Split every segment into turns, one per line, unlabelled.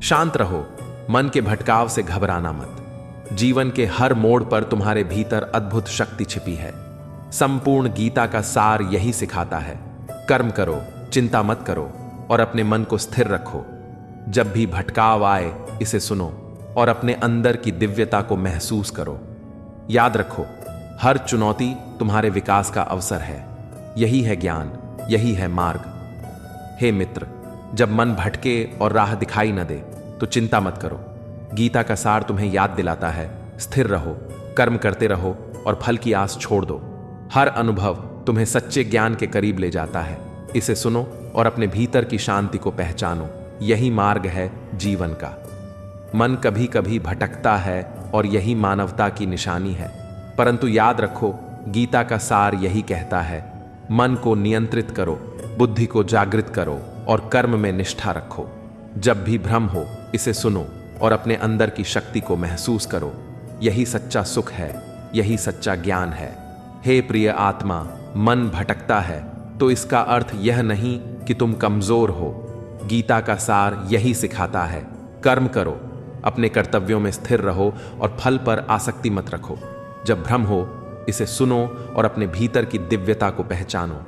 शांत रहो, मन के भटकाव से घबराना मत। जीवन के हर मोड़ पर तुम्हारे भीतर अद्भुत शक्ति छिपी है। संपूर्ण गीता का सार यही सिखाता है, कर्म करो, चिंता मत करो और अपने मन को स्थिर रखो। जब भी भटकाव आए इसे सुनो और अपने अंदर की दिव्यता को महसूस करो। याद रखो, हर चुनौती तुम्हारे विकास का अवसर है। यही है ज्ञान, यही है मार्ग। हे मित्र, जब मन भटके और राह दिखाई न दे तो चिंता मत करो। गीता का सार तुम्हें याद दिलाता है, स्थिर रहो, कर्म करते रहो और फल की आस छोड़ दो। हर अनुभव तुम्हें सच्चे ज्ञान के करीब ले जाता है। इसे सुनो और अपने भीतर की शांति को पहचानो। यही मार्ग है जीवन का। मन कभी कभी भटकता है और यही मानवता की निशानी है, परंतु याद रखो, गीता का सार यही कहता है, मन को नियंत्रित करो, बुद्धि को जागृत करो और कर्म में निष्ठा रखो। जब भी भ्रम हो इसे सुनो और अपने अंदर की शक्ति को महसूस करो। यही सच्चा सुख है, यही सच्चा ज्ञान है। हे प्रिय आत्मा, मन भटकता है तो इसका अर्थ यह नहीं कि तुम कमजोर हो। गीता का सार यही सिखाता है, कर्म करो, अपने कर्तव्यों में स्थिर रहो और फल पर आसक्ति मत रखो। जब भ्रम हो इसे सुनो और अपने भीतर की दिव्यता को पहचानो।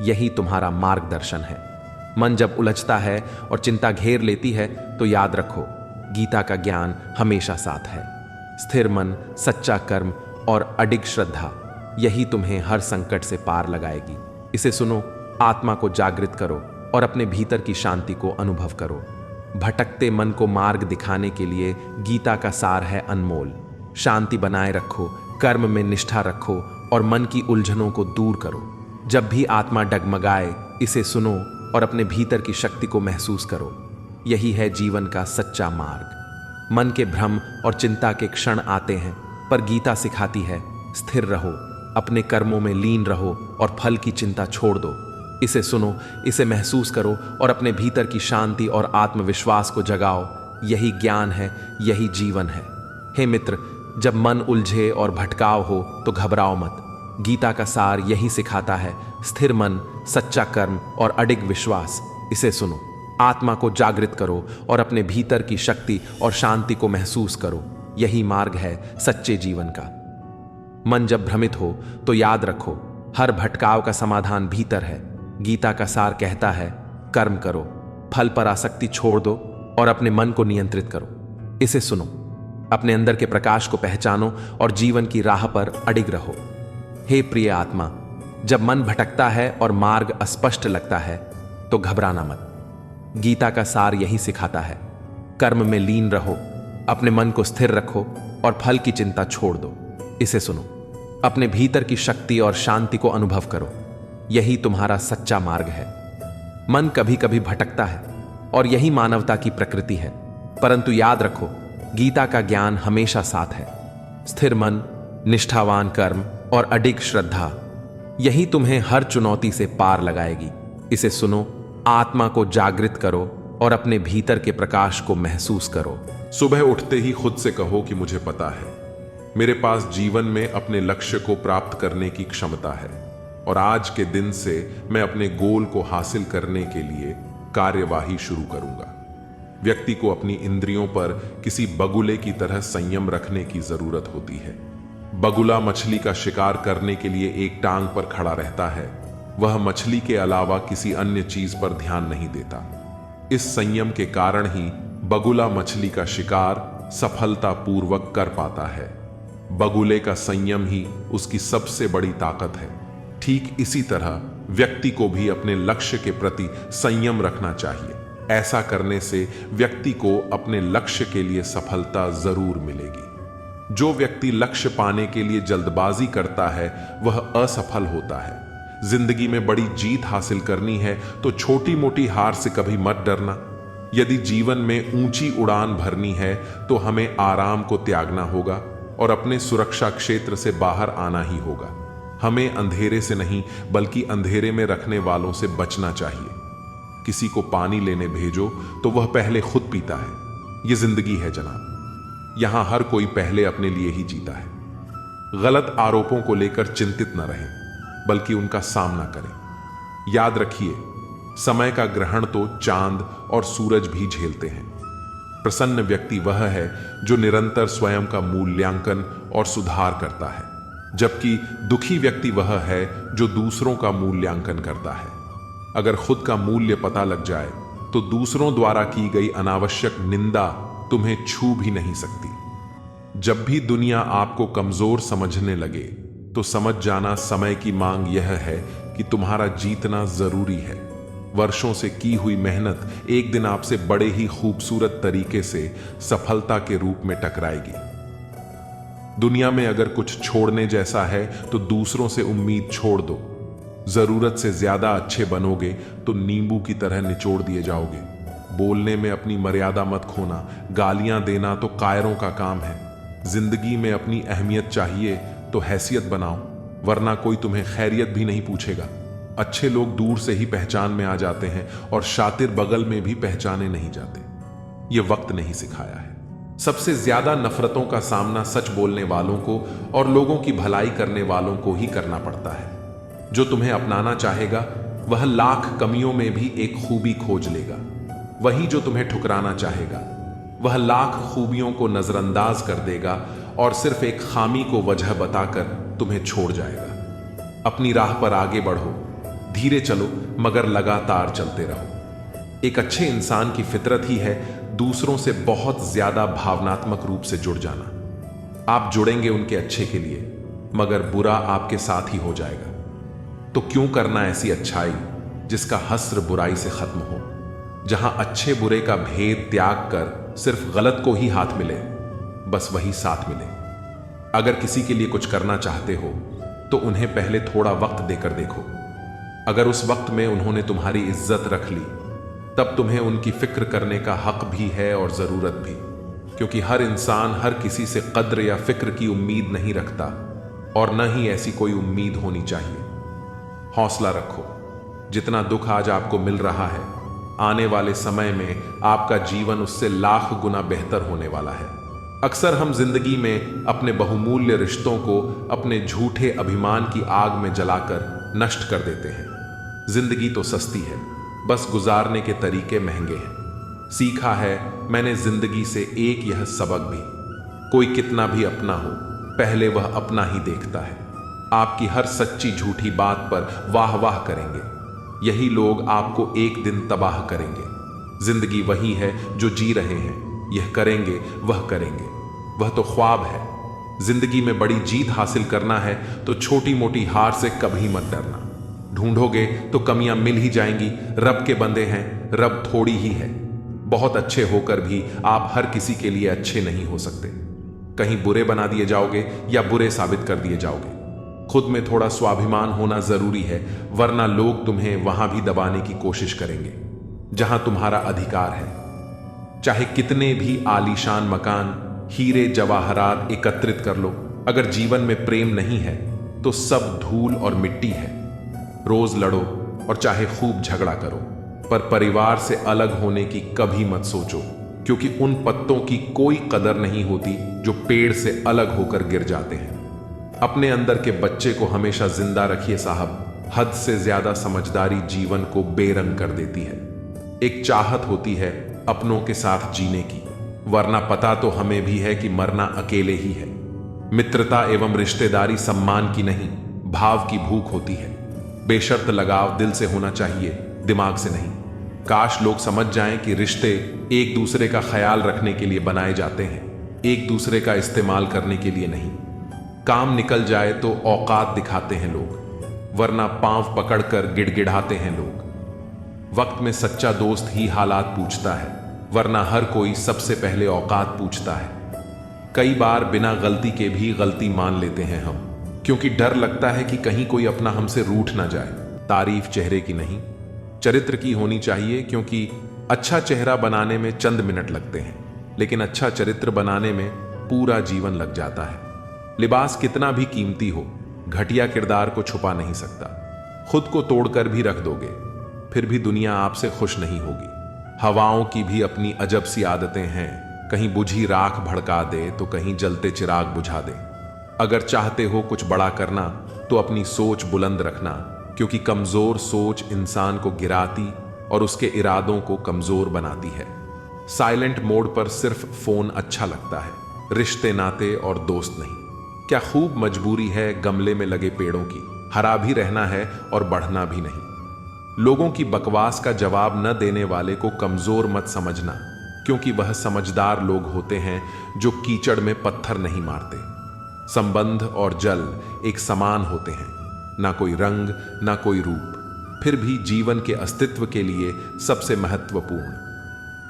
यही तुम्हारा मार्गदर्शन है। मन जब उलझता है और चिंता घेर लेती है तो याद रखो, गीता का ज्ञान हमेशा साथ है। स्थिर मन, सच्चा कर्म और अडिग श्रद्धा, यही तुम्हें हर संकट से पार लगाएगी। इसे सुनो, आत्मा को जागृत करो और अपने भीतर की शांति को अनुभव करो। भटकते मन को मार्ग दिखाने के लिए गीता का सार है अनमोल। शांति बनाए रखो, कर्म में निष्ठा रखो और मन की उलझनों को दूर करो। जब भी आत्मा डगमगाए इसे सुनो और अपने भीतर की शक्ति को महसूस करो। यही है जीवन का सच्चा मार्ग। मन के भ्रम और चिंता के क्षण आते हैं, पर गीता सिखाती है, स्थिर रहो, अपने कर्मों में लीन रहो और फल की चिंता छोड़ दो। इसे सुनो, इसे महसूस करो और अपने भीतर की शांति और आत्मविश्वास को जगाओ। यही ज्ञान है, यही जीवन है। हे मित्र, जब मन उलझे और भटकाव हो तो घबराओ मत। गीता का सार यही सिखाता है, स्थिर मन, सच्चा कर्म और अडिग विश्वास। इसे सुनो, आत्मा को जागृत करो और अपने भीतर की शक्ति और शांति को महसूस करो। यही मार्ग है सच्चे जीवन का। मन जब भ्रमित हो तो याद रखो, हर भटकाव का समाधान भीतर है। गीता का सार कहता है, कर्म करो, फल पर आसक्ति छोड़ दो और अपने मन को नियंत्रित करो। इसे सुनो, अपने अंदर के प्रकाश को पहचानो और जीवन की राह पर अडिग रहो। हे प्रिय आत्मा, जब मन भटकता है और मार्ग अस्पष्ट लगता है तो घबराना मत। गीता का सार यही सिखाता है, कर्म में लीन रहो, अपने मन को स्थिर रखो और फल की चिंता छोड़ दो। इसे सुनो, अपने भीतर की शक्ति और शांति को अनुभव करो। यही तुम्हारा सच्चा मार्ग है। मन कभी कभी भटकता है और यही मानवता की प्रकृति है, परंतु याद रखो, गीता का ज्ञान हमेशा साथ है। स्थिर मन, निष्ठावान कर्म और अडिग श्रद्धा, यही तुम्हें हर चुनौती से पार लगाएगी। इसे सुनो, आत्मा को जागृत करो और अपने भीतर के प्रकाश को महसूस करो।
सुबह उठते ही खुद से कहो कि मुझे पता है, मेरे पास जीवन में अपने लक्ष्य को प्राप्त करने की क्षमता है और आज के दिन से मैं अपने गोल को हासिल करने के लिए कार्यवाही शुरू करूंगा। व्यक्ति को अपनी इंद्रियों पर किसी बगुले की तरह संयम रखने की जरूरत होती है। बगुला मछली का शिकार करने के लिए एक टांग पर खड़ा रहता है। वह मछली के अलावा किसी अन्य चीज पर ध्यान नहीं देता। इस संयम के कारण ही बगुला मछली का शिकार सफलतापूर्वक कर पाता है। बगुले का संयम ही उसकी सबसे बड़ी ताकत है। ठीक इसी तरह व्यक्ति को भी अपने लक्ष्य के प्रति संयम रखना चाहिए। ऐसा करने से व्यक्ति को अपने लक्ष्य के लिए सफलता जरूर मिलेगी। जो व्यक्ति लक्ष्य पाने के लिए जल्दबाजी करता है वह असफल होता है। जिंदगी में बड़ी जीत हासिल करनी है तो छोटी मोटी हार से कभी मत डरना। यदि जीवन में ऊंची उड़ान भरनी है तो हमें आराम को त्यागना होगा और अपने सुरक्षा क्षेत्र से बाहर आना ही होगा। हमें अंधेरे से नहीं बल्कि अंधेरे में रखने वालों से बचना चाहिए। किसी को पानी लेने भेजो तो वह पहले खुद पीता है। यह जिंदगी है जनाब, यहां हर कोई पहले अपने लिए ही जीता है। गलत आरोपों को लेकर चिंतित न रहें बल्कि उनका सामना करें। याद रखिए, समय का ग्रहण तो चांद और सूरज भी झेलते हैं। प्रसन्न व्यक्ति वह है जो निरंतर स्वयं का मूल्यांकन और सुधार करता है, जबकि दुखी व्यक्ति वह है जो दूसरों का मूल्यांकन करता है। अगर खुद का मूल्य पता लग जाए तो दूसरों द्वारा की गई अनावश्यक निंदा तुम्हें छू भी नहीं सकती। जब भी दुनिया आपको कमजोर समझने लगे तो समझ जाना समय की मांग यह है कि तुम्हारा जीतना जरूरी है। वर्षों से की हुई मेहनत एक दिन आपसे बड़े ही खूबसूरत तरीके से सफलता के रूप में टकराएगी। दुनिया में अगर कुछ छोड़ने जैसा है तो दूसरों से उम्मीद छोड़ दो। जरूरत से ज्यादा अच्छे बनोगे तो नींबू की तरह निचोड़ दिए जाओगे। बोलने में अपनी मर्यादा मत खोना, गालियां देना तो कायरों का काम है। जिंदगी में अपनी अहमियत चाहिए तो हैसियत बनाओ, वरना कोई तुम्हें खैरियत भी नहीं पूछेगा। अच्छे लोग दूर से ही पहचान में आ जाते हैं और शातिर बगल में भी पहचाने नहीं जाते। ये वक्त नहीं सिखाया है। सबसे ज्यादा नफरतों का सामना सच बोलने वालों को और लोगों की भलाई करने वालों को ही करना पड़ता है। जो तुम्हें अपनाना चाहेगा वह लाख कमियों में भी एक खूबी खोज लेगा। वही जो तुम्हें ठुकराना चाहेगा वह लाख खूबियों को नजरअंदाज कर देगा और सिर्फ एक खामी को वजह बताकर तुम्हें छोड़ जाएगा। अपनी राह पर आगे बढ़ो, धीरे चलो मगर लगातार चलते रहो। एक अच्छे इंसान की फितरत ही है दूसरों से बहुत ज्यादा भावनात्मक रूप से जुड़ जाना। आप जुड़ेंगे उनके अच्छे के लिए, मगर बुरा आपके साथ ही हो जाएगा। तो क्यों करना ऐसी अच्छाई जिसका हस्र बुराई से खत्म हो। जहां अच्छे बुरे का भेद त्याग कर सिर्फ गलत को ही हाथ मिले, बस वही साथ मिले। अगर किसी के लिए कुछ करना चाहते हो तो उन्हें पहले थोड़ा वक्त देकर देखो। अगर उस वक्त में उन्होंने तुम्हारी इज्जत रख ली तब तुम्हें उनकी फिक्र करने का हक भी है और जरूरत भी, क्योंकि हर इंसान हर किसी से कद्र या फिक्र की उम्मीद नहीं रखता और न ही ऐसी कोई उम्मीद होनी चाहिए। हौसला रखो। जितना दुख आज आपको मिल रहा है, आने वाले समय में आपका जीवन उससे लाख गुना बेहतर होने वाला है। अक्सर हम जिंदगी में अपने बहुमूल्य रिश्तों को अपने झूठे अभिमान की आग में जलाकर नष्ट कर देते हैं। जिंदगी तो सस्ती है, बस गुजारने के तरीके महंगे हैं। सीखा है मैंने जिंदगी से एक यह सबक भी, कोई कितना भी अपना हो, पहले वह अपना ही देखता है। आपकी हर सच्ची झूठी बात पर वाह वाह करेंगे, यही लोग आपको एक दिन तबाह करेंगे। जिंदगी वही है जो जी रहे हैं, यह करेंगे वह करेंगे, वह तो ख्वाब है। जिंदगी में बड़ी जीत हासिल करना है तो छोटी मोटी हार से कभी मत डरना। ढूंढोगे तो कमियां मिल ही जाएंगी। रब के बंदे हैं, रब थोड़ी ही है। बहुत अच्छे होकर भी आप हर किसी के लिए अच्छे नहीं हो सकते। कहीं बुरे बना दिए जाओगे या बुरे साबित कर दिए जाओगे। खुद में थोड़ा स्वाभिमान होना जरूरी है, वरना लोग तुम्हें वहां भी दबाने की कोशिश करेंगे जहां तुम्हारा अधिकार है। चाहे कितने भी आलीशान मकान, हीरे जवाहरात एकत्रित कर लो, अगर जीवन में प्रेम नहीं है तो सब धूल और मिट्टी है। रोज लड़ो और चाहे खूब झगड़ा करो, पर परिवार से अलग होने की कभी मत सोचो, क्योंकि उन पत्तों की कोई कदर नहीं होती जो पेड़ से अलग होकर गिर जाते हैं। अपने अंदर के बच्चे को हमेशा जिंदा रखिए साहब। हद से ज्यादा समझदारी जीवन को बेरंग कर देती है। एक चाहत होती है अपनों के साथ जीने की, वरना पता तो हमें भी है कि मरना अकेले ही है। मित्रता एवं रिश्तेदारी सम्मान की नहीं, भाव की भूख होती है। बेशर्त लगाव दिल से होना चाहिए, दिमाग से नहीं। काश लोग समझ जाएं कि रिश्ते एक दूसरे का ख्याल रखने के लिए बनाए जाते हैं, एक दूसरे का इस्तेमाल करने के लिए नहीं। काम निकल जाए तो औकात दिखाते हैं लोग, वरना पांव पकड़कर गिड़गिड़ाते हैं लोग। वक्त में सच्चा दोस्त ही हालात पूछता है, वरना हर कोई सबसे पहले औकात पूछता है। कई बार बिना गलती के भी गलती मान लेते हैं हम, क्योंकि डर लगता है कि कहीं कोई अपना हमसे रूठ ना जाए। तारीफ चेहरे की नहीं, चरित्र की होनी चाहिए, क्योंकि अच्छा चेहरा बनाने में चंद मिनट लगते हैं, लेकिन अच्छा चरित्र बनाने में पूरा जीवन लग जाता है। लिबास कितना भी कीमती हो, घटिया किरदार को छुपा नहीं सकता। खुद को तोड़कर भी रख दोगे, फिर भी दुनिया आपसे खुश नहीं होगी। हवाओं की भी अपनी अजब सी आदतें हैं, कहीं बुझी राख भड़का दे तो कहीं जलते चिराग बुझा दे। अगर चाहते हो कुछ बड़ा करना तो अपनी सोच बुलंद रखना, क्योंकि कमजोर सोच इंसान को गिराती और उसके इरादों को कमजोर बनाती है। साइलेंट मोड पर सिर्फ फोन अच्छा लगता है, रिश्ते नाते और दोस्त नहीं। क्या खूब मजबूरी है गमले में लगे पेड़ों की, हरा भी रहना है और बढ़ना भी नहीं। लोगों की बकवास का जवाब न देने वाले को कमजोर मत समझना, क्योंकि वह समझदार लोग होते हैं जो कीचड़ में पत्थर नहीं मारते। संबंध और जल एक समान होते हैं, ना कोई रंग ना कोई रूप, फिर भी जीवन के अस्तित्व के लिए सबसे महत्वपूर्ण।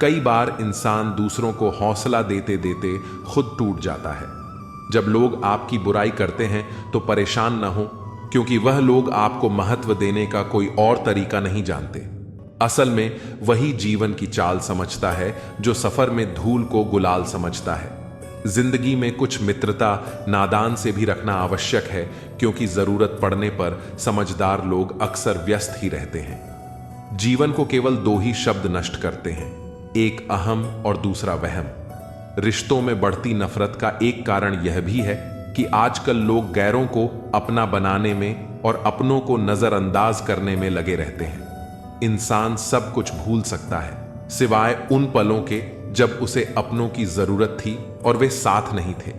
कई बार इंसान दूसरों को हौसला देते देते खुद टूट जाता है। जब लोग आपकी बुराई करते हैं तो परेशान न हो, क्योंकि वह लोग आपको महत्व देने का कोई और तरीका नहीं जानते। असल में वही जीवन की चाल समझता है जो सफर में धूल को गुलाल समझता है। जिंदगी में कुछ मित्रता नादान से भी रखना आवश्यक है, क्योंकि जरूरत पड़ने पर समझदार लोग अक्सर व्यस्त ही रहते हैं। जीवन को केवल दो ही शब्द नष्ट करते हैं, एक अहम और दूसरा वहम। रिश्तों में बढ़ती नफरत का एक कारण यह भी है कि आजकल लोग गैरों को अपना बनाने में और अपनों को नजरअंदाज करने में लगे रहते हैं। इंसान सब कुछ भूल सकता है, सिवाय उन पलों के जब उसे अपनों की जरूरत थी और वे साथ नहीं थे।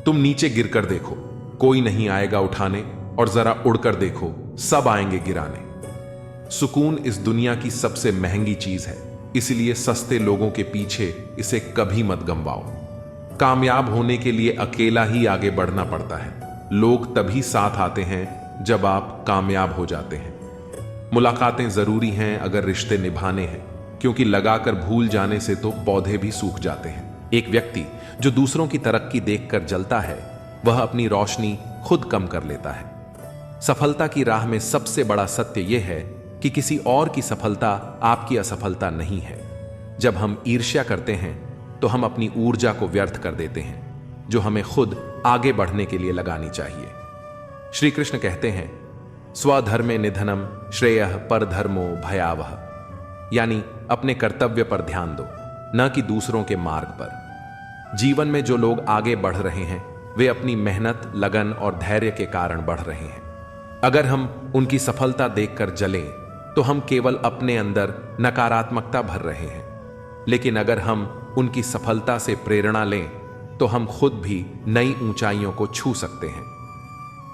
तुम नीचे गिरकर देखो, कोई नहीं आएगा उठाने, और जरा उड़कर देखो, सब आएंगे गिराने। सुकून इस दुनिया की सबसे महंगी चीज है, इसलिए सस्ते लोगों के पीछे इसे कभी मत गंवाओ। कामयाब होने के लिए अकेला ही आगे बढ़ना पड़ता है। लोग तभी साथ आते हैं जब आप कामयाब हो जाते हैं। मुलाकातें जरूरी हैं अगर रिश्ते निभाने हैं, क्योंकि लगाकर भूल जाने से तो पौधे भी सूख जाते हैं। एक व्यक्ति जो दूसरों की तरक्की देखकर जलता है, वह अपनी रोशनी खुद कम कर लेता है। सफलता की राह में सबसे बड़ा सत्य यह है कि किसी और की सफलता आपकी असफलता नहीं है। जब हम ईर्ष्या करते हैं तो हम अपनी ऊर्जा को व्यर्थ कर देते हैं, जो हमें खुद आगे बढ़ने के लिए लगानी चाहिए। श्री कृष्ण कहते हैं, स्वधर्मे निधनम श्रेयः परधर्मो भयावह, यानी अपने कर्तव्य पर ध्यान दो, न कि दूसरों के मार्ग पर। जीवन में जो लोग आगे बढ़ रहे हैं वे अपनी मेहनत, लगन और धैर्य के कारण बढ़ रहे हैं। अगर हम उनकी सफलता देखकर जलें तो हम केवल अपने अंदर नकारात्मकता भर रहे हैं, लेकिन अगर हम उनकी सफलता से प्रेरणा लें तो हम खुद भी नई ऊंचाइयों को छू सकते हैं।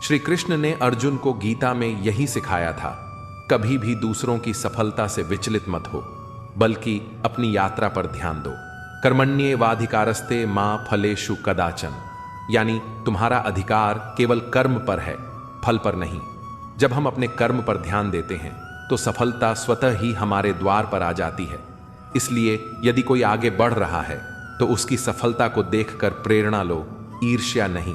श्री कृष्ण ने अर्जुन को गीता में यही सिखाया था, कभी भी दूसरों की सफलता से विचलित मत हो, बल्कि अपनी यात्रा पर ध्यान दो। कर्मण्येवाधिकारस्ते मां फलेषु कदाचन, यानी तुम्हारा अधिकार केवल कर्म पर है, फल पर नहीं। जब हम अपने कर्म पर ध्यान देते हैं तो सफलता स्वतः ही हमारे द्वार पर आ जाती है। इसलिए यदि कोई आगे बढ़ रहा है तो उसकी सफलता को देखकर प्रेरणा लो, ईर्ष्या नहीं।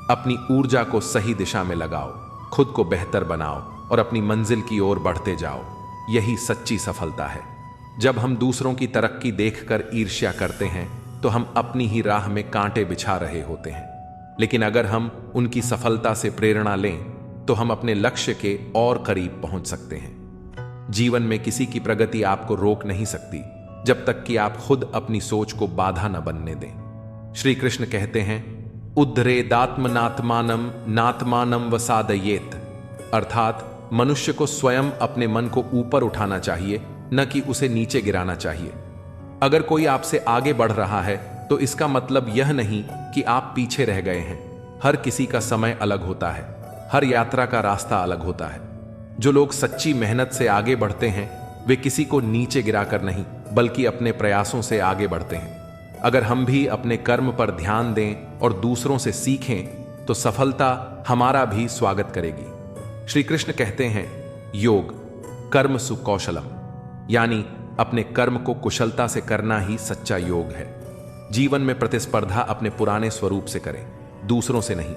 अपनी ऊर्जा को सही दिशा में लगाओ, खुद को बेहतर बनाओ और अपनी मंजिल की ओर बढ़ते जाओ। यही सच्ची सफलता है। जब हम दूसरों की तरक्की देखकर ईर्ष्या करते हैं तो हम अपनी ही राह में कांटे बिछा रहे होते हैं, लेकिन अगर हम उनकी सफलता से प्रेरणा लें तो हम अपने लक्ष्य के और करीब पहुंच सकते हैं। जीवन में किसी की प्रगति आपको रोक नहीं सकती जब तक कि आप खुद अपनी सोच को बाधा न बनने दें। श्री कृष्ण कहते हैं, उद्धरेदात्मनात्मानम नात्मानम वसादयेत, अर्थात मनुष्य को स्वयं अपने मन को ऊपर उठाना चाहिए, न कि उसे नीचे गिराना चाहिए। अगर कोई आपसे आगे बढ़ रहा है तो इसका मतलब यह नहीं कि आप पीछे रह गए हैं। हर किसी का समय अलग होता है, हर यात्रा का रास्ता अलग होता है। जो लोग सच्ची मेहनत से आगे बढ़ते हैं वे किसी को नीचे गिराकर नहीं, बल्कि अपने प्रयासों से आगे बढ़ते हैं। अगर हम भी अपने कर्म पर ध्यान दें और दूसरों से सीखें तो सफलता हमारा भी स्वागत करेगी। श्री कृष्ण कहते हैं, योग कर्म सुकौशलम, यानी अपने कर्म को कुशलता से करना ही सच्चा योग है। जीवन में प्रतिस्पर्धा अपने पुराने स्वरूप से करें, दूसरों से नहीं।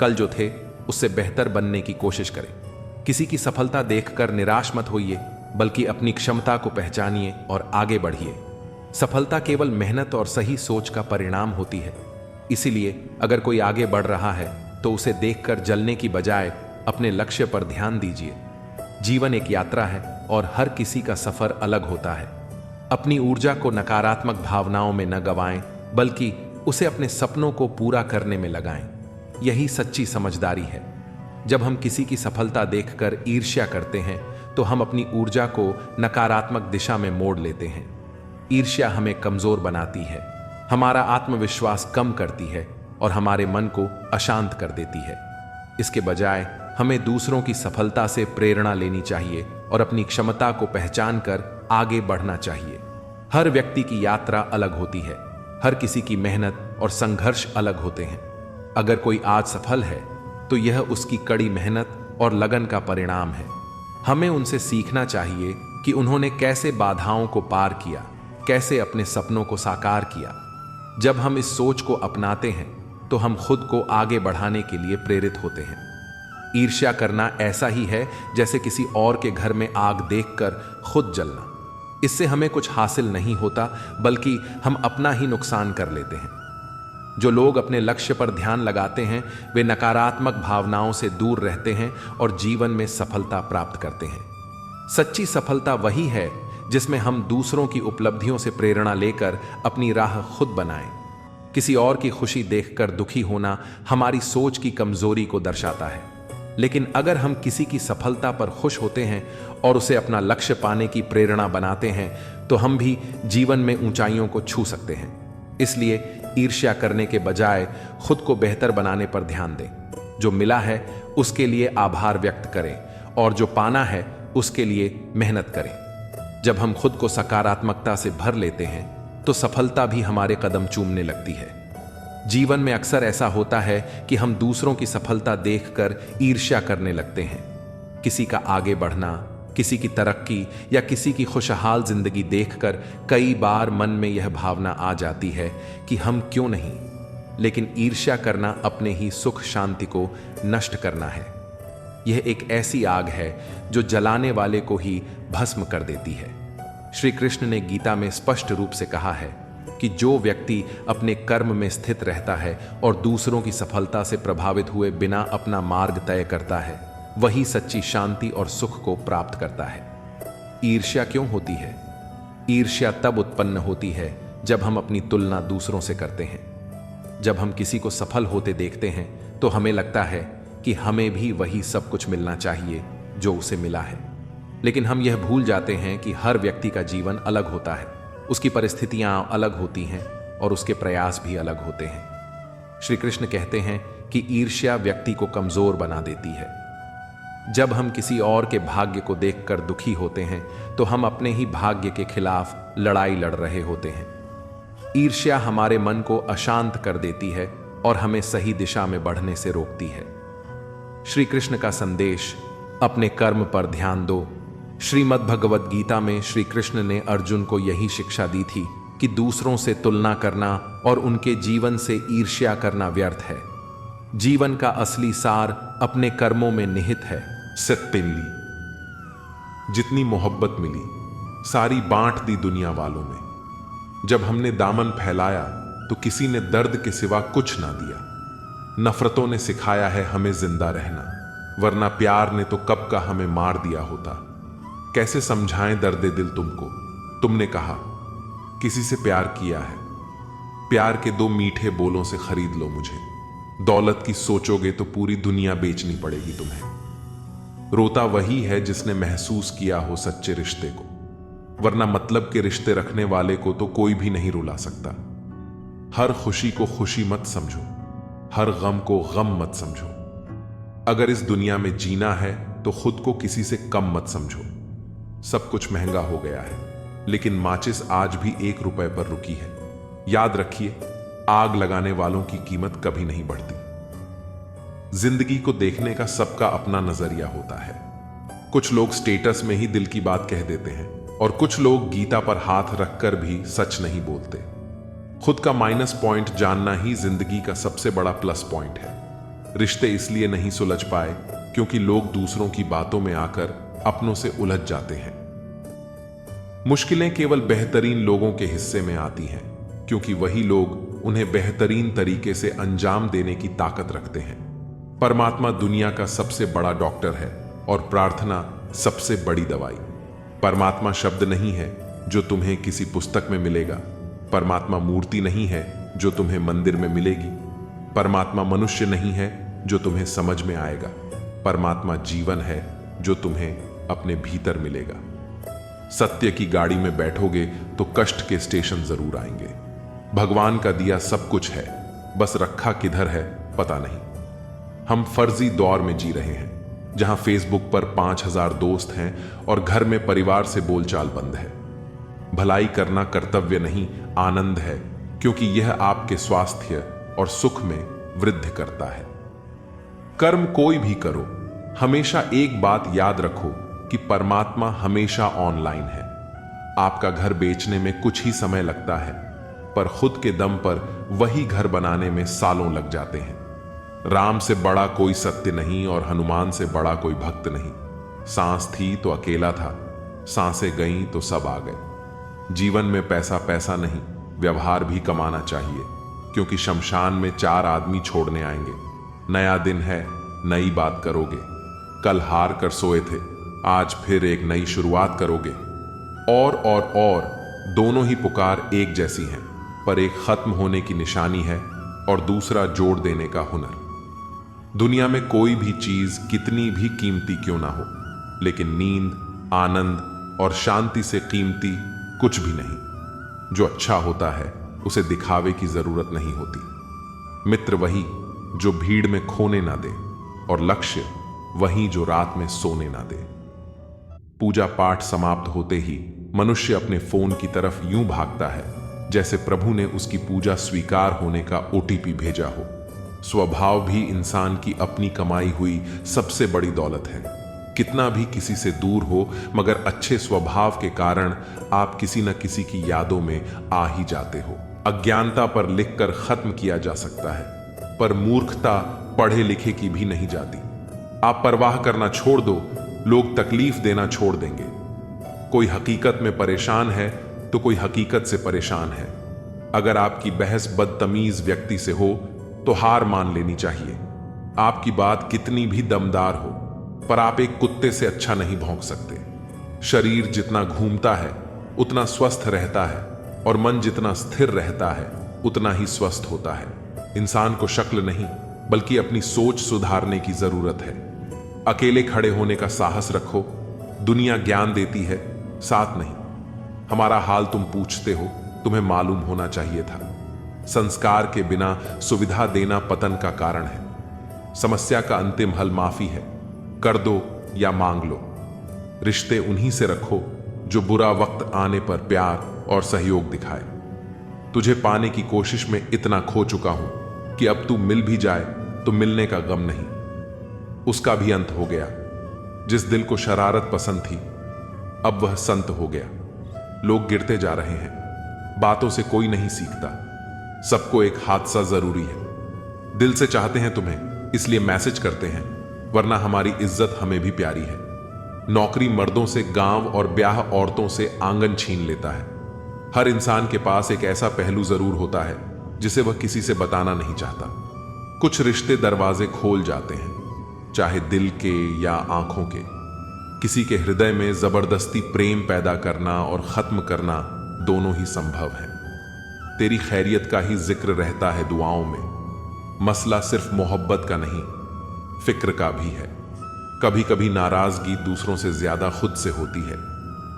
कल जो थे उससे बेहतर बनने की कोशिश करें। किसी की सफलता देखकर निराश मत होइए, बल्कि अपनी क्षमता को पहचानिए और आगे बढ़िए। सफलता केवल मेहनत और सही सोच का परिणाम होती है। इसीलिए अगर कोई आगे बढ़ रहा है तो उसे देखकर जलने की बजाय अपने लक्ष्य पर ध्यान दीजिए। जीवन एक यात्रा है और हर किसी का सफर अलग होता है। अपनी ऊर्जा को नकारात्मक भावनाओं में न गंवाएं, बल्कि उसे अपने सपनों को पूरा करने में लगाएं। यही सच्ची समझदारी है। जब हम किसी की सफलता देखकर ईर्ष्या करते हैं तो हम अपनी ऊर्जा को नकारात्मक दिशा में मोड़ लेते हैं।
ईर्ष्या हमें कमजोर बनाती है, हमारा आत्मविश्वास कम करती है और हमारे मन को अशांत कर देती है। इसके बजाय हमें दूसरों की सफलता से प्रेरणा लेनी चाहिए और अपनी क्षमता को पहचान कर आगे बढ़ना चाहिए। हर व्यक्ति की यात्रा अलग होती है, हर किसी की मेहनत और संघर्ष अलग होते हैं। अगर कोई आज सफल है तो यह उसकी कड़ी मेहनत और लगन का परिणाम है। हमें उनसे सीखना चाहिए कि उन्होंने कैसे बाधाओं को पार किया, कैसे अपने सपनों को साकार किया। जब हम इस सोच को अपनाते हैं तो हम खुद को आगे बढ़ाने के लिए प्रेरित होते हैं। ईर्ष्या करना ऐसा ही है जैसे किसी और के घर में आग देखकर खुद जलना। इससे हमें कुछ हासिल नहीं होता, बल्कि हम अपना ही नुकसान कर लेते हैं। जो लोग अपने लक्ष्य पर ध्यान लगाते हैं वे नकारात्मक भावनाओं से दूर रहते हैं और जीवन में सफलता प्राप्त करते हैं। सच्ची सफलता वही है जिसमें हम दूसरों की उपलब्धियों से प्रेरणा लेकर अपनी राह खुद बनाएं। किसी और की खुशी देखकर दुखी होना हमारी सोच की कमजोरी को दर्शाता है, लेकिन अगर हम किसी की सफलता पर खुश होते हैं और उसे अपना लक्ष्य पाने की प्रेरणा बनाते हैं तो हम भी जीवन में ऊंचाइयों को छू सकते हैं। इसलिए ईर्ष्या करने के बजाय खुद को बेहतर बनाने पर ध्यान दें। जो मिला है उसके लिए आभार व्यक्त करें और जो पाना है उसके लिए मेहनत करें। जब हम खुद को सकारात्मकता से भर लेते हैं तो सफलता भी हमारे कदम चूमने लगती है। जीवन में अक्सर ऐसा होता है कि हम दूसरों की सफलता देखकर ईर्ष्या करने लगते हैं। किसी का आगे बढ़ना, किसी की तरक्की या किसी की खुशहाल जिंदगी देखकर कई बार मन में यह भावना आ जाती है कि हम क्यों नहीं। लेकिन ईर्ष्या करना अपने ही सुख शांति को नष्ट करना है। यह एक ऐसी आग है जो जलाने वाले को ही भस्म कर देती है। श्री कृष्ण ने गीता में स्पष्ट रूप से कहा है कि जो व्यक्ति अपने कर्म में स्थित रहता है और दूसरों की सफलता से प्रभावित हुए बिना अपना मार्ग तय करता है, वही सच्ची शांति और सुख को प्राप्त करता है। ईर्ष्या क्यों होती है? ईर्ष्या तब उत्पन्न होती है जब हम अपनी तुलना दूसरों से करते हैं। जब हम किसी को सफल होते देखते हैं तो हमें लगता है कि हमें भी वही सब कुछ मिलना चाहिए जो उसे मिला है। लेकिन हम यह भूल जाते हैं कि हर व्यक्ति का जीवन अलग होता है, उसकी परिस्थितियां अलग होती हैं और उसके प्रयास भी अलग होते हैं। श्री कृष्ण कहते हैं कि ईर्ष्या व्यक्ति को कमजोर बना देती है। जब हम किसी और के भाग्य को देखकर दुखी होते हैं तो हम अपने ही भाग्य के खिलाफ लड़ाई लड़ रहे होते हैं। ईर्ष्या हमारे मन को अशांत कर देती है और हमें सही दिशा में बढ़ने से रोकती है। श्री कृष्ण का संदेश, अपने कर्म पर ध्यान दो। श्रीमद् भगवद गीता में श्री कृष्ण ने अर्जुन को यही शिक्षा दी थी कि दूसरों से तुलना करना और उनके जीवन से ईर्ष्या करना व्यर्थ है। जीवन का असली सार अपने कर्मों में निहित है।
सत्पिनली, जितनी मोहब्बत मिली सारी बांट दी दुनिया वालों में। जब हमने दामन फैलाया तो किसी ने दर्द के सिवा कुछ ना दिया। नफरतों ने सिखाया है हमें जिंदा रहना, वरना प्यार ने तो कब का हमें मार दिया होता। कैसे समझाएं दर्द दिल तुमको? तुमने कहा किसी से प्यार किया है, प्यार के 2 मीठे बोलों से खरीद लो मुझे। दौलत की सोचोगे तो पूरी दुनिया बेचनी पड़ेगी तुम्हें। रोता वही है जिसने महसूस किया हो सच्चे रिश्ते को, वरना मतलब के रिश्ते रखने वाले को तो कोई भी नहीं रुला सकता। हर खुशी को खुशी मत समझो, हर गम को गम मत समझो। अगर इस दुनिया में जीना है तो खुद को किसी से कम मत समझो। सब कुछ महंगा हो गया है, लेकिन माचिस आज भी 1 रुपए पर रुकी है। याद रखिए, आग लगाने वालों की कीमत कभी नहीं बढ़ती। जिंदगी को देखने का सबका अपना नजरिया होता है। कुछ लोग स्टेटस में ही दिल की बात कह देते हैं और कुछ लोग गीता पर हाथ रखकर भी सच नहीं बोलते। खुद का माइनस पॉइंट जानना ही जिंदगी का सबसे बड़ा प्लस पॉइंट है। रिश्ते इसलिए नहीं सुलझ पाए क्योंकि लोग दूसरों की बातों में आकर अपनों से उलझ जाते हैं। मुश्किलें केवल बेहतरीन लोगों के हिस्से में आती हैं, क्योंकि वही लोग उन्हें बेहतरीन तरीके से अंजाम देने की ताकत रखते हैं। परमात्मा दुनिया का सबसे बड़ा डॉक्टर है और प्रार्थना सबसे बड़ी दवाई। परमात्मा शब्द नहीं है जो तुम्हें किसी पुस्तक में मिलेगा। परमात्मा मूर्ति नहीं है जो तुम्हें मंदिर में मिलेगी। परमात्मा मनुष्य नहीं है जो तुम्हें समझ में आएगा। परमात्मा जीवन है जो तुम्हें अपने भीतर मिलेगा। सत्य की गाड़ी में बैठोगे तो कष्ट के स्टेशन जरूर आएंगे। भगवान का दिया सब कुछ है, बस रखा किधर है पता नहीं। हम फर्जी दौर में जी रहे हैं जहां फेसबुक पर 5000 दोस्त हैं और घर में परिवार से बोलचाल बंद है। भलाई करना कर्तव्य नहीं, आनंद है, क्योंकि यह आपके स्वास्थ्य और सुख में वृद्धि करता है। कर्म कोई भी करो, हमेशा एक बात याद रखो कि परमात्मा हमेशा ऑनलाइन है। आपका घर बेचने में कुछ ही समय लगता है, पर खुद के दम पर वही घर बनाने में सालों लग जाते हैं। राम से बड़ा कोई सत्य नहीं और हनुमान से बड़ा कोई भक्त नहीं। सांस थी तो अकेला था, सांसें गईं तो सब आ गए। जीवन में पैसा पैसा नहीं, व्यवहार भी कमाना चाहिए, क्योंकि शमशान में 4 आदमी छोड़ने आएंगे। नया दिन है, नई बात करोगे। कल हार कर सोए थे, आज फिर एक नई शुरुआत करोगे। और दोनों ही पुकार एक जैसी हैं, पर एक खत्म होने की निशानी है और दूसरा जोड़ देने का हुनर। दुनिया में कोई भी चीज कितनी भी कीमती क्यों ना हो, लेकिन नींद, आनंद और शांति से कीमती कुछ भी नहीं। जो अच्छा होता है उसे दिखावे की जरूरत नहीं होती। मित्र वही जो भीड़ में खोने ना दे, और लक्ष्य वही जो रात में सोने ना दे। पूजा पाठ समाप्त होते ही मनुष्य अपने फोन की तरफ यूं भागता है जैसे प्रभु ने उसकी पूजा स्वीकार होने का ओटीपी भेजा हो। स्वभाव भी इंसान की अपनी कमाई हुई सबसे बड़ी दौलत है। कितना भी किसी से दूर हो, मगर अच्छे स्वभाव के कारण आप किसी न किसी की यादों में आ ही जाते हो। अज्ञानता पर लिखकर खत्म किया जा सकता है, पर मूर्खता पढ़े लिखे की भी नहीं जाती। आप परवाह करना छोड़ दो, लोग तकलीफ देना छोड़ देंगे। कोई हकीकत में परेशान है तो कोई हकीकत से परेशान है। अगर आपकी बहस बदतमीज व्यक्ति से हो तो हार मान लेनी चाहिए। आपकी बात कितनी भी दमदार हो, पर आप एक कुत्ते से अच्छा नहीं भौंक सकते। शरीर जितना घूमता है उतना स्वस्थ रहता है, और मन जितना स्थिर रहता है उतना ही स्वस्थ होता है। इंसान को शक्ल नहीं बल्कि अपनी सोच सुधारने की जरूरत है। अकेले खड़े होने का साहस रखो। दुनिया ज्ञान देती है, साथ नहीं। हमारा हाल तुम पूछते हो, तुम्हें मालूम होना चाहिए था। संस्कार के बिना सुविधा देना पतन का कारण है। समस्या का अंतिम हल माफी है। कर दो या मांग लो। रिश्ते उन्हीं से रखो जो बुरा वक्त आने पर प्यार और सहयोग दिखाए। तुझे पाने की कोशिश में इतना खो चुका हूं कि अब तू मिल भी जाए तो मिलने का गम नहीं। उसका भी अंत हो गया। जिस दिल को शरारत पसंद थी, अब वह संत हो गया। लोग गिरते जा रहे हैं, बातों से कोई नहीं सीखता। सबको एक हादसा जरूरी है। दिल से चाहते हैं तुम्हें, इसलिए मैसेज करते हैं, वरना हमारी इज्जत हमें भी प्यारी है। नौकरी मर्दों से गांव और ब्याह औरतों से आंगन छीन लेता है। हर इंसान के पास एक ऐसा पहलू जरूर होता है जिसे वह किसी से बताना नहीं चाहता। कुछ रिश्ते दरवाजे खोल जाते हैं, चाहे दिल के या आंखों के। किसी के हृदय में जबरदस्ती प्रेम पैदा करना और खत्म करना दोनों ही संभव है। तेरी खैरियत का ही जिक्र रहता है दुआओं में। मसला सिर्फ मोहब्बत का नहीं, फिक्र का भी है। कभी कभी नाराजगी दूसरों से ज्यादा खुद से होती है।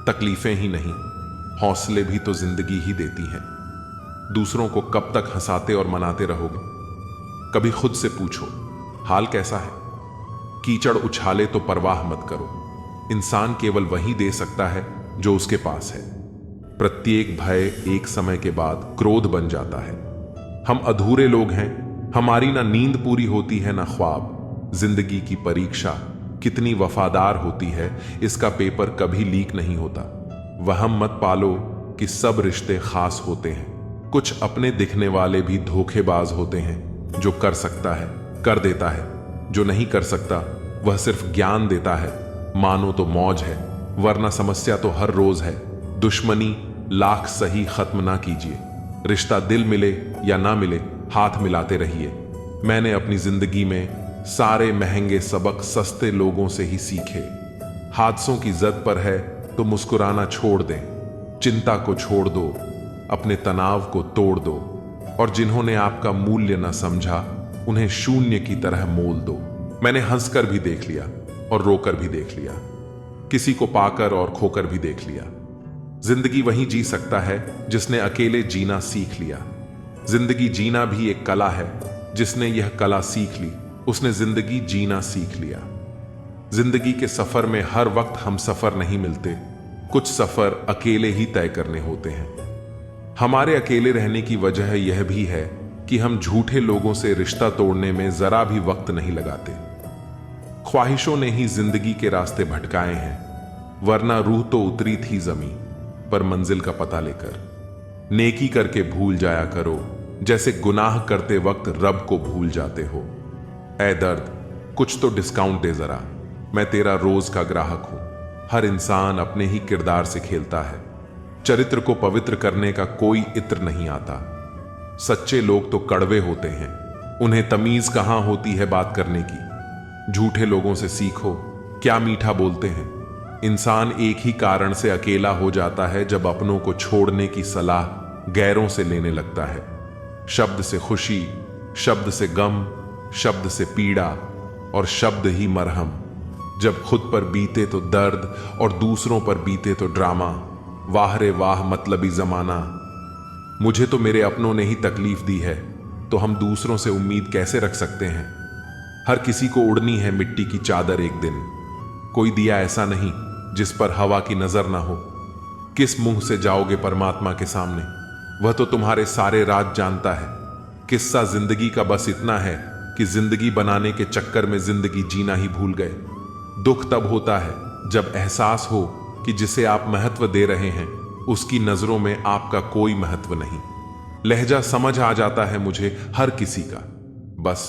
तकलीफें ही नहीं, हौसले भी तो जिंदगी ही देती है। दूसरों को कब तक हंसाते और मनाते रहोगे? कभी खुद से पूछो, हाल कैसा है? कीचड़ उछाले तो परवाह मत करो। इंसान केवल वही दे सकता है जो उसके पास है। प्रत्येक भय एक समय के बाद क्रोध बन जाता है। हम अधूरे लोग हैं। हमारी ना नींद पूरी होती है ना ख्वाब। जिंदगी की परीक्षा कितनी वफादार होती है, इसका पेपर कभी लीक नहीं होता। वहम मत पालो कि सब रिश्ते खास होते हैं। कुछ अपने दिखने वाले भी धोखेबाज होते हैं। जो कर सकता है कर देता है, जो नहीं कर सकता वह सिर्फ ज्ञान देता है। मानो तो मौज है, वरना समस्या तो हर रोज है। दुश्मनी लाख सही खत्म ना कीजिए। रिश्ता दिल मिले या ना मिले, हाथ मिलाते रहिए। मैंने अपनी जिंदगी में सारे महंगे सबक सस्ते लोगों से ही सीखे। हादसों की जद पर है तो मुस्कुराना छोड़ दें। चिंता को छोड़ दो, अपने तनाव को तोड़ दो, और जिन्होंने आपका मूल्य न समझा उन्हें शून्य की तरह मोल दो। मैंने हंसकर भी देख लिया और रोकर भी देख लिया, किसी को पाकर और खोकर भी देख लिया। जिंदगी वही जी सकता है जिसने अकेले जीना सीख लिया। जिंदगी जीना भी एक कला है। जिसने यह कला सीख ली उसने जिंदगी जीना सीख लिया। जिंदगी के सफर में हर वक्त हम सफर नहीं मिलते। कुछ सफर अकेले ही तय करने होते हैं। हमारे अकेले रहने की वजह यह भी है कि हम झूठे लोगों से रिश्ता तोड़ने में जरा भी वक्त नहीं लगाते। ख्वाहिशों ने ही जिंदगी के रास्ते भटकाए हैं, वरना रूह तो उतरी थी जमीन पर मंजिल का पता लेकर। नेकी करके भूल जाया करो जैसे गुनाह करते वक्त रब को भूल जाते हो। ऐ दर्द, कुछ तो डिस्काउंट दे जरा, मैं तेरा रोज का ग्राहक हूं। हर इंसान अपने ही किरदार से खेलता है। चरित्र को पवित्र करने का कोई इत्र नहीं आता। सच्चे लोग तो कड़वे होते हैं, उन्हें तमीज कहां होती है बात करने की। झूठे लोगों से सीखो, क्या मीठा बोलते हैं। इंसान एक ही कारण से अकेला हो जाता है जब अपनों को छोड़ने की सलाह गैरों से लेने लगता है। शब्द से खुशी, शब्द से गम, शब्द से पीड़ा और शब्द ही मरहम। जब खुद पर बीते तो दर्द और दूसरों पर बीते तो ड्रामा। वाह रे वाह मतलबी जमाना। मुझे तो मेरे अपनों ने ही तकलीफ दी है, तो हम दूसरों से उम्मीद कैसे रख सकते हैं। हर किसी को उड़नी है मिट्टी की चादर एक दिन। कोई दिया ऐसा नहीं जिस पर हवा की नजर ना हो। किस मुंह से जाओगे परमात्मा के सामने, वह तो तुम्हारे सारे राज जानता है। किस्सा जिंदगी का बस इतना है कि जिंदगी बनाने के चक्कर में जिंदगी जीना ही भूल गए। दुख तब होता है जब एहसास हो कि जिसे आप महत्व दे रहे हैं उसकी नजरों में आपका कोई महत्व नहीं। लहजा समझ आ जाता है मुझे हर किसी का, बस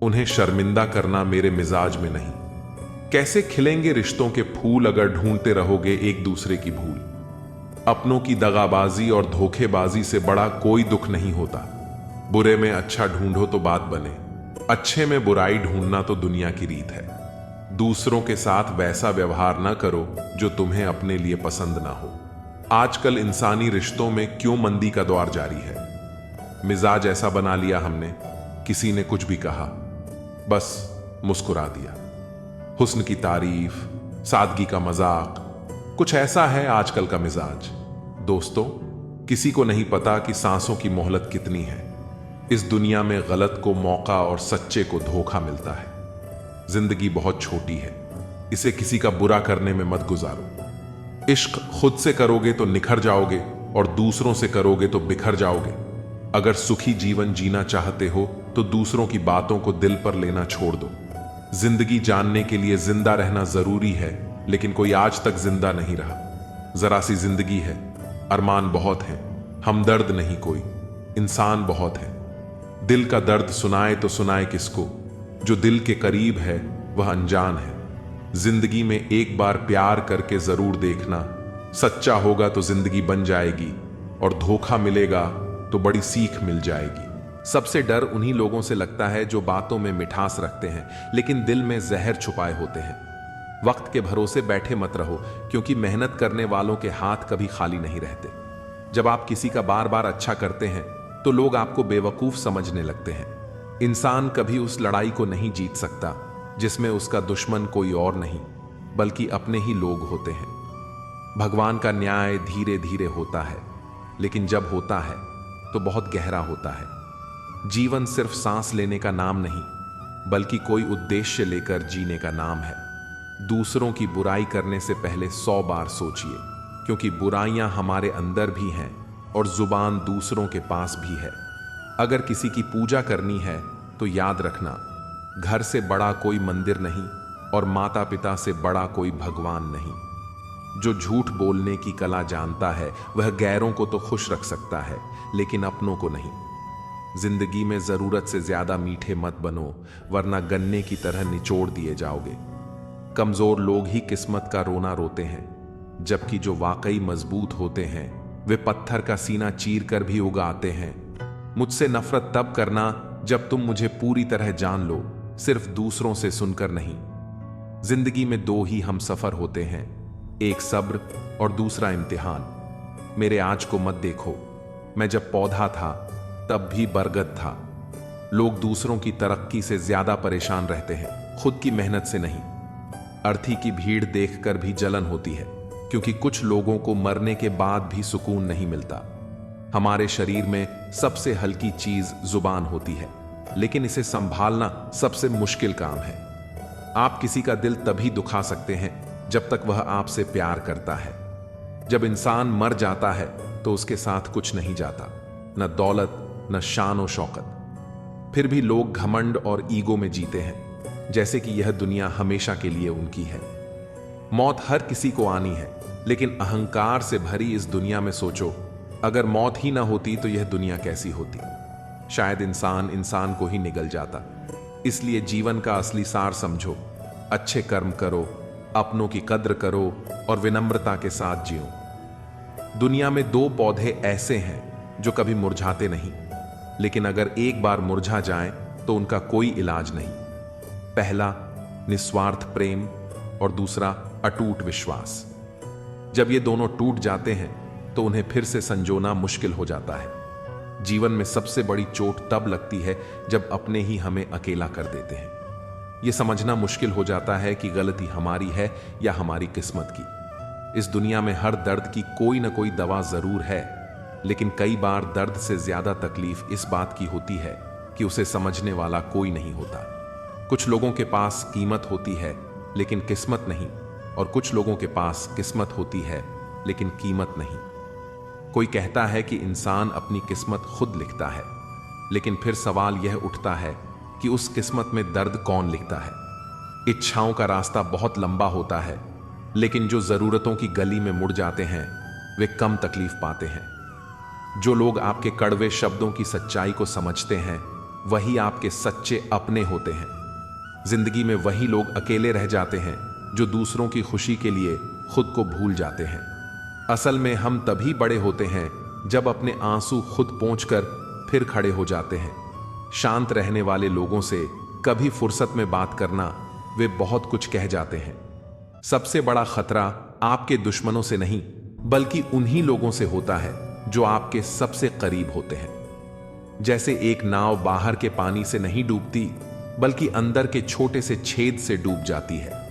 उन्हें शर्मिंदा करना मेरे मिजाज में नहीं। कैसे खिलेंगे रिश्तों के फूल अगर ढूंढते रहोगे एक दूसरे की भूल। अपनों की दगाबाजी और धोखेबाजी से बड़ा कोई दुख नहीं होता। बुरे में अच्छा ढूंढो तो बात बने, अच्छे में बुराई ढूंढना तो दुनिया की रीत है। दूसरों के साथ वैसा व्यवहार ना करो जो तुम्हें अपने लिए पसंद ना हो। आजकल इंसानी रिश्तों में क्यों मंदी का दौर जारी है। मिजाज ऐसा बना लिया हमने, किसी ने कुछ भी कहा बस मुस्कुरा दिया। हुस्न की तारीफ, सादगी का मजाक, कुछ ऐसा है आजकल का मिजाज। दोस्तों, किसी को नहीं पता कि सांसों की मोहलत कितनी है। इस दुनिया में गलत को मौका और सच्चे को धोखा मिलता है। जिंदगी बहुत छोटी है, इसे किसी का बुरा करने में मत गुजारो। इश्क खुद से करोगे तो निखर जाओगे और दूसरों से करोगे तो बिखर जाओगे। अगर सुखी जीवन जीना चाहते हो तो दूसरों की बातों को दिल पर लेना छोड़ दो। जिंदगी जानने के लिए जिंदा रहना जरूरी है, लेकिन कोई आज तक जिंदा नहीं रहा। जरा सी जिंदगी है, अरमान बहुत है, हमदर्द नहीं कोई, इंसान बहुत है। दिल का दर्द सुनाए तो सुनाए किसको, जो दिल के करीब है वह अनजान है। जिंदगी में एक बार प्यार करके जरूर देखना, सच्चा होगा तो जिंदगी बन जाएगी और धोखा मिलेगा तो बड़ी सीख मिल जाएगी। सबसे डर उन्हीं लोगों से लगता है जो बातों में मिठास रखते हैं लेकिन दिल में जहर छुपाए होते हैं। वक्त के भरोसे बैठे मत रहो, क्योंकि मेहनत करने वालों के हाथ कभी खाली नहीं रहते। जब आप किसी का बार बार अच्छा करते हैं तो लोग आपको बेवकूफ समझने लगते हैं। इंसान कभी उस लड़ाई को नहीं जीत सकता जिसमें उसका दुश्मन कोई और नहीं बल्कि अपने ही लोग होते हैं। भगवान का न्याय धीरे धीरे होता है, लेकिन जब होता है तो बहुत गहरा होता है। जीवन सिर्फ सांस लेने का नाम नहीं बल्कि कोई उद्देश्य लेकर जीने का नाम है। दूसरों की बुराई करने से पहले 100 बार सोचिए, क्योंकि बुराइयां हमारे अंदर भी हैं और जुबान दूसरों के पास भी है। अगर किसी की पूजा करनी है तो याद रखना, घर से बड़ा कोई मंदिर नहीं और माता पिता से बड़ा कोई भगवान नहीं। जो झूठ बोलने की कला जानता है वह गैरों को तो खुश रख सकता है, लेकिन अपनों को नहीं। जिंदगी में जरूरत से ज्यादा मीठे मत बनो, वरना गन्ने की तरह निचोड़ दिए जाओगे। कमजोर लोग ही किस्मत का रोना रोते हैं, जबकि जो वाकई मजबूत होते हैं वे पत्थर का सीना चीर कर भी उगाते हैं। मुझसे नफरत तब करना जब तुम मुझे पूरी तरह जान लो, सिर्फ दूसरों से सुनकर नहीं। जिंदगी में 2 ही हम सफर होते हैं, एक सब्र और दूसरा इम्तिहान। मेरे आज को मत देखो, मैं जब पौधा था तब भी बरगद था। लोग दूसरों की तरक्की से ज्यादा परेशान रहते हैं, खुद की मेहनत से नहीं। अर्थी की भीड़ देखकर भी जलन होती है,
क्योंकि कुछ लोगों को मरने के बाद भी सुकून नहीं मिलता। हमारे शरीर में सबसे हल्की चीज जुबान होती है, लेकिन इसे संभालना सबसे मुश्किल काम है। आप किसी का दिल तभी दुखा सकते हैं जब तक वह आपसे प्यार करता है। जब इंसान मर जाता है तो उसके साथ कुछ नहीं जाता, न दौलत न शान और शौकत। फिर भी लोग घमंड और ईगो में जीते हैं, जैसे कि यह दुनिया हमेशा के लिए उनकी है। मौत हर किसी को आनी है, लेकिन अहंकार से भरी इस दुनिया में सोचो, अगर मौत ही ना होती तो यह दुनिया कैसी होती। शायद इंसान को ही निगल जाता। इसलिए जीवन का असली सार समझो, अच्छे कर्म करो, अपनों की कद्र करो और विनम्रता के साथ जियो। दुनिया में दो पौधे ऐसे हैं जो कभी मुरझाते नहीं, लेकिन अगर एक बार मुरझा जाएं तो उनका कोई इलाज नहीं। पहला निस्वार्थ प्रेम और दूसरा अटूट विश्वास। जब ये दोनों टूट जाते हैं तो उन्हें फिर से संजोना मुश्किल हो जाता है। जीवन में सबसे बड़ी चोट तब लगती है जब अपने ही हमें अकेला कर देते हैं। यह समझना मुश्किल हो जाता है कि गलती हमारी है या हमारी किस्मत की। इस दुनिया में हर दर्द की कोई ना कोई दवा जरूर है, लेकिन कई बार दर्द से ज्यादा तकलीफ इस बात की होती है कि उसे समझने वाला कोई नहीं होता। कुछ लोगों के पास कीमत होती है लेकिन किस्मत नहीं, और कुछ लोगों के पास किस्मत होती है लेकिन कीमत नहीं। कोई कहता है कि इंसान अपनी किस्मत खुद लिखता है, लेकिन फिर सवाल यह उठता है कि उस किस्मत में दर्द कौन लिखता है। इच्छाओं का रास्ता बहुत लंबा होता है, लेकिन जो जरूरतों की गली में मुड़ जाते हैं वे कम तकलीफ पाते हैं। जो लोग आपके कड़वे शब्दों की सच्चाई को समझते हैं वही आपके सच्चे अपने होते हैं। जिंदगी में वही लोग अकेले रह जाते हैं जो दूसरों की खुशी के लिए खुद को भूल जाते हैं। असल में हम तभी बड़े होते हैं जब अपने आंसू खुद पोंछकर फिर खड़े हो जाते हैं। शांत रहने वाले लोगों से कभी फुर्सत में बात करना, वे बहुत कुछ कह जाते हैं। सबसे बड़ा खतरा आपके दुश्मनों से नहीं, बल्कि उन्हीं लोगों से होता है जो आपके सबसे करीब होते हैं। जैसे एक नाव बाहर के पानी से नहीं डूबती, बल्कि अंदर के छोटे से छेद से डूब जाती है,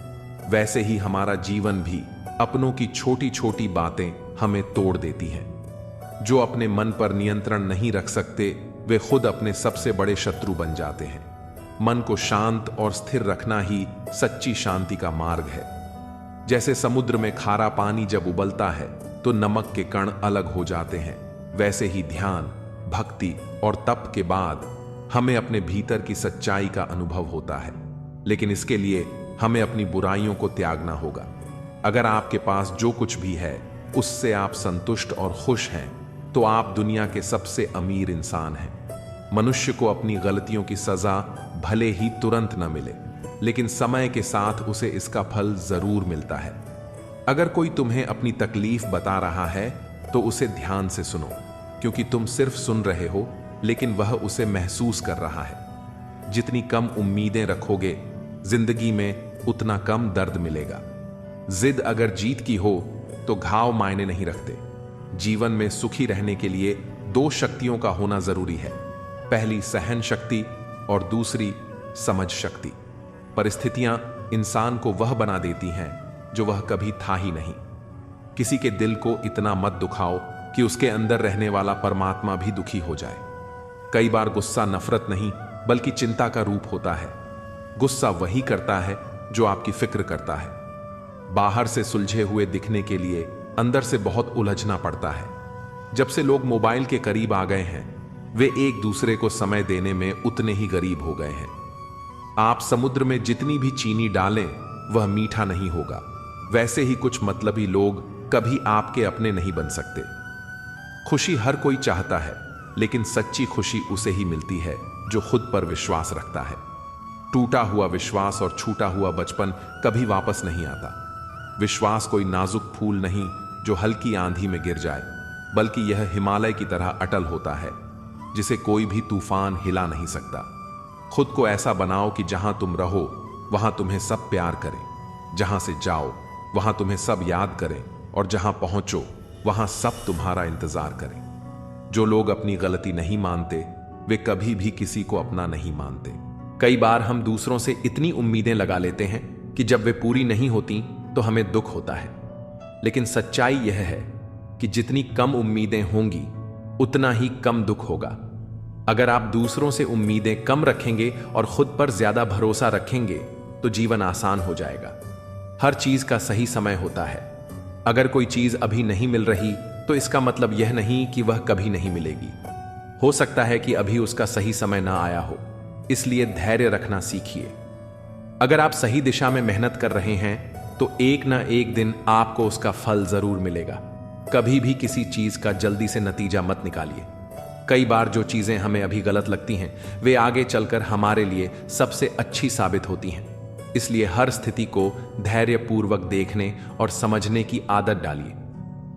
वैसे ही हमारा जीवन भी अपनों की छोटी छोटी बातें हमें तोड़ देती हैं। जो अपने मन पर नियंत्रण नहीं रख सकते वे खुद अपने सबसे बड़े शत्रु बन जाते हैं। मन को शांत और स्थिर रखना ही सच्ची शांति का मार्ग है। जैसे समुद्र में खारा पानी जब उबलता है तो नमक के कण अलग हो जाते हैं, वैसे ही ध्यान, भक्ति और तप के बाद हमें अपने भीतर की सच्चाई का अनुभव होता है। लेकिन इसके लिए हमें अपनी बुराइयों को त्यागना होगा। अगर आपके पास जो कुछ भी है उससे आप संतुष्ट और खुश हैं तो आप दुनिया के सबसे अमीर इंसान हैं। मनुष्य को अपनी गलतियों की सजा भले ही तुरंत न मिले, लेकिन समय के साथ उसे इसका फल जरूर मिलता है। अगर कोई तुम्हें अपनी तकलीफ बता रहा है तो उसे ध्यान से सुनो, क्योंकि तुम सिर्फ सुन रहे हो लेकिन वह उसे महसूस कर रहा है। जितनी कम उम्मीदें रखोगे जिंदगी में उतना कम दर्द मिलेगा। जिद अगर जीत की हो तो घाव मायने नहीं रखते। जीवन में सुखी रहने के लिए दो शक्तियों का होना जरूरी है, पहली सहन शक्ति और दूसरी समझ शक्ति। परिस्थितियां इंसान को वह बना देती हैं जो वह कभी था ही नहीं। किसी के दिल को इतना मत दुखाओ कि उसके अंदर रहने वाला परमात्मा भी दुखी हो जाए। कई बार गुस्सा नफरत नहीं बल्कि चिंता का रूप होता है। गुस्सा वही करता है जो आपकी फिक्र करता है। बाहर से सुलझे हुए दिखने के लिए अंदर से बहुत उलझना पड़ता है। जब से लोग मोबाइल के करीब आ गए हैं वे एक दूसरे को समय देने में उतने ही गरीब हो गए हैं। आप समुद्र में जितनी भी चीनी डालें वह मीठा नहीं होगा। वैसे ही कुछ मतलबी लोग कभी आपके अपने नहीं बन सकते। खुशी हर कोई चाहता है, लेकिन सच्ची खुशी उसे ही मिलती है जो खुद पर विश्वास रखता है। टूटा हुआ विश्वास और छूटा हुआ बचपन कभी वापस नहीं आता। विश्वास कोई नाजुक फूल नहीं जो हल्की आंधी में गिर जाए, बल्कि यह हिमालय की तरह अटल होता है जिसे कोई भी तूफान हिला नहीं सकता। खुद को ऐसा बनाओ कि जहां तुम रहो वहां तुम्हें सब प्यार करें, जहां से जाओ वहां तुम्हें सब याद करें, और जहां पहुंचो वहां सब तुम्हारा इंतजार करें। जो लोग अपनी गलती नहीं मानते वे कभी भी किसी को अपना नहीं मानते। कई बार हम दूसरों से इतनी उम्मीदें लगा लेते हैं कि जब वे पूरी नहीं होती तो हमें दुख होता है। लेकिन सच्चाई यह है कि जितनी कम उम्मीदें होंगी उतना ही कम दुख होगा। अगर आप दूसरों से उम्मीदें कम रखेंगे और खुद पर ज्यादा भरोसा रखेंगे तो जीवन आसान हो जाएगा। हर चीज का सही समय होता है। अगर कोई चीज अभी नहीं मिल रही तो इसका मतलब यह नहीं कि वह कभी नहीं मिलेगी। हो सकता है कि अभी उसका सही समय ना आया हो, इसलिए धैर्य रखना सीखिए। अगर आप सही दिशा में मेहनत कर रहे हैं तो एक ना एक दिन आपको उसका फल जरूर मिलेगा। कभी भी किसी चीज का जल्दी से नतीजा मत निकालिए। कई बार जो चीजें हमें अभी गलत लगती हैं वे आगे चलकर हमारे लिए सबसे अच्छी साबित होती हैं। इसलिए हर स्थिति को धैर्यपूर्वक देखने और समझने की आदत डालिए।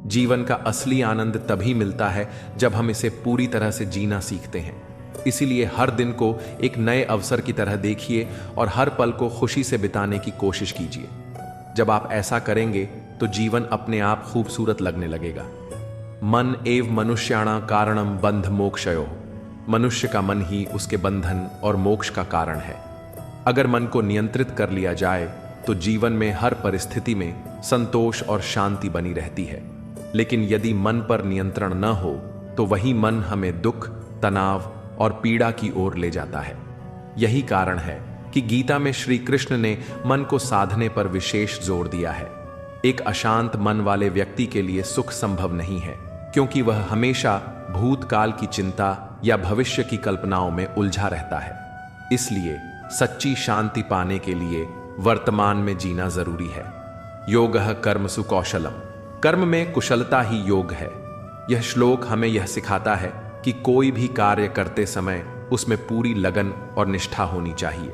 जीवन का असली आनंद तभी मिलता है जब हम इसे पूरी तरह से जीना सीखते हैं। इसीलिए हर दिन को एक नए अवसर की तरह देखिए और हर पल को खुशी से बिताने की कोशिश कीजिए। जब आप ऐसा करेंगे तो जीवन अपने आप खूबसूरत लगने लगेगा। मन एव मनुष्याणा कारणम बंध मोक्षयो। मनुष्य का मन ही उसके बंधन और मोक्ष का कारण है। अगर मन को नियंत्रित कर लिया जाए तो जीवन में हर परिस्थिति में संतोष और शांति बनी रहती है। लेकिन यदि मन पर नियंत्रण न हो तो वही मन हमें दुख, तनाव और पीड़ा की ओर ले जाता है। यही कारण है कि गीता में श्री कृष्ण ने मन को साधने पर विशेष जोर दिया है। एक अशांत मन वाले व्यक्ति के लिए सुख संभव नहीं है, क्योंकि वह हमेशा भूतकाल की चिंता या भविष्य की कल्पनाओं में उलझा रहता है। इसलिए सच्ची शांति पाने के लिए वर्तमान में जीना जरूरी है। योगः कर्मसु कौशलम। कर्म में कुशलता ही योग है। यह श्लोक हमें यह सिखाता है कि कोई भी कार्य करते समय उसमें पूरी लगन और निष्ठा होनी चाहिए।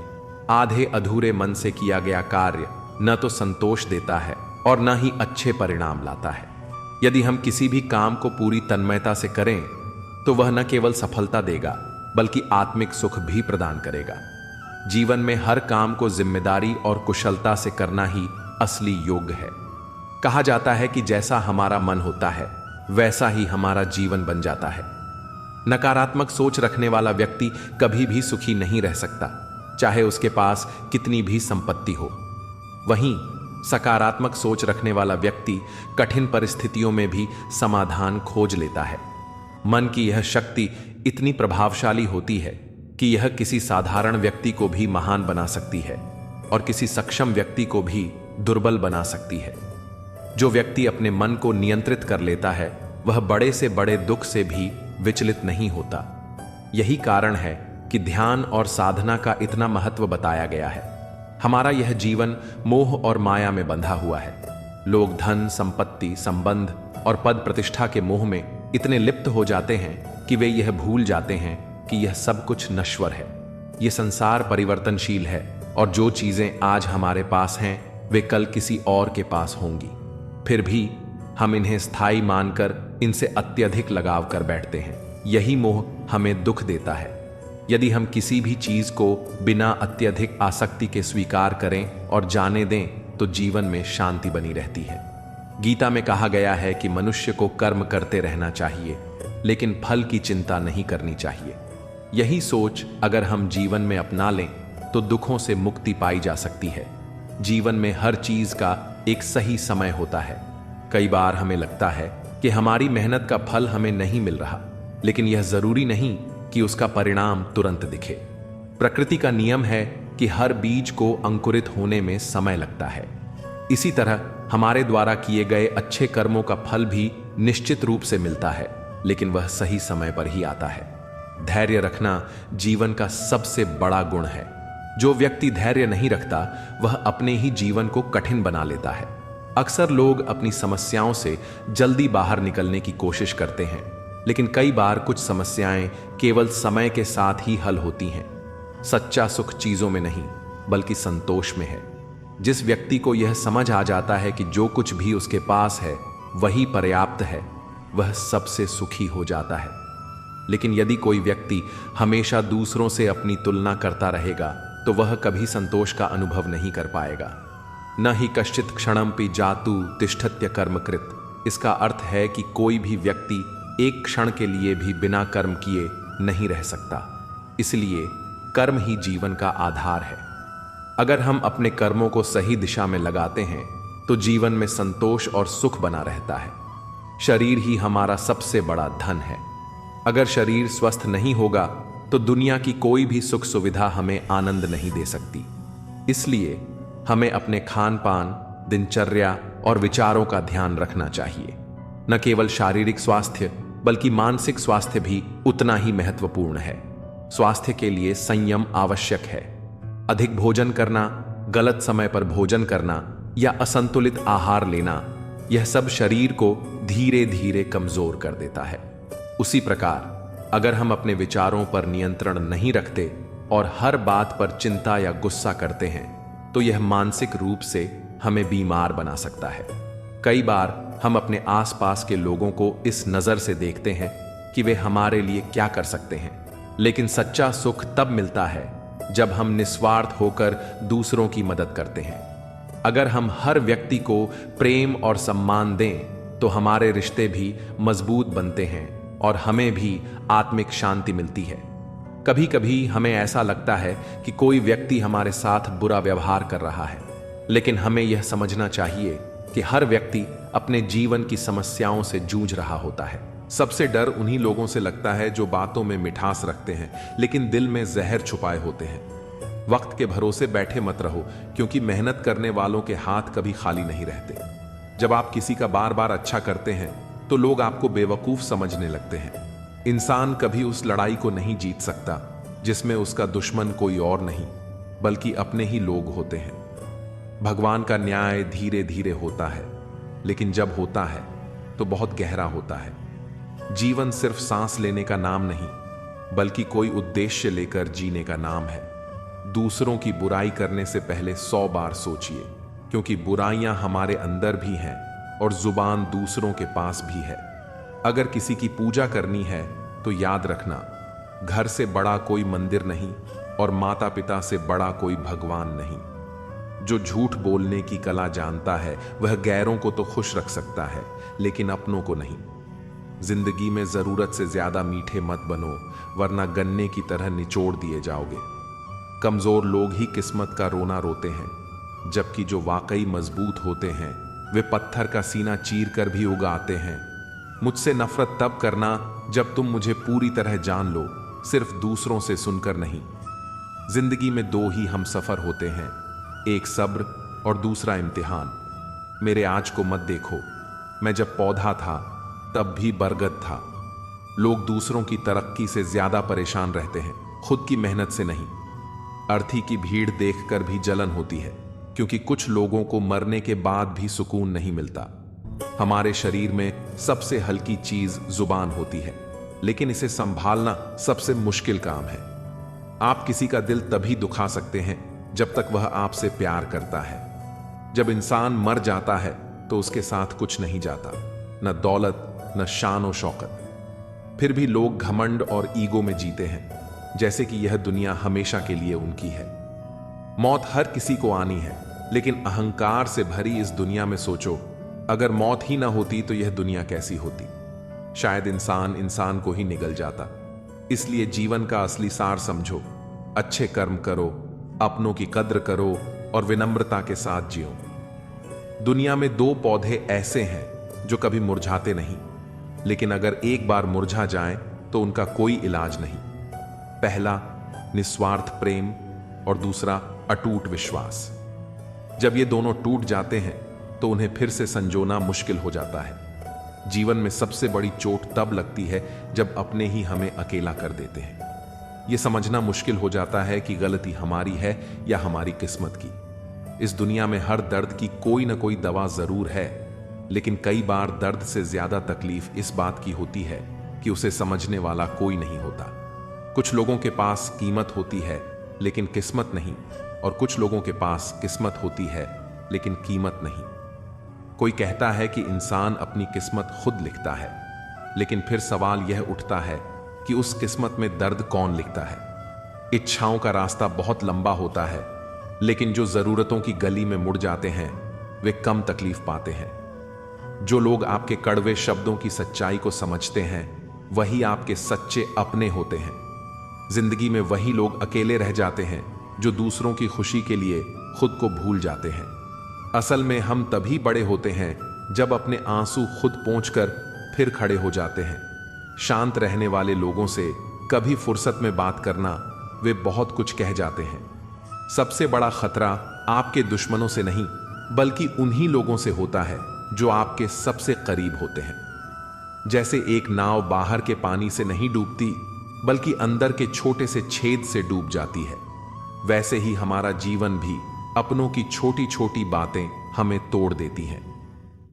आधे अधूरे मन से किया गया कार्य न तो संतोष देता है और न ही अच्छे परिणाम लाता है। यदि हम किसी भी काम को पूरी तन्मयता से करें तो वह न केवल सफलता देगा बल्कि आत्मिक सुख भी प्रदान करेगा। जीवन में हर काम को जिम्मेदारी और कुशलता से करना ही असली योग है। कहा जाता है कि जैसा हमारा मन होता है वैसा ही हमारा जीवन बन जाता है। नकारात्मक सोच रखने वाला व्यक्ति कभी भी सुखी नहीं रह सकता, चाहे उसके पास कितनी भी संपत्ति हो। वहीं सकारात्मक सोच रखने वाला व्यक्ति कठिन परिस्थितियों में भी समाधान खोज लेता है। मन की यह शक्ति इतनी प्रभावशाली होती है कि यह किसी साधारण व्यक्ति को भी महान बना सकती है और किसी सक्षम व्यक्ति को भी दुर्बल बना सकती है। जो व्यक्ति अपने मन को नियंत्रित कर लेता है वह बड़े से बड़े दुख से भी विचलित नहीं होता। यही कारण है कि ध्यान और साधना का इतना महत्व बताया गया है। हमारा यह जीवन मोह और माया में बंधा हुआ है। लोग धन, संपत्ति, संबंध और पद प्रतिष्ठा के मोह में इतने लिप्त हो जाते हैं कि वे यह भूल जाते हैं कि यह सब कुछ नश्वर है। यह संसार परिवर्तनशील है और जो चीजें आज हमारे पास हैं वे कल किसी और के पास होंगी। फिर भी हम इन्हें स्थायी मानकर इनसे अत्यधिक लगाव कर बैठते हैं। यही मोह हमें दुख देता है। यदि हम किसी भी चीज को बिना अत्यधिक आसक्ति के स्वीकार करें और जाने दें तो जीवन में शांति बनी रहती है। गीता में कहा गया है कि मनुष्य को कर्म करते रहना चाहिए, लेकिन फल की चिंता नहीं करनी चाहिए। यही सोच अगर हम जीवन में अपना लें तो दुखों से मुक्ति पाई जा सकती है। जीवन में हर चीज का एक सही समय होता है। कई बार हमें लगता है कि हमारी मेहनत का फल हमें नहीं मिल रहा, लेकिन यह जरूरी नहीं कि उसका परिणाम तुरंत दिखे। प्रकृति का नियम है कि हर बीज को अंकुरित होने में समय लगता है। इसी तरह हमारे द्वारा किए गए अच्छे कर्मों का फल भी निश्चित रूप से मिलता है, लेकिन वह सही समय पर ही आता है। धैर्य रखना जीवन का सबसे बड़ा गुण है। जो व्यक्ति धैर्य नहीं रखता वह अपने ही जीवन को कठिन बना लेता है। अक्सर लोग अपनी समस्याओं से जल्दी बाहर निकलने की कोशिश करते हैं, लेकिन कई बार कुछ समस्याएं केवल समय के साथ ही हल होती हैं। सच्चा सुख चीजों में नहीं बल्कि संतोष में है। जिस व्यक्ति को यह समझ आ जाता है कि जो कुछ भी उसके पास है वही पर्याप्त है, वह सबसे सुखी हो जाता है। लेकिन यदि कोई व्यक्ति हमेशा दूसरों से अपनी तुलना करता रहेगा तो वह कभी संतोष का अनुभव नहीं कर पाएगा। न ही कश्चित क्षणमपि जातु तिष्ठत्य कर्मकृत। इसका अर्थ है कि कोई भी व्यक्ति एक क्षण के लिए भी बिना कर्म किए नहीं रह सकता। इसलिए कर्म ही जीवन का आधार है। अगर हम अपने कर्मों को सही दिशा में लगाते हैं तो जीवन में संतोष और सुख बना रहता है। शरीर ही हमारा सबसे बड़ा धन है। अगर शरीर स्वस्थ नहीं होगा तो दुनिया की कोई भी सुख सुविधा हमें आनंद नहीं दे सकती। इसलिए हमें अपने खान पान, दिनचर्या और विचारों का ध्यान रखना चाहिए। न केवल शारीरिक स्वास्थ्य बल्कि मानसिक स्वास्थ्य भी उतना ही महत्वपूर्ण है। स्वास्थ्य के लिए संयम आवश्यक है। अधिक भोजन करना, गलत समय पर भोजन करना या असंतुलित आहार लेना, यह सब शरीर को धीरे धीरे कमजोर कर देता है। उसी प्रकार अगर हम अपने विचारों पर नियंत्रण नहीं रखते और हर बात पर चिंता या गुस्सा करते हैं तो यह मानसिक रूप से हमें बीमार बना सकता है। कई बार हम अपने आसपास के लोगों को इस नज़र से देखते हैं कि वे हमारे लिए क्या कर सकते हैं, लेकिन सच्चा सुख तब मिलता है जब हम निस्वार्थ होकर दूसरों की मदद करते हैं। अगर हम हर व्यक्ति को प्रेम और सम्मान दें तो हमारे रिश्ते भी मजबूत बनते हैं और हमें भी आत्मिक शांति मिलती है। कभी कभी हमें ऐसा लगता है कि कोई व्यक्ति हमारे साथ बुरा व्यवहार कर रहा है, लेकिन हमें यह समझना चाहिए कि हर व्यक्ति अपने जीवन की समस्याओं से जूझ रहा होता है। सबसे डर उन्हीं लोगों से लगता है जो बातों में मिठास रखते हैं लेकिन दिल में जहर छुपाए होते हैं। वक्त के भरोसे बैठे मत रहो, क्योंकि मेहनत करने वालों के हाथ कभी खाली नहीं रहते। जब आप किसी का बार बार अच्छा करते हैं तो लोग आपको बेवकूफ समझने लगते हैं। इंसान कभी उस लड़ाई को नहीं जीत सकता जिसमें उसका दुश्मन कोई और नहीं बल्कि अपने ही लोग होते हैं। भगवान का न्याय धीरे धीरे होता है, लेकिन जब होता है तो बहुत गहरा होता है। जीवन सिर्फ सांस लेने का नाम नहीं बल्कि कोई उद्देश्य लेकर जीने का नाम है। दूसरों की बुराई करने से पहले 100 बार सोचिए, क्योंकि बुराइयां हमारे अंदर भी हैं और जुबान दूसरों के पास भी है। अगर किसी की पूजा करनी है तो याद रखना, घर से बड़ा कोई मंदिर नहीं और माता पिता से बड़ा कोई भगवान नहीं। जो झूठ बोलने की कला जानता है वह गैरों को तो खुश रख सकता है, लेकिन अपनों को नहीं। जिंदगी में जरूरत से ज्यादा मीठे मत बनो, वरना गन्ने की तरह निचोड़ दिए जाओगे। कमजोर लोग ही किस्मत का रोना रोते हैं, जबकि जो वाकई मजबूत होते हैं वे पत्थर का सीना चीर कर भी उगाते हैं। मुझसे नफरत तब करना जब तुम मुझे पूरी तरह जान लो, सिर्फ दूसरों से सुनकर नहीं। जिंदगी में 2 ही हम सफर होते हैं, एक सब्र और दूसरा इम्तिहान। मेरे आज को मत देखो, मैं जब पौधा था तब भी बरगद था। लोग दूसरों की तरक्की से ज्यादा परेशान रहते हैं, खुद की मेहनत से नहीं। अर्थी की भीड़ देखकर भी जलन होती है, क्योंकि कुछ लोगों को मरने के बाद भी सुकून नहीं मिलता। हमारे शरीर में सबसे हल्की चीज जुबान होती है, लेकिन इसे संभालना सबसे मुश्किल काम है। आप किसी का दिल तभी दुखा सकते हैं जब तक वह आपसे प्यार करता है। जब इंसान मर जाता है तो उसके साथ कुछ नहीं जाता, न दौलत न शान और शौकत। फिर भी लोग घमंड और ईगो में जीते हैं, जैसे कि यह दुनिया हमेशा के लिए उनकी है। मौत हर किसी को आनी है, लेकिन अहंकार से भरी इस दुनिया में सोचो, अगर मौत ही ना होती तो यह दुनिया कैसी होती। शायद इंसान को ही निगल जाता। इसलिए जीवन का असली सार समझो, अच्छे कर्म करो, अपनों की कद्र करो और विनम्रता के साथ जियो। दुनिया में 2 पौधे ऐसे हैं जो कभी मुरझाते नहीं, लेकिन अगर एक बार मुरझा जाएं तो उनका कोई इलाज नहीं। पहला निस्वार्थ प्रेम और दूसरा अटूट विश्वास। जब ये दोनों टूट जाते हैं तो उन्हें फिर से संजोना मुश्किल हो जाता है। जीवन में सबसे बड़ी चोट तब लगती है जब अपने ही हमें अकेला कर देते हैं। यह समझना मुश्किल हो जाता है कि गलती हमारी है या हमारी किस्मत की। इस दुनिया में हर दर्द की कोई ना कोई दवा जरूर है, लेकिन कई बार दर्द से ज्यादा तकलीफ इस बात की होती है कि उसे समझने वाला कोई नहीं होता। कुछ लोगों के पास कीमत होती है लेकिन किस्मत नहीं, और कुछ लोगों के पास किस्मत होती है लेकिन कीमत नहीं। कोई कहता है कि इंसान अपनी किस्मत खुद लिखता है, लेकिन फिर सवाल यह उठता है कि उस किस्मत में दर्द कौन लिखता है। इच्छाओं का रास्ता बहुत लंबा होता है, लेकिन जो जरूरतों की गली में मुड़ जाते हैं वे कम तकलीफ पाते हैं। जो लोग आपके कड़वे शब्दों की सच्चाई को समझते हैं वही आपके सच्चे अपने होते हैं। जिंदगी में वही लोग अकेले रह जाते हैं जो दूसरों की खुशी के लिए खुद को भूल जाते हैं। असल में हम तभी बड़े होते हैं जब अपने आंसू खुद पोंछकर फिर खड़े हो जाते हैं। शांत रहने वाले लोगों से कभी फुर्सत में बात करना, वे बहुत कुछ कह जाते हैं। सबसे बड़ा खतरा आपके दुश्मनों से नहीं, बल्कि उन्हीं लोगों से होता है जो आपके सबसे करीब होते हैं। जैसे एक नाव बाहर के पानी से नहीं डूबती, बल्कि अंदर के छोटे से छेद से डूब जाती है, वैसे ही हमारा जीवन भी अपनों की छोटी छोटी बातें हमें तोड़ देती हैं।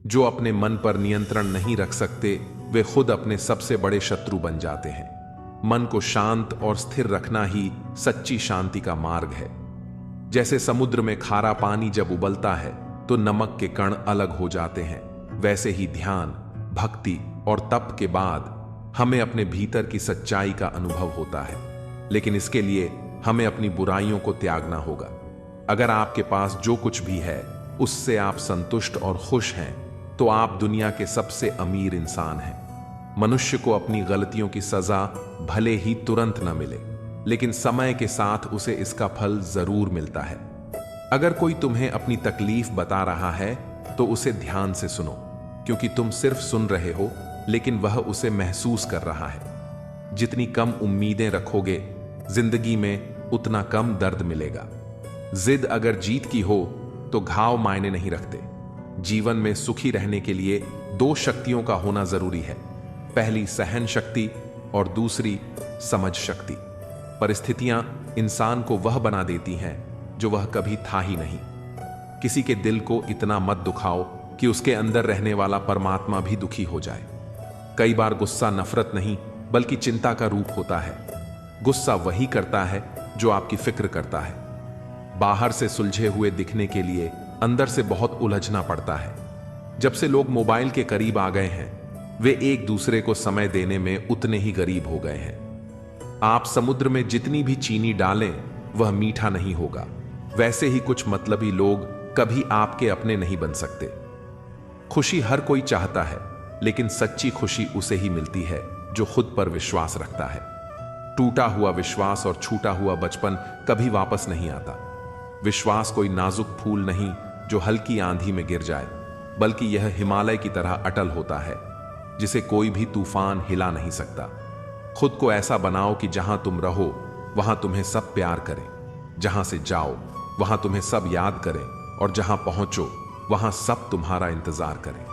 जो अपने मन पर नियंत्रण नहीं रख सकते, वे खुद अपने सबसे बड़े शत्रु बन जाते हैं। मन को शांत और स्थिर रखना ही सच्ची शांति का मार्ग है। जैसे समुद्र में खारा पानी जब उबलता है तो नमक के कण अलग हो जाते हैं, वैसे ही ध्यान, भक्ति और तप के बाद हमें अपने भीतर की सच्चाई का अनुभव होता है। लेकिन इसके लिए हमें अपनी बुराइयों को त्यागना होगा। अगर आपके पास जो कुछ भी है उससे आप संतुष्ट और खुश हैं, तो आप दुनिया के सबसे अमीर इंसान हैं। मनुष्य को अपनी गलतियों की सजा भले ही तुरंत न मिले, लेकिन समय के साथ उसे इसका फल जरूर मिलता है। अगर कोई तुम्हें अपनी तकलीफ बता रहा है तो उसे ध्यान से सुनो, क्योंकि तुम सिर्फ सुन रहे हो, लेकिन वह उसे महसूस कर रहा है। जितनी कम उम्मीदें रखोगे, जिंदगी में उतना कम दर्द मिलेगा। जिद अगर जीत की हो तो घाव मायने नहीं रखते। जीवन में सुखी रहने के लिए दो शक्तियों का होना जरूरी है। पहली सहन शक्ति और दूसरी समझ शक्ति। परिस्थितियां इंसान को वह बना देती हैं जो वह कभी था ही नहीं। किसी के दिल को इतना मत दुखाओ कि उसके अंदर रहने वाला परमात्मा भी दुखी हो जाए। कई बार गुस्सा नफरत नहीं, बल्कि चिंता का रूप होता है। गुस्सा वही करता है जो आपकी फिक्र करता है। बाहर से सुलझे हुए दिखने के लिए अंदर से बहुत उलझना पड़ता है। जब से लोग मोबाइल के करीब आ गए हैं, वे एक दूसरे को समय देने में उतने ही गरीब हो गए हैं। आप समुद्र में जितनी भी चीनी डालें, वह मीठा नहीं होगा। वैसे ही कुछ मतलबी लोग कभी आपके अपने नहीं बन सकते। खुशी हर कोई चाहता है, लेकिन सच्ची खुशी उसे ही मिलती है जो खुद पर विश्वास रखता है। टूटा हुआ विश्वास और छूटा हुआ बचपन कभी वापस नहीं आता। विश्वास कोई नाजुक फूल नहीं जो हल्की आंधी में गिर जाए, बल्कि यह हिमालय की तरह अटल होता है, जिसे कोई भी तूफान हिला नहीं सकता। खुद को ऐसा बनाओ कि जहां तुम रहो वहां तुम्हें सब प्यार करें, जहां से जाओ वहां तुम्हें सब याद करें, और जहां पहुंचो वहां सब तुम्हारा इंतजार करें।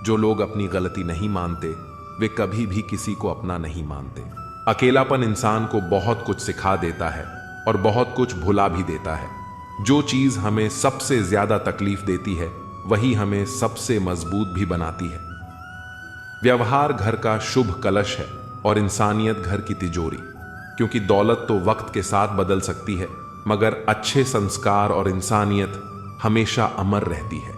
जो लोग अपनी गलती नहीं मानते, वे कभी भी किसी को अपना नहीं मानते। अकेलापन इंसान को बहुत कुछ सिखा देता है और बहुत कुछ भुला भी देता है। जो चीज हमें सबसे ज्यादा तकलीफ देती है, वही हमें सबसे मजबूत भी बनाती है। व्यवहार घर का शुभ कलश है और इंसानियत घर की तिजोरी, क्योंकि दौलत तो वक्त के साथ बदल सकती है, मगर अच्छे संस्कार और इंसानियत हमेशा अमर रहती है।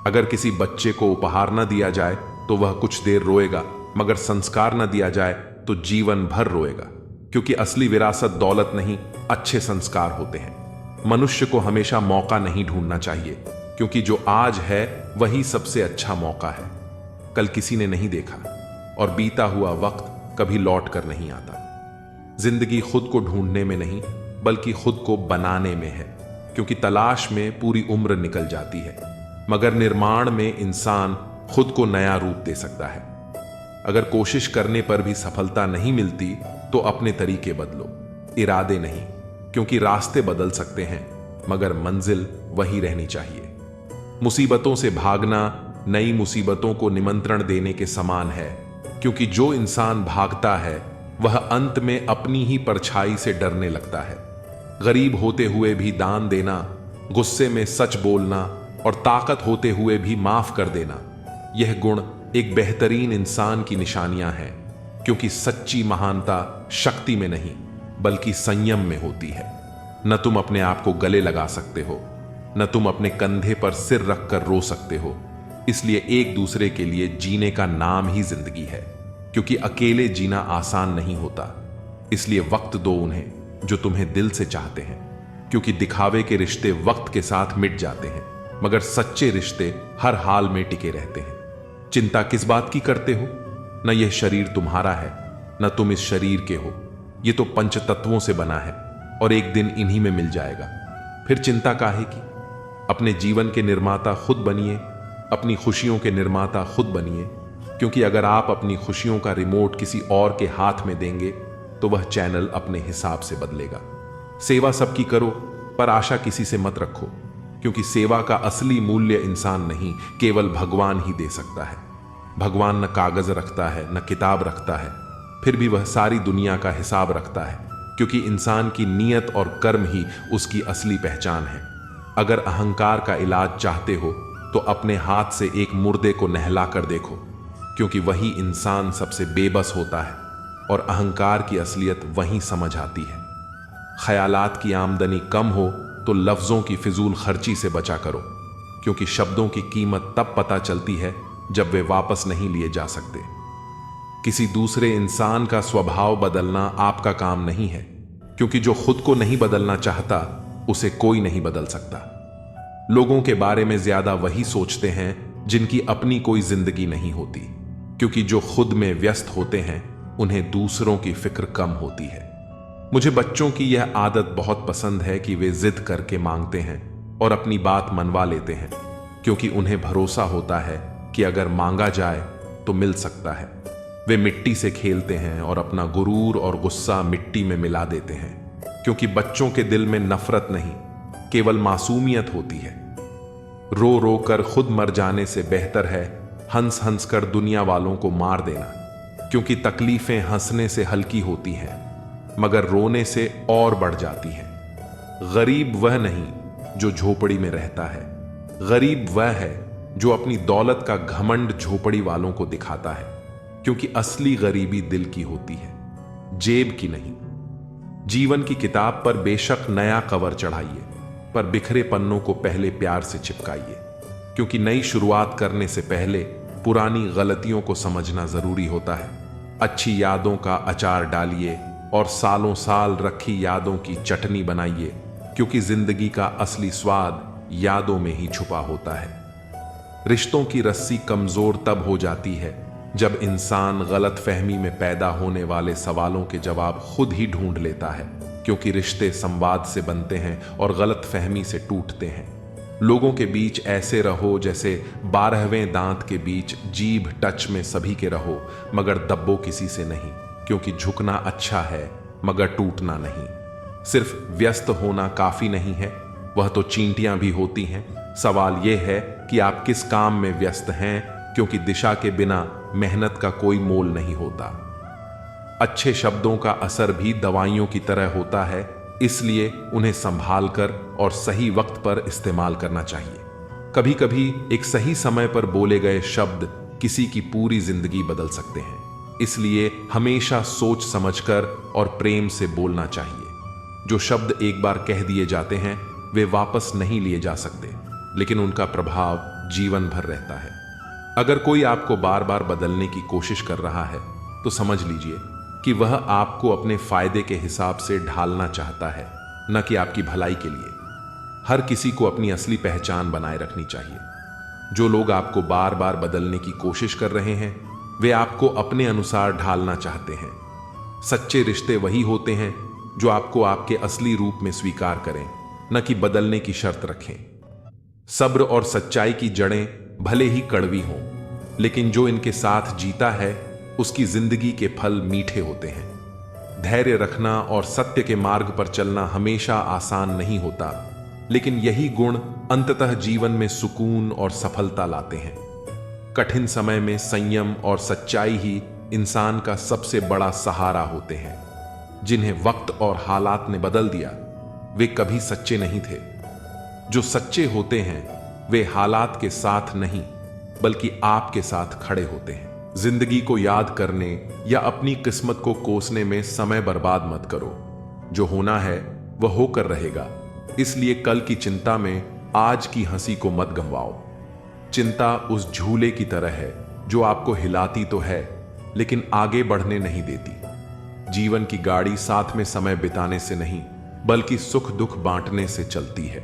अगर किसी बच्चे को उपहार न दिया जाए तो वह कुछ देर रोएगा, मगर संस्कार न दिया जाए तो जीवन भर रोएगा, क्योंकि असली विरासत दौलत नहीं, अच्छे संस्कार होते हैं। मनुष्य को हमेशा मौका नहीं ढूंढना चाहिए, क्योंकि जो आज है वही सबसे अच्छा मौका है। कल किसी ने नहीं देखा और बीता हुआ वक्त कभी लौट कर नहीं आता। जिंदगी खुद को ढूंढने में नहीं, बल्कि खुद को बनाने में है, क्योंकि तलाश में पूरी उम्र निकल जाती है, मगर निर्माण में इंसान खुद को नया रूप दे सकता है। अगर कोशिश करने पर भी सफलता नहीं मिलती तो अपने तरीके बदलो, इरादे नहीं, क्योंकि रास्ते बदल सकते हैं, मगर मंजिल वही रहनी चाहिए। मुसीबतों से भागना नई मुसीबतों को निमंत्रण देने के समान है, क्योंकि जो इंसान भागता है वह अंत में अपनी ही परछाई से डरने लगता है। गरीब होते हुए भी दान देना, गुस्से में सच बोलना और ताकत होते हुए भी माफ कर देना, यह गुण एक बेहतरीन इंसान की निशानियां हैं, क्योंकि सच्ची महानता शक्ति में नहीं, बल्कि संयम में होती है। न तुम अपने आप को गले लगा सकते हो, न तुम अपने कंधे पर सिर रखकर रो सकते हो। इसलिए एक दूसरे के लिए जीने का नाम ही जिंदगी है, क्योंकि अकेले जीना आसान नहीं होता। इसलिए वक्त दो उन्हें जो तुम्हें दिल से चाहते हैं, क्योंकि दिखावे के रिश्ते वक्त के साथ मिट जाते हैं, मगर सच्चे रिश्ते हर हाल में टिके रहते हैं। चिंता किस बात की करते हो? न यह शरीर तुम्हारा है, न तुम इस शरीर के हो। ये तो पंच तत्वों से बना है और एक दिन इन्हीं में मिल जाएगा। फिर चिंता काहे की?
अपने जीवन के निर्माता खुद बनिए, अपनी खुशियों के निर्माता खुद बनिए, क्योंकि अगर आप अपनी खुशियों का रिमोट किसी और के हाथ में देंगे तो वह चैनल अपने हिसाब से बदलेगा। सेवा सबकी करो, पर आशा किसी से मत रखो, क्योंकि सेवा का असली मूल्य इंसान नहीं, केवल भगवान ही दे सकता है। भगवान न कागज रखता है, न किताब रखता है, फिर भी वह सारी दुनिया का हिसाब रखता है, क्योंकि इंसान की नीयत और कर्म ही उसकी असली पहचान है। अगर अहंकार का इलाज चाहते हो तो अपने हाथ से एक मुर्दे को नहला कर देखो, क्योंकि वही इंसान सबसे बेबस होता है और अहंकार की असलियत वहीं समझ आती है। ख्यालात की आमदनी कम हो तो लफ्जों की फिजूल खर्ची से बचा करो, क्योंकि शब्दों की कीमत तब पता चलती है जब वे वापस नहीं लिए जा सकते। किसी दूसरे इंसान का स्वभाव बदलना आपका काम नहीं है, क्योंकि जो खुद को नहीं बदलना चाहता उसे कोई नहीं बदल सकता। लोगों के बारे में ज्यादा वही सोचते हैं जिनकी अपनी कोई जिंदगी नहीं होती, क्योंकि जो खुद में व्यस्त होते हैं उन्हें दूसरों की फिक्र कम होती है। मुझे बच्चों की यह आदत बहुत पसंद है कि वे जिद करके मांगते हैं और अपनी बात मनवा लेते हैं, क्योंकि उन्हें भरोसा होता है कि अगर मांगा जाए तो मिल सकता है। वे मिट्टी से खेलते हैं और अपना गुरूर और गुस्सा मिट्टी में मिला देते हैं, क्योंकि बच्चों के दिल में नफरत नहीं, केवल मासूमियत होती है। रो रो कर खुद मर जाने से बेहतर है हंस हंस कर दुनिया वालों को मार देना, क्योंकि तकलीफें हंसने से हल्की होती हैं मगर रोने से और बढ़ जाती हैं। गरीब वह नहीं जो झोपड़ी में रहता है, गरीब वह है जो अपनी दौलत का घमंड झोपड़ी वालों को दिखाता है, क्योंकि असली गरीबी दिल की होती है, जेब की नहीं। जीवन की किताब पर बेशक नया कवर चढ़ाइए, पर बिखरे पन्नों को पहले प्यार से चिपकाइए, क्योंकि नई शुरुआत करने से पहले पुरानी गलतियों को समझना जरूरी होता है। अच्छी यादों का अचार डालिए और सालों साल रखी यादों की चटनी बनाइए, क्योंकि जिंदगी का असली स्वाद यादों में ही छुपा होता है। रिश्तों की रस्सी कमजोर तब हो जाती है जब इंसान गलतफहमी में पैदा होने वाले सवालों के जवाब खुद ही ढूंढ लेता है, क्योंकि रिश्ते संवाद से बनते हैं और गलतफहमी से टूटते हैं। लोगों के बीच ऐसे रहो जैसे 12वें दांत के बीच जीभ टच में सभी के रहो, मगर दब्बो किसी से नहीं, क्योंकि झुकना अच्छा है मगर टूटना नहीं। सिर्फ व्यस्त होना काफी नहीं है, वह तो चींटियां भी होती हैं। सवाल यह है कि आप किस काम में व्यस्त हैं, क्योंकि दिशा के बिना मेहनत का कोई मोल नहीं होता। अच्छे शब्दों का असर भी दवाइयों की तरह होता है, इसलिए उन्हें संभाल कर और सही वक्त पर इस्तेमाल करना चाहिए। कभी कभी एक सही समय पर बोले गए शब्द किसी की पूरी जिंदगी बदल सकते हैं, इसलिए हमेशा सोच समझकर और प्रेम से बोलना चाहिए। जो शब्द एक बार कह दिए जाते हैं वे वापस नहीं लिए जा सकते, लेकिन उनका प्रभाव जीवन भर रहता है। अगर कोई आपको बार बार बदलने की कोशिश कर रहा है तो समझ लीजिए कि वह आपको अपने फायदे के हिसाब से ढालना चाहता है, न कि आपकी भलाई के लिए। हर किसी को अपनी असली पहचान बनाए रखनी चाहिए। जो लोग आपको बार बार बदलने की कोशिश कर रहे हैं वे आपको अपने अनुसार ढालना चाहते हैं। सच्चे रिश्ते वही होते हैं जो आपको आपके असली रूप में स्वीकार करें, न कि बदलने की शर्त रखें। सब्र और सच्चाई की जड़ें भले ही कड़वी हों, लेकिन जो इनके साथ जीता है उसकी जिंदगी के फल मीठे होते हैं। धैर्य रखना और सत्य के मार्ग पर चलना हमेशा आसान नहीं होता, लेकिन यही गुण अंततः जीवन में सुकून और सफलता लाते हैं। कठिन समय में संयम और सच्चाई ही इंसान का सबसे बड़ा सहारा होते हैं। जिन्हें वक्त और हालात ने बदल दिया वे कभी सच्चे नहीं थे। जो सच्चे होते हैं वे हालात के साथ नहीं बल्कि आपके साथ खड़े होते हैं। जिंदगी को याद करने या अपनी किस्मत को कोसने में समय बर्बाद मत करो। जो होना है वह होकर रहेगा, इसलिए कल की चिंता में आज की हंसी को मत गंवाओ। चिंता उस झूले की तरह है जो आपको हिलाती तो है लेकिन आगे बढ़ने नहीं देती। जीवन की गाड़ी साथ में समय बिताने से नहीं बल्कि सुख दुख बांटने से चलती है।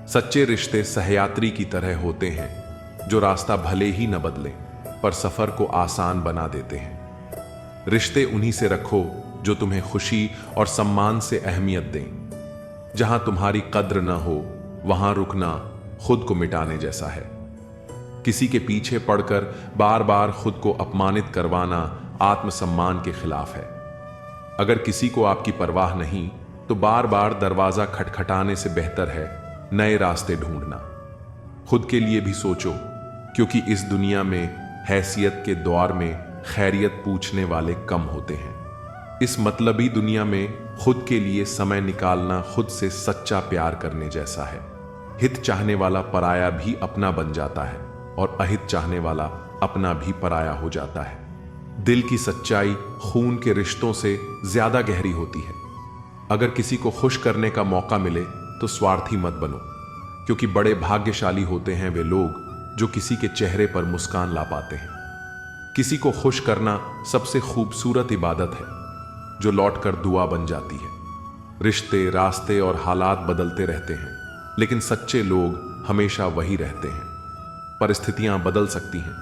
सच्चे रिश्ते सहयात्री की तरह होते हैं जो रास्ता भले ही न बदले पर सफर को आसान बना देते हैं। रिश्ते उन्हीं से रखो जो तुम्हें खुशी और सम्मान से अहमियत दें। जहां तुम्हारी कद्र न हो वहां रुकना खुद को मिटाने जैसा है। किसी के पीछे पड़कर बार बार खुद को अपमानित करवाना आत्मसम्मान के खिलाफ है। अगर किसी को आपकी परवाह नहीं तो बार बार दरवाजा खटखटाने से बेहतर है नए रास्ते ढूंढना। खुद के लिए भी सोचो, क्योंकि इस दुनिया में हैसियत के दौर में खैरियत पूछने वाले कम होते हैं। इस मतलबी दुनिया में खुद के लिए समय निकालना खुद से सच्चा प्यार करने जैसा है। हित चाहने वाला पराया भी अपना बन जाता है और अहित चाहने वाला अपना भी पराया हो जाता है। दिल की सच्चाई खून के रिश्तों से ज्यादा गहरी होती है। अगर किसी को खुश करने का मौका मिले तो स्वार्थी मत बनो, क्योंकि बड़े भाग्यशाली होते हैं वे लोग जो किसी के चेहरे पर मुस्कान ला पाते हैं। किसी को खुश करना सबसे खूबसूरत इबादत है जो लौटकर दुआ बन जाती है। रिश्ते, रास्ते और हालात बदलते रहते हैं, लेकिन सच्चे लोग हमेशा वही रहते हैं। परिस्थितियां बदल सकती हैं,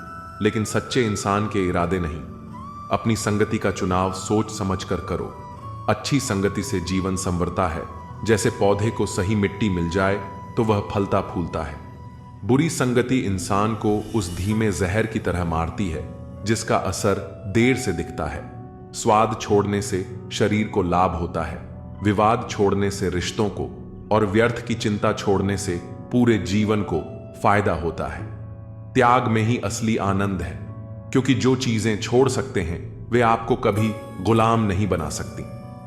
लेकिन सच्चे इंसान के इरादे नहीं। अपनी संगति का चुनाव सोच समझकर करो। अच्छी संगति से जीवन संवरता है। जैसे पौधे को सही मिट्टी मिल जाए तो वह फलता फूलता है। बुरी संगति इंसान को उस धीमे जहर की तरह मारती है जिसका असर देर से दिखता है। स्वाद छोड़ने से शरीर को लाभ होता है, विवाद छोड़ने से रिश्तों को, और व्यर्थ की चिंता छोड़ने से पूरे जीवन को फायदा होता है। त्याग में ही असली आनंद है, क्योंकि जो चीजें छोड़ सकते हैं वे आपको कभी गुलाम नहीं बना सकती।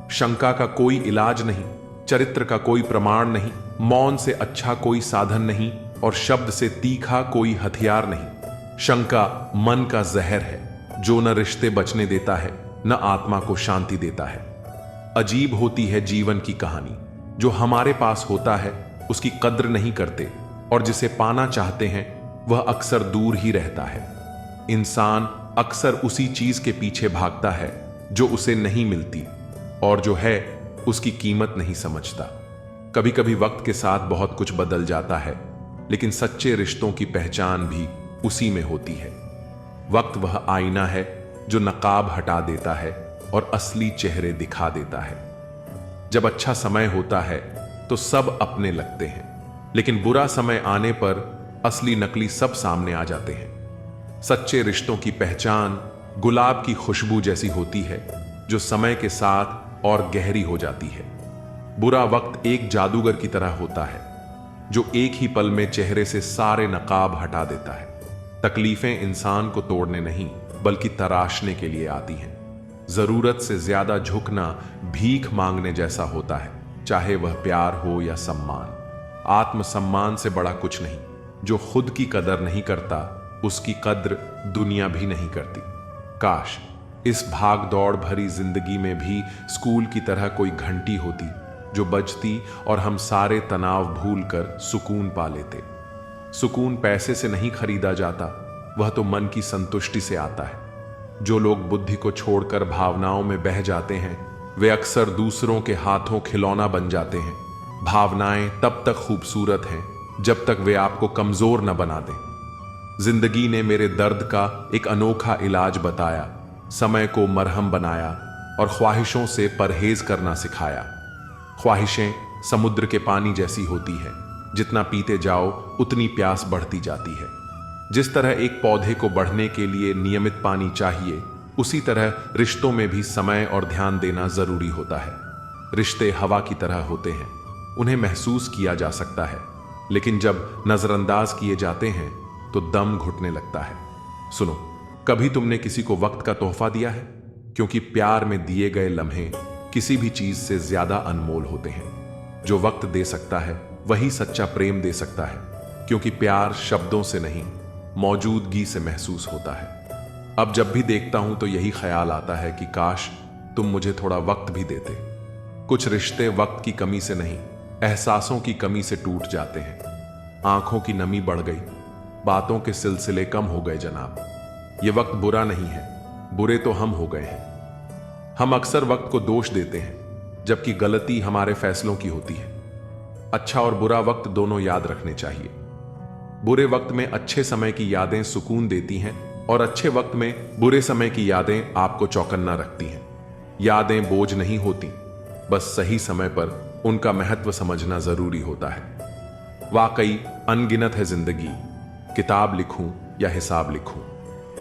शंका का कोई इलाज नहीं, चरित्र का कोई प्रमाण नहीं, मौन से अच्छा कोई साधन नहीं और शब्द से तीखा कोई हथियार नहीं। शंका मन का जहर है जो न रिश्ते बचने देता है न आत्मा को शांति देता है। अजीब होती है जीवन की कहानी। जो हमारे पास होता है उसकी कद्र नहीं करते, और जिसे पाना चाहते हैं वह अक्सर दूर ही रहता है। इंसान अक्सर उसी चीज के पीछे भागता है जो उसे नहीं मिलती, और जो है उसकी कीमत नहीं समझता। कभी कभी वक्त के साथ बहुत कुछ बदल जाता है, लेकिन सच्चे रिश्तों की पहचान भी उसी में होती है। वक्त वह आईना है जो नकाब हटा देता है और असली चेहरे दिखा देता है। जब अच्छा समय होता है तो सब अपने लगते हैं, लेकिन बुरा समय आने पर असली नकली सब सामने आ जाते हैं। सच्चे रिश्तों की पहचान गुलाब की खुशबू जैसी होती है जो समय के साथ और गहरी हो जाती है। बुरा वक्त एक जादूगर की तरह होता है जो एक ही पल में चेहरे से सारे नकाब हटा देता है। तकलीफें इंसान को तोड़ने नहीं बल्कि तराशने के लिए आती हैं। जरूरत से ज्यादा झुकना भीख मांगने जैसा होता है, चाहे वह प्यार हो या सम्मान। आत्मसम्मान से बड़ा कुछ नहीं। जो खुद की कदर नहीं करता उसकी कद्र दुनिया भी नहीं करती। काश इस भाग दौड़ भरी जिंदगी में भी स्कूल की तरह कोई घंटी होती जो बजती और हम सारे तनाव भूलकर सुकून पा लेते। सुकून पैसे से नहीं खरीदा जाता, वह तो मन की संतुष्टि से आता है। जो लोग बुद्धि को छोड़कर भावनाओं में बह जाते हैं वे अक्सर दूसरों के हाथों खिलौना बन जाते हैं। भावनाएं तब तक खूबसूरत हैं जब तक वे आपको कमजोर न बना दें। जिंदगी ने मेरे दर्द का एक अनोखा इलाज बताया, समय को मरहम बनाया और ख्वाहिशों से परहेज करना सिखाया। ख्वाहिशें समुद्र के पानी जैसी होती हैं, जितना पीते जाओ उतनी प्यास बढ़ती जाती है। जिस तरह एक पौधे को बढ़ने के लिए नियमित पानी चाहिए, उसी तरह रिश्तों में भी समय और ध्यान देना जरूरी होता है। रिश्ते हवा की तरह होते हैं, उन्हें महसूस किया जा सकता है, लेकिन जब नजरअंदाज किए जाते हैं तो दम घुटने लगता है। सुनो, कभी तुमने किसी को वक्त का तोहफा दिया है? क्योंकि प्यार में दिए गए लम्हे किसी भी चीज से ज्यादा अनमोल होते हैं। जो वक्त दे सकता है वही सच्चा प्रेम दे सकता है, क्योंकि प्यार शब्दों से नहीं मौजूदगी से महसूस होता है। अब जब भी देखता हूं तो यही ख्याल आता है कि काश तुम मुझे थोड़ा वक्त भी देते। कुछ रिश्ते वक्त की कमी से नहीं, एहसासों की कमी से टूट जाते हैं। आंखों की नमी बढ़ गई, बातों के सिलसिले कम हो गए जनाब। ये वक्त बुरा नहीं है, बुरे तो हम हो गए हैं। हम अक्सर वक्त को दोष देते हैं, जबकि गलती हमारे फैसलों की होती है। अच्छा और बुरा वक्त दोनों याद रखने चाहिए। बुरे वक्त में अच्छे समय की यादें सुकून देती हैं और अच्छे वक्त में बुरे समय की यादें आपको चौकन्ना रखती हैं। यादें बोझ नहीं होती, बस सही समय पर उनका महत्व समझना जरूरी होता है। वाकई अनगिनत है जिंदगी, किताब लिखूं या हिसाब लिखूं।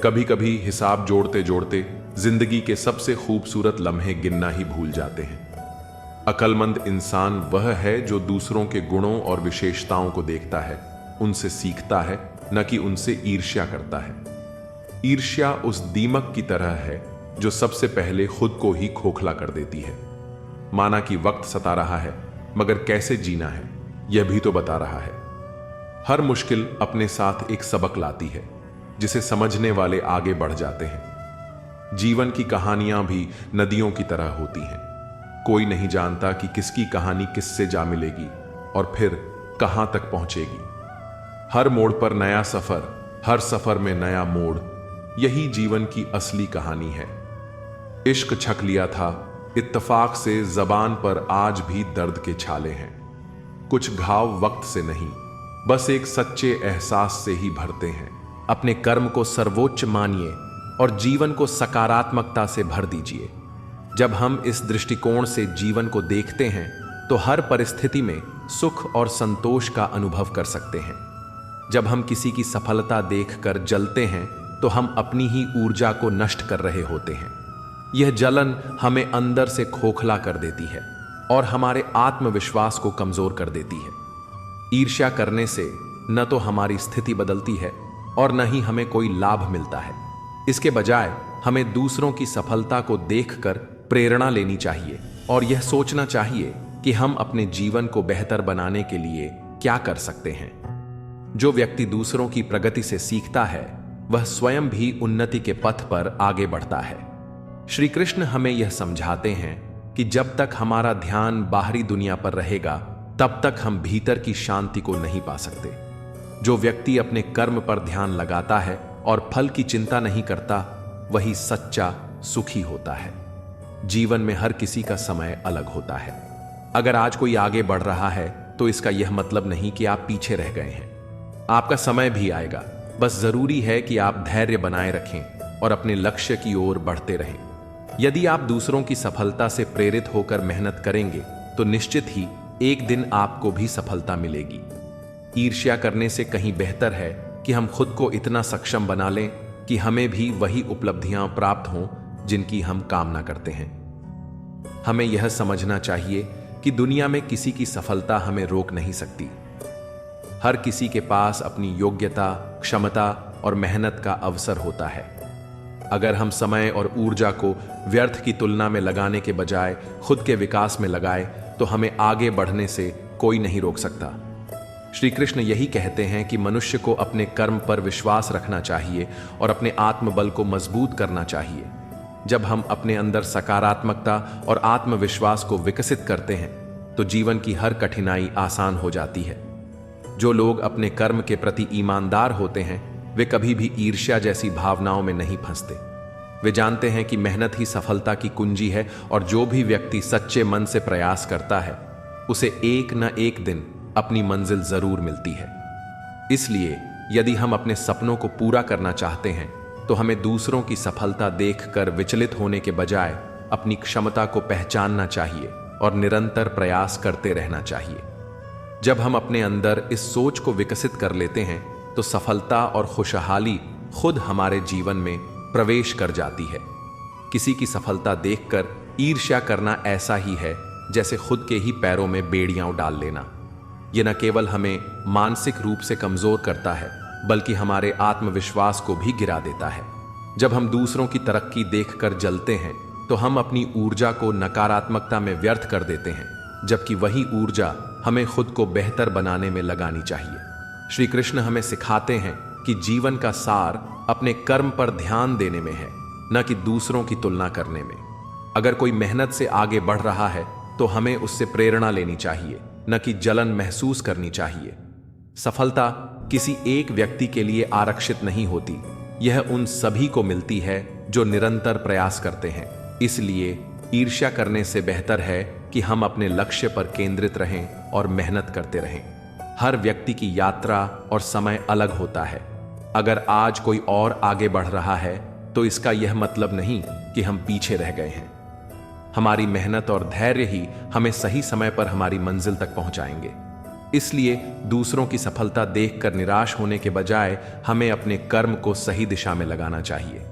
कभी कभी हिसाब जोड़ते जोड़ते जिंदगी के सबसे खूबसूरत लम्हे गिनना ही भूल जाते हैं। अक्लमंद इंसान वह है जो दूसरों के गुणों और विशेषताओं को देखता है, उनसे सीखता है, न कि उनसे ईर्ष्या करता है। ईर्ष्या उस दीमक की तरह है जो सबसे पहले खुद को ही खोखला कर देती है। माना कि वक्त सता रहा है, मगर कैसे जीना है यह भी तो बता रहा है। हर मुश्किल अपने साथ एक सबक लाती है, जिसे समझने वाले आगे बढ़ जाते हैं। जीवन की कहानियां भी नदियों की तरह होती हैं। कोई नहीं जानता कि किसकी कहानी किससे जा मिलेगी और फिर कहां तक पहुंचेगी। हर मोड़ पर नया सफर, हर सफर में नया मोड़, यही जीवन की असली कहानी है। इश्क छक लिया था, इत्तफाक से जबान पर आज भी दर्द के छाले हैं। कुछ घाव वक्त से नहीं, बस एक सच्चे एहसास से ही भरते हैं।
अपने कर्म को सर्वोच्च मानिए और जीवन को सकारात्मकता से भर दीजिए। जब हम इस दृष्टिकोण से जीवन को देखते हैं तो हर परिस्थिति में सुख और संतोष का अनुभव कर सकते हैं। जब हम किसी की सफलता देखकर जलते हैं तो हम अपनी ही ऊर्जा को नष्ट कर रहे होते हैं। यह जलन हमें अंदर से खोखला कर देती है और हमारे आत्मविश्वास को कमजोर कर देती है। ईर्ष्या करने से न तो हमारी स्थिति बदलती है और न ही हमें कोई लाभ मिलता है। इसके बजाय हमें दूसरों की सफलता को देखकर प्रेरणा लेनी चाहिए और यह सोचना चाहिए कि हम अपने जीवन को बेहतर बनाने के लिए क्या कर सकते हैं। जो व्यक्ति दूसरों की प्रगति से सीखता है वह स्वयं भी उन्नति के पथ पर आगे बढ़ता है। श्री कृष्ण हमें यह समझाते हैं कि जब तक हमारा ध्यान बाहरी दुनिया पर रहेगा तब तक हम भीतर की शांति को नहीं पा सकते। जो व्यक्ति अपने कर्म पर ध्यान लगाता है और फल की चिंता नहीं करता, वही सच्चा सुखी होता है। जीवन में हर किसी का समय अलग होता है। अगर आज कोई आगे बढ़ रहा है तो इसका यह मतलब नहीं कि आप पीछे रह गए हैं। आपका समय भी आएगा, बस जरूरी है कि आप धैर्य बनाए रखें और अपने लक्ष्य की ओर बढ़ते रहें। यदि आप दूसरों की सफलता से प्रेरित होकर मेहनत करेंगे तो निश्चित ही एक दिन आपको भी सफलता मिलेगी। ईर्ष्या करने से कहीं बेहतर है कि हम खुद को इतना सक्षम बना लें कि हमें भी वही उपलब्धियां प्राप्त हों जिनकी हम कामना करते हैं। हमें यह समझना चाहिए कि दुनिया में किसी की सफलता हमें रोक नहीं सकती। हर किसी के पास अपनी योग्यता, क्षमता और मेहनत का अवसर होता है। अगर हम समय और ऊर्जा को व्यर्थ की तुलना में लगाने के बजाय खुद के विकास में लगाए तो हमें आगे बढ़ने से कोई नहीं रोक सकता। श्री कृष्ण यही कहते हैं कि मनुष्य को अपने कर्म पर विश्वास रखना चाहिए और अपने आत्मबल को मजबूत करना चाहिए। जब हम अपने अंदर सकारात्मकता और आत्मविश्वास को विकसित करते हैं तो जीवन की हर कठिनाई आसान हो जाती है। जो लोग अपने कर्म के प्रति ईमानदार होते हैं वे कभी भी ईर्ष्या जैसी भावनाओं में नहीं फंसते। वे जानते हैं कि मेहनत ही सफलता की कुंजी है और जो भी व्यक्ति सच्चे मन से प्रयास करता है उसे एक न एक दिन अपनी मंजिल जरूर मिलती है। इसलिए यदि हम अपने सपनों को पूरा करना चाहते हैं तो हमें दूसरों की सफलता देखकर विचलित होने के बजाय अपनी क्षमता को पहचानना चाहिए और निरंतर प्रयास करते रहना चाहिए। जब हम अपने अंदर इस सोच को विकसित कर लेते हैं तो सफलता और खुशहाली खुद हमारे जीवन में प्रवेश कर जाती है। किसी की सफलता देखकर ईर्ष्या करना ऐसा ही है जैसे खुद के ही पैरों में बेड़ियां डाल लेना। यह न केवल हमें मानसिक रूप से कमजोर करता है बल्कि हमारे आत्मविश्वास को भी गिरा देता है। जब हम दूसरों की तरक्की देखकर जलते हैं तो हम अपनी ऊर्जा को नकारात्मकता में व्यर्थ कर देते हैं, जबकि वही ऊर्जा हमें खुद को बेहतर बनाने में लगानी चाहिए। श्री कृष्ण हमें सिखाते हैं कि जीवन का सार अपने कर्म पर ध्यान देने में है, न कि दूसरों की तुलना करने में। अगर कोई मेहनत से आगे बढ़ रहा है तो हमें उससे प्रेरणा लेनी चाहिए, न कि जलन महसूस करनी चाहिए। सफलता किसी एक व्यक्ति के लिए आरक्षित नहीं होती, यह उन सभी को मिलती है जो निरंतर प्रयास करते हैं। इसलिए ईर्ष्या करने से बेहतर है कि हम अपने लक्ष्य पर केंद्रित रहें और मेहनत करते रहें। हर व्यक्ति की यात्रा और समय अलग होता है। अगर आज कोई और आगे बढ़ रहा है तो इसका यह मतलब नहीं कि हम पीछे रह गए हैं। हमारी मेहनत और धैर्य ही हमें सही समय पर हमारी मंजिल तक पहुंचाएंगे। इसलिए दूसरों की सफलता देखकर निराश होने के बजाय हमें अपने कर्म को सही दिशा में लगाना चाहिए।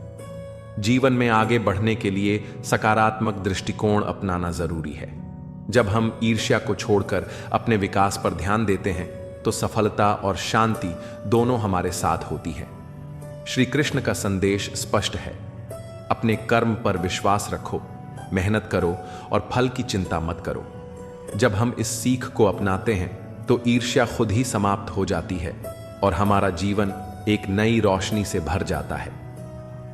जीवन में आगे बढ़ने के लिए सकारात्मक दृष्टिकोण अपनाना जरूरी है। जब हम ईर्ष्या को छोड़कर अपने विकास पर ध्यान देते हैं तो सफलता और शांति दोनों हमारे साथ होती है। श्री कृष्ण का संदेश स्पष्ट है, अपने कर्म पर विश्वास रखो, मेहनत करो और फल की चिंता मत करो। जब हम इस सीख को अपनाते हैं तो ईर्ष्या खुद ही समाप्त हो जाती है और हमारा जीवन एक नई रोशनी से भर जाता है।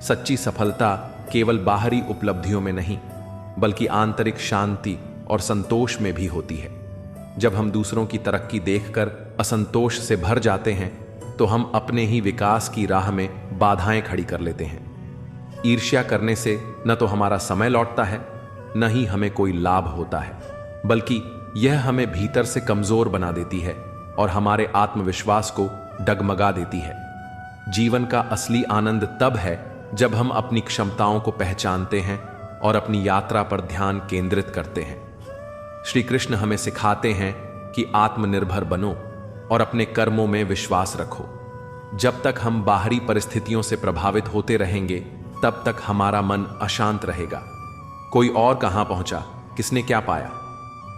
सच्ची सफलता केवल बाहरी उपलब्धियों में नहीं बल्कि आंतरिक शांति और संतोष में भी होती है। जब हम दूसरों की तरक्की देखकर असंतोष से भर जाते हैं तो हम अपने ही विकास की राह में बाधाएं खड़ी कर लेते हैं। ईर्ष्या करने से न तो हमारा समय लौटता है, न ही हमें कोई लाभ होता है, बल्कि यह हमें भीतर से कमजोर बना देती है और हमारे आत्मविश्वास को डगमगा देती है। जीवन का असली आनंद तब है जब हम अपनी क्षमताओं को पहचानते हैं और अपनी यात्रा पर ध्यान केंद्रित करते हैं। श्री कृष्ण हमें सिखाते हैं कि आत्मनिर्भर बनो और अपने कर्मों में विश्वास रखो। जब तक हम बाहरी परिस्थितियों से प्रभावित होते रहेंगे तब तक हमारा मन अशांत रहेगा। कोई और कहां पहुंचा, किसने क्या पाया,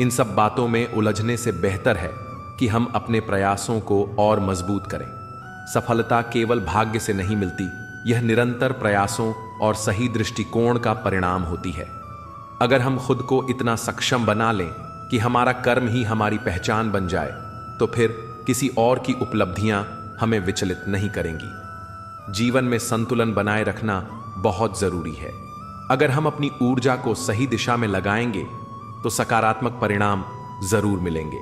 इन सब बातों में उलझने से बेहतर है कि हम अपने प्रयासों को और मजबूत करें। सफलता केवल भाग्य से नहीं मिलती, यह निरंतर प्रयासों और सही दृष्टिकोण का परिणाम होती है। अगर हम खुद को इतना सक्षम बना लें कि हमारा कर्म ही हमारी पहचान बन जाए तो फिर किसी और की उपलब्धियां हमें विचलित नहीं करेंगी। जीवन में संतुलन बनाए रखना बहुत जरूरी है। अगर हम अपनी ऊर्जा को सही दिशा में लगाएंगे तो सकारात्मक परिणाम जरूर मिलेंगे।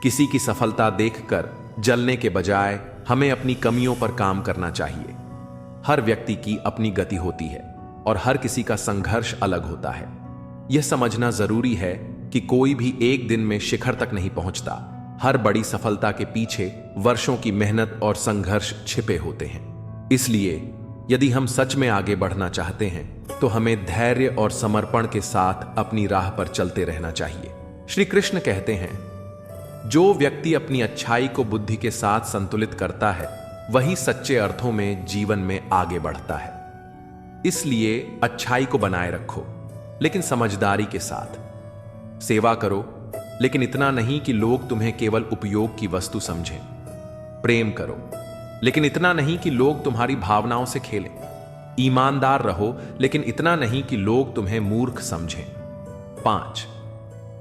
किसी की सफलता देखकर जलने के बजाय हमें अपनी कमियों पर काम करना चाहिए। हर व्यक्ति की अपनी गति होती है और हर किसी का संघर्ष अलग होता है। यह समझना जरूरी है कि कोई भी एक दिन में शिखर तक नहीं पहुंचता। हर बड़ी सफलता के पीछे वर्षों की मेहनत और संघर्ष छिपे होते हैं। इसलिए यदि हम सच में आगे बढ़ना चाहते हैं तो हमें धैर्य और समर्पण के साथ अपनी राह पर चलते रहना चाहिए। श्री कृष्ण कहते हैं, जो व्यक्ति अपनी अच्छाई को बुद्धि के साथ संतुलित करता है वही सच्चे अर्थों में जीवन में आगे बढ़ता है। इसलिए अच्छाई को बनाए रखो लेकिन समझदारी के साथ। सेवा करो लेकिन इतना नहीं कि लोग तुम्हें केवल उपयोग की वस्तु समझें। प्रेम करो लेकिन इतना नहीं कि लोग तुम्हारी भावनाओं से खेलें। ईमानदार रहो लेकिन इतना नहीं कि लोग तुम्हें मूर्ख समझें। 5.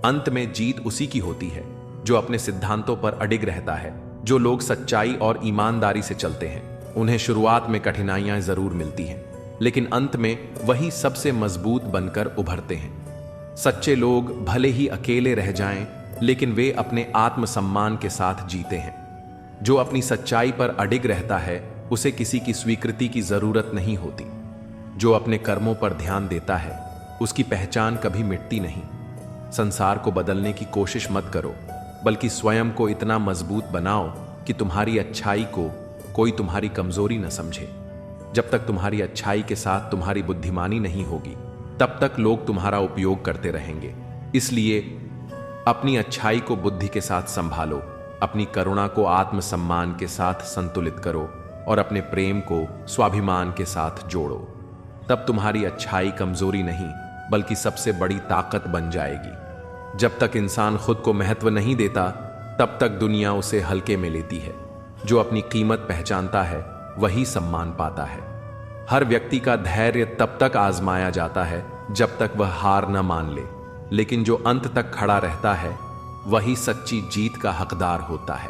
अंत में जीत उसी की होती है जो अपने सिद्धांतों पर अडिग रहता है। जो लोग सच्चाई और ईमानदारी से चलते हैं उन्हें शुरुआत में कठिनाइयां जरूर मिलती हैं लेकिन अंत में वही सबसे मजबूत बनकर उभरते हैं। सच्चे लोग भले ही अकेले रह जाएं लेकिन वे अपने आत्मसम्मान के साथ जीते हैं। जो अपनी सच्चाई पर अडिग रहता है उसे किसी की स्वीकृति की जरूरत नहीं होती। जो अपने कर्मों पर ध्यान देता है उसकी पहचान कभी मिटती नहीं। संसार को बदलने की कोशिश मत करो बल्कि स्वयं को इतना मजबूत बनाओ कि तुम्हारी अच्छाई को कोई तुम्हारी कमजोरी न समझे। जब तक तुम्हारी अच्छाई के साथ तुम्हारी बुद्धिमानी नहीं होगी तब तक लोग तुम्हारा उपयोग करते रहेंगे। इसलिए अपनी अच्छाई को बुद्धि के साथ संभालो, अपनी करुणा को आत्मसम्मान के साथ संतुलित करो और अपने प्रेम को स्वाभिमान के साथ जोड़ो। तब तुम्हारी अच्छाई कमजोरी नहीं बल्कि सबसे बड़ी ताकत बन जाएगी। जब तक इंसान खुद को महत्व नहीं देता तब तक दुनिया उसे हल्के में लेती है। जो अपनी कीमत पहचानता है वही सम्मान पाता है। हर व्यक्ति का धैर्य तब तक आजमाया जाता है जब तक वह हार न मान ले, लेकिन जो अंत तक खड़ा रहता है वही सच्ची जीत का हकदार होता है।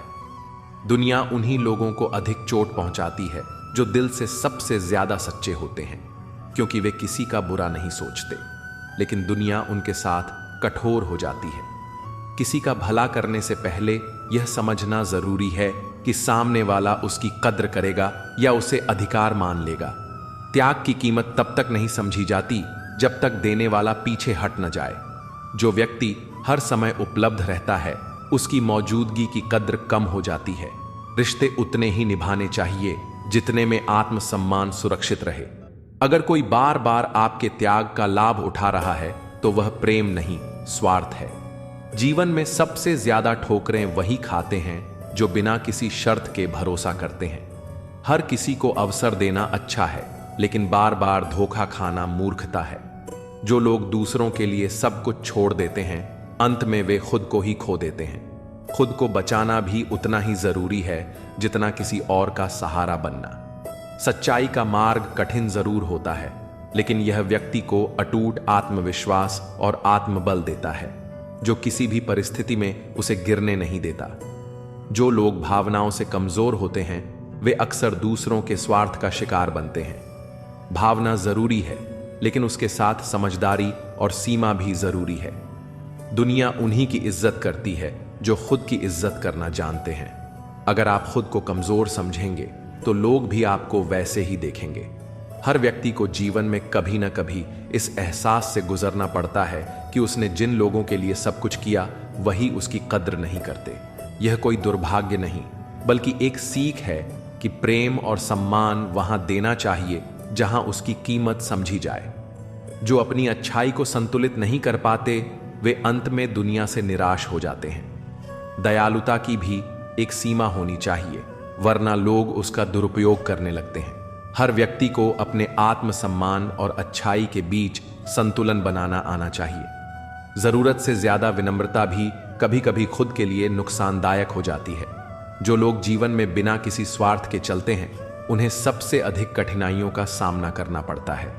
दुनिया उन्हीं लोगों को अधिक चोट पहुंचाती है जो दिल से सबसे ज्यादा सच्चे होते हैं, क्योंकि वे किसी का बुरा नहीं सोचते, लेकिन दुनिया उनके साथ कठोर हो जाती है। किसी का भला करने से पहले यह समझना जरूरी है कि सामने वाला उसकी कद्र करेगा या उसे अधिकार मान लेगा। त्याग की कीमत तब तक नहीं समझी जाती जब तक देने वाला पीछे हट न जाए। जो व्यक्ति हर समय उपलब्ध रहता है उसकी मौजूदगी की कद्र कम हो जाती है। रिश्ते उतने ही निभाने चाहिए जितने में आत्मसम्मान सुरक्षित रहे। अगर कोई बार बार आपके त्याग का लाभ उठा रहा है तो वह प्रेम नहीं, स्वार्थ है। जीवन में सबसे ज्यादा ठोकरें वही खाते हैं जो बिना किसी शर्त के भरोसा करते हैं। हर किसी को अवसर देना अच्छा है, लेकिन बार बार धोखा खाना मूर्खता है। जो लोग दूसरों के लिए सब कुछ छोड़ देते हैं, अंत में वे खुद को ही खो देते हैं। खुद को बचाना भी उतना ही जरूरी है जितना किसी और का सहारा बनना। सच्चाई का मार्ग कठिन जरूर होता है, लेकिन यह व्यक्ति को अटूट आत्मविश्वास और आत्मबल देता है, जो किसी भी परिस्थिति में उसे गिरने नहीं देता। जो लोग भावनाओं से कमजोर होते हैं, वे अक्सर दूसरों के स्वार्थ का शिकार बनते हैं। भावना जरूरी है, लेकिन उसके साथ समझदारी और सीमा भी जरूरी है। दुनिया उन्हीं की इज्जत करती है जो खुद की इज्जत करना जानते हैं। अगर आप खुद को कमजोर समझेंगे तो लोग भी आपको वैसे ही देखेंगे। हर व्यक्ति को जीवन में कभी न कभी इस एहसास से गुजरना पड़ता है कि उसने जिन लोगों के लिए सब कुछ किया वही उसकी कद्र नहीं करते। यह कोई दुर्भाग्य नहीं, बल्कि एक सीख है कि प्रेम और सम्मान वहां देना चाहिए जहां उसकी कीमत समझी जाए। जो अपनी अच्छाई को संतुलित नहीं कर पाते, वे अंत में दुनिया से निराश हो जाते हैं। दयालुता की भी एक सीमा होनी चाहिए, वरना लोग उसका दुरुपयोग करने लगते हैं। हर व्यक्ति को अपने आत्मसम्मान और अच्छाई के बीच संतुलन बनाना आना चाहिए। जरूरत से ज्यादा विनम्रता भी कभी कभी खुद के लिए नुकसानदायक हो जाती है। जो लोग जीवन में बिना किसी स्वार्थ के चलते हैं, उन्हें सबसे अधिक कठिनाइयों का सामना करना पड़ता है,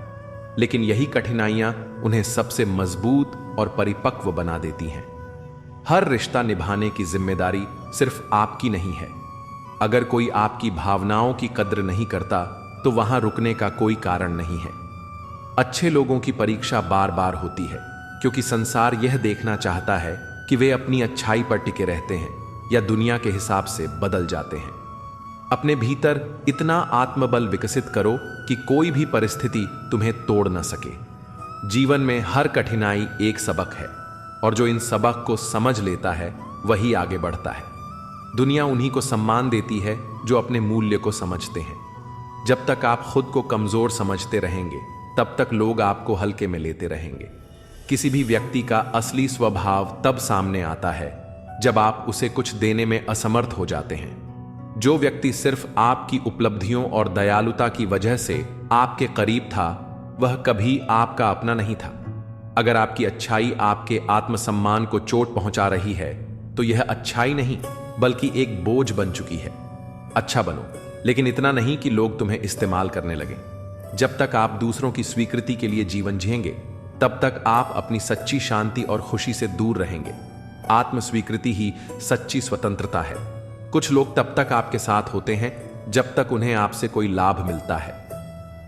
लेकिन यही कठिनाइयां उन्हें सबसे मजबूत और परिपक्व बना देती हैं। हर रिश्ता निभाने की जिम्मेदारी सिर्फ आपकी नहीं है। अगर कोई आपकी भावनाओं की कद्र नहीं करता, तो वहां रुकने का कोई कारण नहीं है। अच्छे लोगों की परीक्षा बार बार होती है, क्योंकि संसार यह देखना चाहता है कि वे अपनी अच्छाई पर टिके रहते हैं या दुनिया के हिसाब से बदल जाते हैं। अपने भीतर इतना आत्मबल विकसित करो कि कोई भी परिस्थिति तुम्हें तोड़ न सके। जीवन में हर कठिनाई एक सबक है, और जो इन सबक को समझ लेता है वही आगे बढ़ता है। दुनिया उन्हीं को सम्मान देती है जो अपने मूल्य को समझते हैं। जब तक आप खुद को कमजोर समझते रहेंगे, तब तक लोग आपको हल्के में लेते रहेंगे। किसी भी व्यक्ति का असली स्वभाव तब सामने आता है जब आप उसे कुछ देने में असमर्थ हो जाते हैं। जो व्यक्ति सिर्फ आपकी उपलब्धियों और दयालुता की वजह से आपके करीब था, वह कभी आपका अपना नहीं था। अगर आपकी अच्छाई आपके आत्मसम्मान को चोट पहुंचा रही है, तो यह अच्छाई नहीं बल्कि एक बोझ बन चुकी है। अच्छा बनो, लेकिन इतना नहीं कि लोग तुम्हें इस्तेमाल करने लगें। जब तक आप दूसरों की स्वीकृति के लिए जीवन जिएंगे, तब तक आप अपनी सच्ची शांति और खुशी से दूर रहेंगे। आत्म स्वीकृति ही सच्ची स्वतंत्रता है। कुछ लोग तब तक आपके साथ होते हैं जब तक उन्हें आपसे कोई लाभ मिलता है।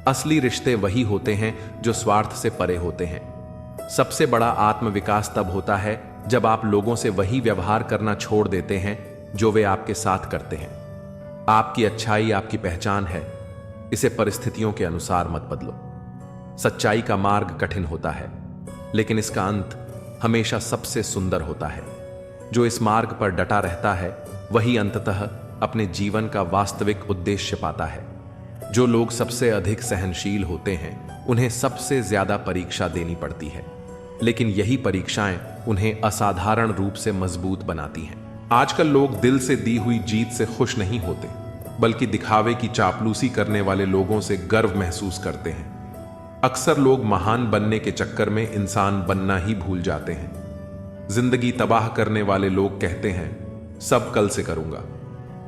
असली रिश्ते वही होते हैं जो स्वार्थ से परे होते हैं। सबसे बड़ा आत्मविकास तब होता है जब आप लोगों से वही व्यवहार करना छोड़ देते हैं जो वे आपके साथ करते हैं। आपकी अच्छाई आपकी पहचान है, इसे परिस्थितियों के अनुसार मत बदलो। सच्चाई का मार्ग कठिन होता है, लेकिन इसका अंत हमेशा सबसे सुंदर होता है। जो इस मार्ग पर डटा रहता है, वही अंततः अपने जीवन का वास्तविक उद्देश्य पाता है। जो लोग सबसे अधिक सहनशील होते हैं, उन्हें सबसे ज्यादा परीक्षा देनी पड़ती है, लेकिन यही परीक्षाएं उन्हें असाधारण रूप से मजबूत बनाती हैं। आजकल लोग दिल से दी हुई जीत से खुश नहीं होते, बल्कि दिखावे की चापलूसी करने वाले लोगों से गर्व महसूस करते हैं। अक्सर लोग महान बनने के चक्कर में इंसान बनना ही भूल जाते हैं। जिंदगी तबाह करने वाले लोग कहते हैं, सब कल से करूंगा।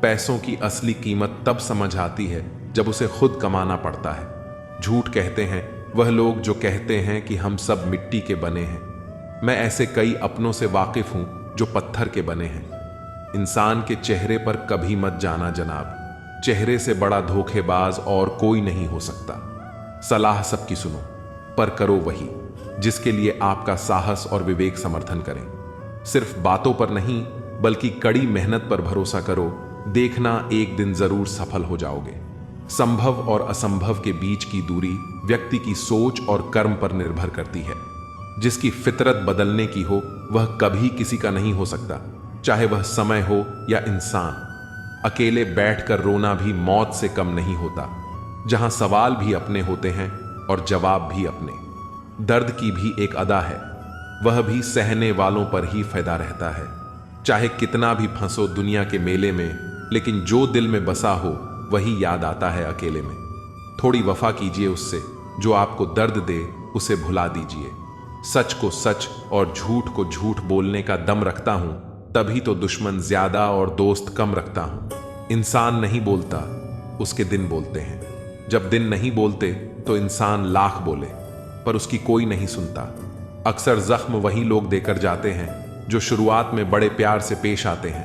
पैसों की असली कीमत तब समझ आती है जब उसे खुद कमाना पड़ता है। झूठ कहते हैं वह लोग जो कहते हैं कि हम सब मिट्टी के बने हैं। मैं ऐसे कई अपनों से वाकिफ हूं जो पत्थर के बने हैं। इंसान के चेहरे पर कभी मत जाना जनाब, चेहरे से बड़ा धोखेबाज और कोई नहीं हो सकता। सलाह सबकी सुनो, पर करो वही जिसके लिए आपका साहस और विवेक समर्थन करें। सिर्फ बातों पर नहीं, बल्कि कड़ी मेहनत पर भरोसा करो। देखना एक दिन जरूर सफल हो जाओगे। संभव और असंभव के बीच की दूरी व्यक्ति की सोच और कर्म पर निर्भर करती है। जिसकी फितरत बदलने की हो, वह कभी किसी का नहीं हो सकता, चाहे वह समय हो या इंसान। अकेले बैठकर रोना भी मौत से कम नहीं होता, जहां सवाल भी अपने होते हैं और जवाब भी अपने। दर्द की भी एक अदा है,
वह भी सहने वालों पर ही फायदा रहता है। चाहे कितना भी फंसो दुनिया के मेले में, लेकिन जो दिल में बसा हो वही याद आता है अकेले में। थोड़ी वफा कीजिए उससे, जो आपको दर्द दे उसे भुला दीजिए। सच को सच और झूठ को झूठ बोलने का दम रखता हूं, तभी तो दुश्मन ज्यादा और दोस्त कम रखता हूं। इंसान नहीं बोलता, उसके दिन बोलते हैं। जब दिन नहीं बोलते तो इंसान लाख बोले, पर उसकी कोई नहीं सुनता। अक्सर जख्म वही लोग देकर जाते हैं जो शुरुआत में बड़े प्यार से पेश आते हैं।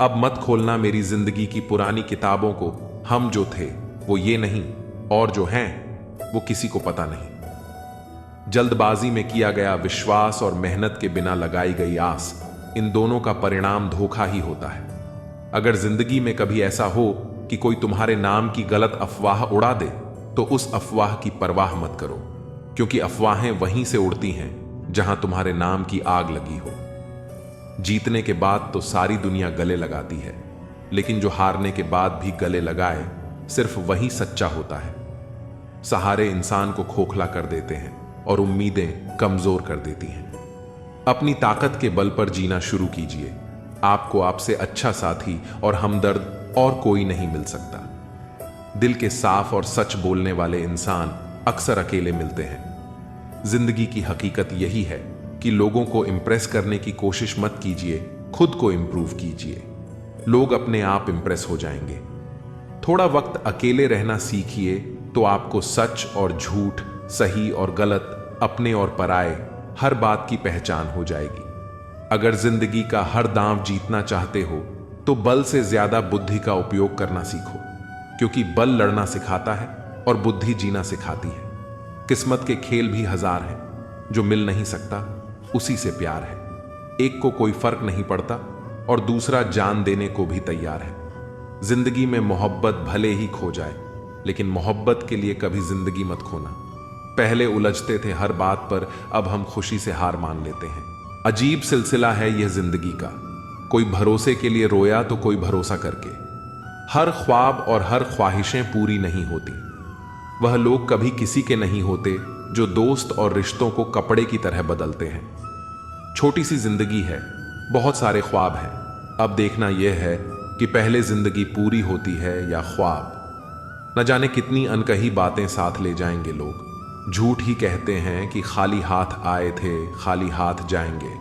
अब मत खोलना मेरी जिंदगी की पुरानी किताबों को, हम जो थे वो ये नहीं, और जो हैं वो किसी को पता नहीं। जल्दबाजी में किया गया विश्वास और मेहनत के बिना लगाई गई आस, इन दोनों का परिणाम धोखा ही होता है। अगर जिंदगी में कभी ऐसा हो कि कोई तुम्हारे नाम की गलत अफवाह उड़ा दे, तो उस अफवाह की परवाह मत करो, क्योंकि अफवाहें वहीं से उड़ती हैं जहां तुम्हारे नाम की आग लगी हो। जीतने के बाद तो सारी दुनिया गले लगाती है, लेकिन जो हारने के बाद भी गले लगाए, सिर्फ वही सच्चा होता है। सहारे इंसान को खोखला कर देते हैं और उम्मीदें कमजोर कर देती हैं। अपनी ताकत के बल पर जीना शुरू कीजिए। आपको आपसे अच्छा साथी और हमदर्द और कोई नहीं मिल सकता। दिल के साफ और सच बोलने वाले इंसान अक्सर अकेले मिलते हैं। जिंदगी की हकीकत यही है कि लोगों को इंप्रेस करने की कोशिश मत कीजिए, खुद को इंप्रूव कीजिए। लोग अपने आप इंप्रेस हो जाएंगे। थोड़ा वक्त अकेले रहना सीखिए तो आपको सच और झूठ, सही और गलत, अपने और पराए, हर बात की पहचान हो जाएगी। अगर जिंदगी का हर दांव जीतना चाहते हो तो बल से ज्यादा बुद्धि का उपयोग करना सीखो, क्योंकि बल लड़ना सिखाता है और बुद्धि जीना सिखाती है। किस्मत के खेल भी हजार हैं, जो मिल नहीं सकता उसी से प्यार है। एक को कोई फर्क नहीं पड़ता और दूसरा जान देने को भी तैयार है। जिंदगी में मोहब्बत भले ही खो जाए, लेकिन मोहब्बत के लिए कभी जिंदगी मत खोना। पहले उलझते थे हर बात पर, अब हम खुशी से हार मान लेते हैं। अजीब सिलसिला है यह जिंदगी का, कोई भरोसे के लिए रोया तो कोई भरोसा करके। हर ख्वाब और हर ख्वाहिशें पूरी नहीं होती। वह लोग कभी किसी के नहीं होते जो दोस्त और रिश्तों को कपड़े की तरह बदलते हैं। छोटी सी जिंदगी है, बहुत सारे ख्वाब हैं। अब देखना यह है कि पहले जिंदगी पूरी होती है या ख्वाब। न जाने कितनी अनकही बातें साथ ले जाएंगे लोग। झूठ ही कहते हैं कि खाली हाथ आए थे, खाली हाथ जाएंगे।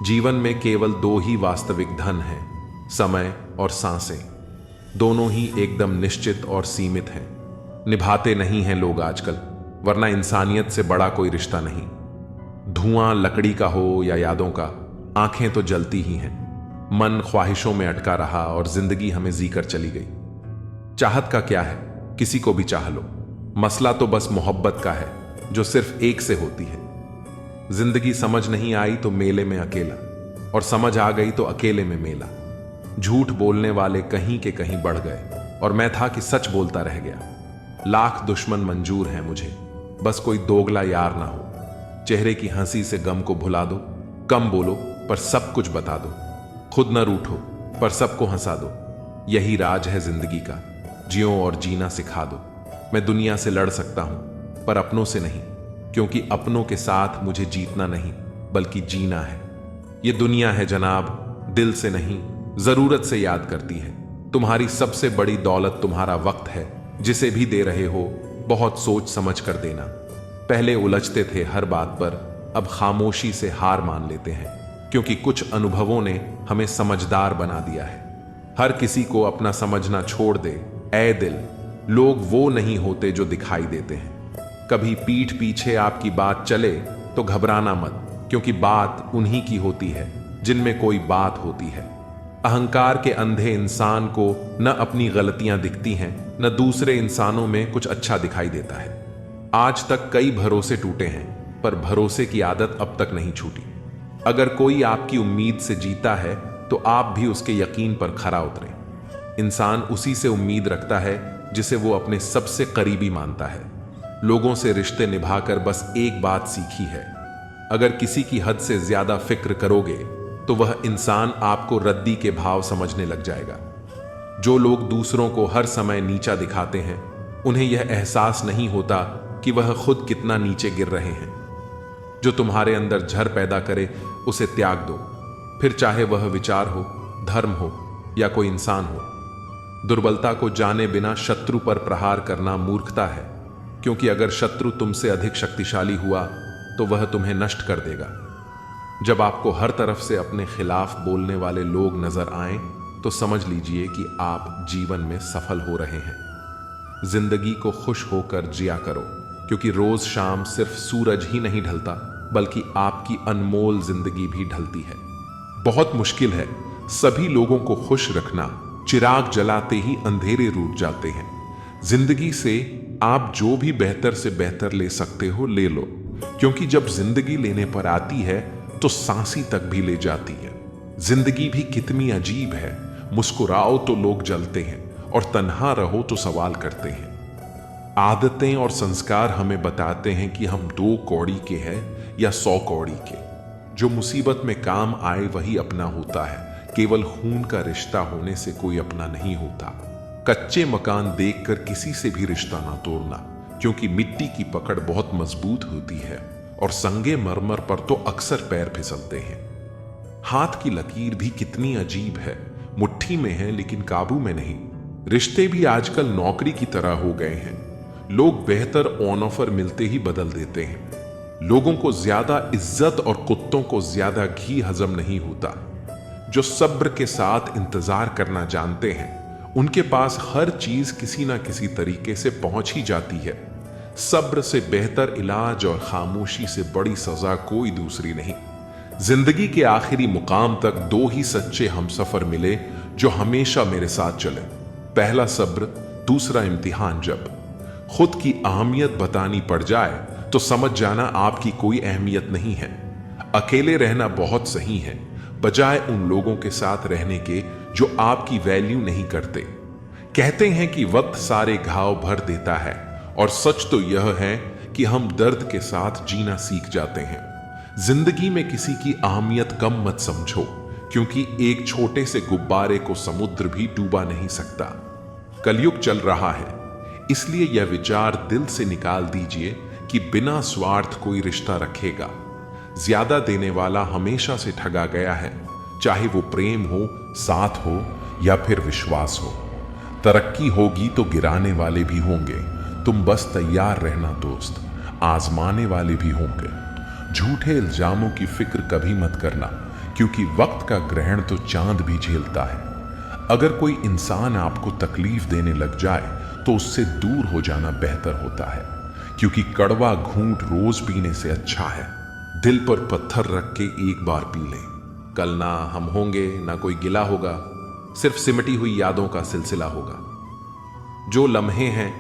जीवन में केवल दो ही वास्तविक धन हैं, समय और सांसें। दोनों ही एकदम निश्चित और सीमित हैं। निभाते नहीं हैं लोग आजकल, वरना इंसानियत से बड़ा कोई रिश्ता नहीं। धुआं लकड़ी का हो या यादों का, आंखें तो जलती ही हैं। मन ख्वाहिशों में अटका रहा और जिंदगी हमें जीकर चली गई। चाहत का क्या है, किसी को भी चाह लो। मसला तो बस मोहब्बत का है, जो सिर्फ एक से होती है। जिंदगी समझ नहीं आई तो मेले में अकेला, और समझ आ गई तो अकेले में मेला। झूठ बोलने वाले कहीं के कहीं बढ़ गए और मैं था कि सच बोलता रह गया। लाख दुश्मन मंजूर हैं मुझे, बस कोई दोगला यार ना हो। चेहरे की हंसी से गम को भुला दो, कम बोलो पर सब कुछ बता दो। खुद न रूठो पर सबको हंसा दो। यही राज है जिंदगी का, जियो और जीना सिखा दो। मैं दुनिया से लड़ सकता हूं पर अपनों से नहीं, क्योंकि अपनों के साथ मुझे जीतना नहीं बल्कि जीना है। ये दुनिया है जनाब, दिल से नहीं जरूरत से याद करती है। तुम्हारी सबसे बड़ी दौलत तुम्हारा वक्त है, जिसे भी दे रहे हो बहुत सोच समझ कर देना। पहले उलझते थे हर बात पर, अब खामोशी से हार मान लेते हैं, क्योंकि कुछ अनुभवों ने हमें समझदार बना दिया है। हर किसी को अपना समझना छोड़ दे ऐ दिल। लोग वो नहीं होते जो दिखाई देते हैं। कभी पीठ पीछे आपकी बात चले तो घबराना मत, क्योंकि बात उन्हीं की होती है जिनमें कोई बात होती है। अहंकार के अंधे इंसान को न अपनी गलतियां दिखती हैं, न दूसरे इंसानों में कुछ अच्छा दिखाई देता है। आज तक कई भरोसे टूटे हैं, पर भरोसे की आदत अब तक नहीं छूटी। अगर कोई आपकी उम्मीद से जीता है तो आप भी उसके यकीन पर खरा उतरें। इंसान उसी से उम्मीद रखता है जिसे वो अपने सबसे करीबी मानता है। लोगों से रिश्ते निभाकर बस एक बात सीखी है, अगर किसी की हद से ज्यादा फिक्र करोगे तो वह इंसान आपको रद्दी के भाव समझने लग जाएगा। जो लोग दूसरों को हर समय नीचा दिखाते हैं, उन्हें यह एहसास नहीं होता कि वह खुद कितना नीचे गिर रहे हैं।
जो तुम्हारे अंदर झर पैदा करे उसे त्याग दो, फिर चाहे वह विचार हो, धर्म हो या कोई इंसान हो। दुर्बलता को जाने बिना शत्रु पर प्रहार करना मूर्खता है, क्योंकि अगर शत्रु तुमसे अधिक शक्तिशाली हुआ तो वह तुम्हें नष्ट कर देगा। जब आपको हर तरफ से अपने खिलाफ बोलने वाले लोग नजर आएं, तो समझ लीजिए कि आप जीवन में सफल हो रहे हैं। जिंदगी को खुश होकर जिया करो, क्योंकि रोज शाम सिर्फ सूरज ही नहीं ढलता, बल्कि आपकी अनमोल जिंदगी भी ढलती है। बहुत मुश्किल है सभी लोगों को खुश रखना। चिराग जलाते ही अंधेरे रूठ जाते हैं। जिंदगी से आप जो भी बेहतर से बेहतर ले सकते हो ले लो, क्योंकि जब जिंदगी लेने पर आती है तो सांसी तक भी ले जाती है। जिंदगी भी कितनी अजीब है। मुस्कुराओ तो लोग जलते हैं और तन्हा रहो तो सवाल करते हैं। आदतें और संस्कार हमें बताते हैं कि हम 2 कौड़ी के हैं या 100 कौड़ी के। जो मुसीबत में काम आए वही अपना होता है। केवल खून का रिश्ता होने से कोई अपना नहीं होता। कच्चे मकान देखकर किसी से भी रिश्ता ना तोड़ना, क्योंकि मिट्टी की पकड़ बहुत मजबूत होती है और संगे मरमर पर तो अक्सर पैर फिसलते हैं। हाथ की लकीर भी कितनी अजीब है, मुट्ठी में है लेकिन काबू में नहीं। रिश्ते भी आजकल नौकरी की तरह हो गए हैं। लोग बेहतर ऑन ऑफर मिलते ही बदल देते हैं। लोगों को ज्यादा इज्जत और कुत्तों को ज्यादा घी हजम नहीं होता। जो सब्र के साथ इंतजार करना जानते हैं, उनके पास हर चीज किसी ना किसी तरीके से पहुंच ही जाती है। सब्र से बेहतर इलाज और खामोशी से बड़ी सजा कोई दूसरी नहीं। जिंदगी के आखिरी मुकाम तक 2 ही सच्चे हमसफर मिले जो हमेशा मेरे साथ चले। पहला सब्र, दूसरा इम्तिहान। जब खुद की अहमियत बतानी पड़ जाए तो समझ जाना आपकी कोई अहमियत नहीं है। अकेले रहना बहुत सही है, बजाय उन लोगों के साथ रहने के जो आपकी वैल्यू नहीं करते। कहते हैं कि वक्त सारे घाव भर देता है, और सच तो यह है कि हम दर्द के साथ जीना सीख जाते हैं। जिंदगी में किसी की अहमियत कम मत समझो, क्योंकि एक छोटे से गुब्बारे को समुद्र भी डूबा नहीं सकता। कलयुग चल रहा है, इसलिए यह विचार दिल से निकाल दीजिए कि बिना स्वार्थ कोई रिश्ता रखेगा। ज्यादा देने वाला हमेशा से ठगा गया है, चाहे वो प्रेम हो, साथ हो या फिर विश्वास हो। तरक्की होगी तो गिराने वाले भी होंगे, तुम बस तैयार रहना दोस्त, आजमाने वाले भी होंगे। झूठे इल्जामों की फिक्र कभी मत करना, क्योंकि वक्त का ग्रहण तो चांद भी झेलता है। अगर कोई इंसान आपको तकलीफ देने लग जाए तो उससे दूर हो जाना बेहतर होता है, क्योंकि कड़वा घूंट रोज पीने से अच्छा है। दिल पर पत्थर रख के एक बार पी लें। कल ना हम होंगे ना कोई गिला होगा, सिर्फ सिमटी हुई यादों का सिलसिला होगा। जो लम्हे हैं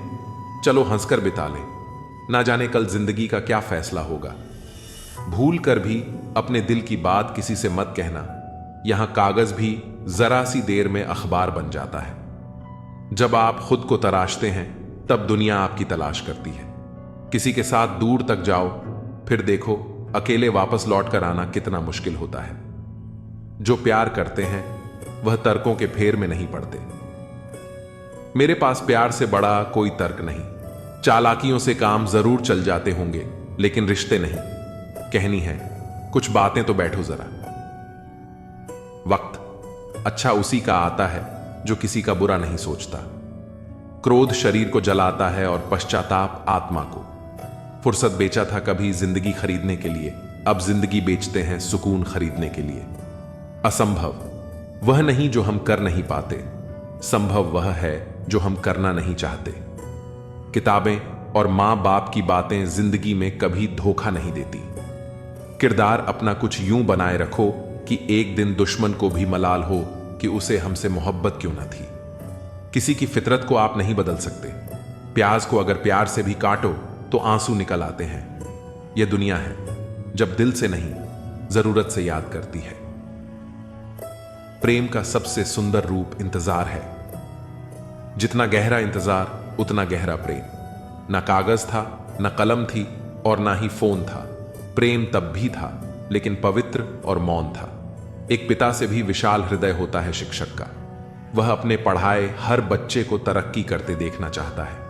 चलो हंसकर बिता लें, ना जाने कल जिंदगी का क्या फैसला होगा। भूल कर भी अपने दिल की बात किसी से मत कहना, यहां कागज भी जरा सी देर में अखबार बन जाता है। जब आप खुद को तराशते हैं तब दुनिया आपकी तलाश करती है। किसी के साथ दूर तक जाओ, फिर देखो अकेले वापस लौट कर आना कितना मुश्किल होता है। जो प्यार करते हैं वह तर्कों के फेर में नहीं पड़ते। मेरे पास प्यार से बड़ा कोई तर्क नहीं। चालाकियों से काम जरूर चल जाते होंगे, लेकिन रिश्ते नहीं। कहनी है कुछ बातें तो बैठो जरा। वक्त अच्छा उसी का आता है जो किसी का बुरा नहीं सोचता। क्रोध शरीर को जलाता है और पश्चाताप आत्मा को। फुर्सत बेचा था कभी जिंदगी खरीदने के लिए, अब जिंदगी बेचते हैं सुकून खरीदने के लिए। असंभव वह नहीं जो हम कर नहीं पाते, संभव वह है जो हम करना नहीं चाहते। किताबें और मां बाप की बातें जिंदगी में कभी धोखा नहीं देती। किरदार अपना कुछ यूं बनाए रखो कि एक दिन दुश्मन को भी मलाल हो कि उसे हमसे मोहब्बत क्यों न थी। किसी की फितरत को आप नहीं बदल सकते। प्याज को अगर प्यार से भी काटो तो आंसू निकल आते हैं। यह दुनिया है जब दिल से नहीं, जरूरत से याद करती है। प्रेम का सबसे सुंदर रूप इंतजार है। जितना गहरा इंतजार उतना गहरा प्रेम। ना कागज था, ना कलम थी और ना ही फोन था। प्रेम तब भी था, लेकिन पवित्र और मौन था। एक पिता से भी विशाल हृदय होता है शिक्षक का। वह अपने पढ़ाए हर बच्चे को तरक्की करते देखना चाहता है।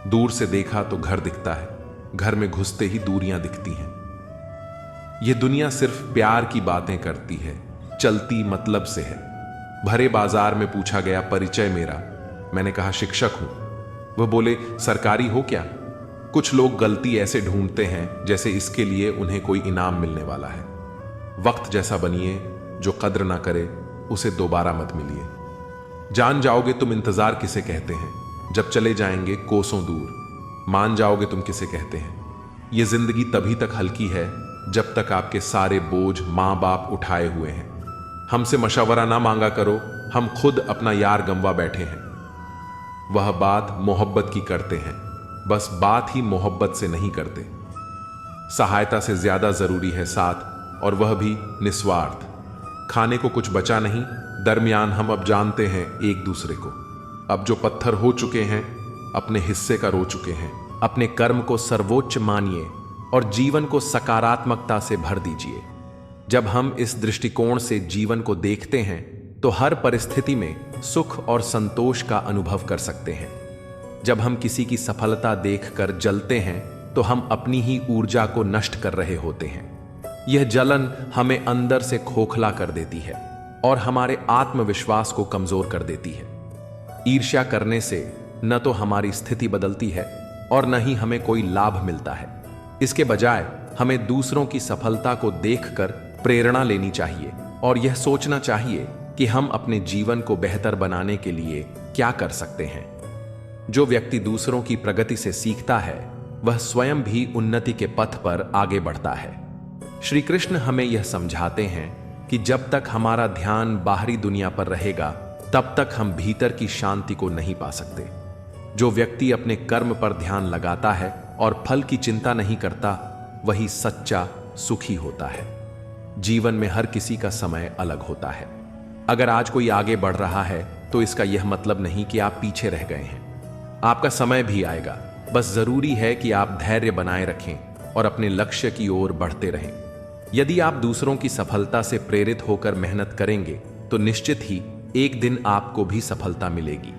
दूर से देखा तो घर दिखता है, घर में घुसते ही दूरियां दिखती हैं।
ये दुनिया सिर्फ प्यार की बातें करती है, चलती मतलब से है। भरे बाजार में पूछा गया परिचय मेरा, मैंने कहा शिक्षक हूं। वह बोले सरकारी हो क्या? कुछ लोग गलती ऐसे ढूंढते हैं जैसे इसके लिए उन्हें कोई इनाम मिलने वाला है। वक्त जैसा बनिए, जो कद्र ना करे उसे दोबारा मत मिलिए। जान जाओगे तुम इंतजार किसे कहते हैं, जब चले जाएंगे कोसों दूर। मान जाओगे तुम किसे कहते हैं। ये जिंदगी तभी तक हल्की है जब तक आपके सारे बोझ माँ बाप उठाए हुए हैं। हमसे मशवरा ना मांगा करो, हम खुद अपना यार गंवा बैठे हैं। वह बात मोहब्बत की करते हैं, बस बात ही मोहब्बत से नहीं करते। सहायता से ज्यादा जरूरी है साथ, और वह भी निस्वार्थ। खाने को कुछ बचा नहीं, दरमियान हम अब जानते हैं एक दूसरे को। अब जो पत्थर हो चुके हैं, अपने हिस्से का रो चुके हैं।
अपने कर्म को सर्वोच्च मानिए और जीवन को सकारात्मकता से भर दीजिए। जब हम इस दृष्टिकोण से जीवन को देखते हैं तो हर परिस्थिति में सुख और संतोष का अनुभव कर सकते हैं। जब हम किसी की सफलता देखकर जलते हैं तो हम अपनी ही ऊर्जा को नष्ट कर रहे होते हैं। यह जलन हमें अंदर से खोखला कर देती है और हमारे आत्मविश्वास को कमजोर कर देती है। ईर्ष्या करने से न तो हमारी स्थिति बदलती है और न ही हमें कोई लाभ मिलता है। इसके बजाय हमें दूसरों की सफलता को देखकर प्रेरणा लेनी चाहिए और यह सोचना चाहिए कि हम अपने जीवन को बेहतर बनाने के लिए क्या कर सकते हैं। जो व्यक्ति दूसरों की प्रगति से सीखता है वह स्वयं भी उन्नति के पथ पर आगे बढ़ता है। श्री कृष्ण हमें यह समझाते हैं कि जब तक हमारा ध्यान बाहरी दुनिया पर रहेगा तब तक हम भीतर की शांति को नहीं पा सकते। जो व्यक्ति अपने कर्म पर ध्यान लगाता है और फल की चिंता नहीं करता, वही सच्चा सुखी होता है। जीवन में हर किसी का समय अलग होता है। अगर आज कोई आगे बढ़ रहा है तो इसका यह मतलब नहीं कि आप पीछे रह गए हैं। आपका समय भी आएगा, बस जरूरी है कि आप धैर्य बनाए रखें और अपने लक्ष्य की ओर बढ़ते रहें। यदि आप दूसरों की सफलता से प्रेरित होकर मेहनत करेंगे तो निश्चित ही एक दिन आपको भी सफलता मिलेगी।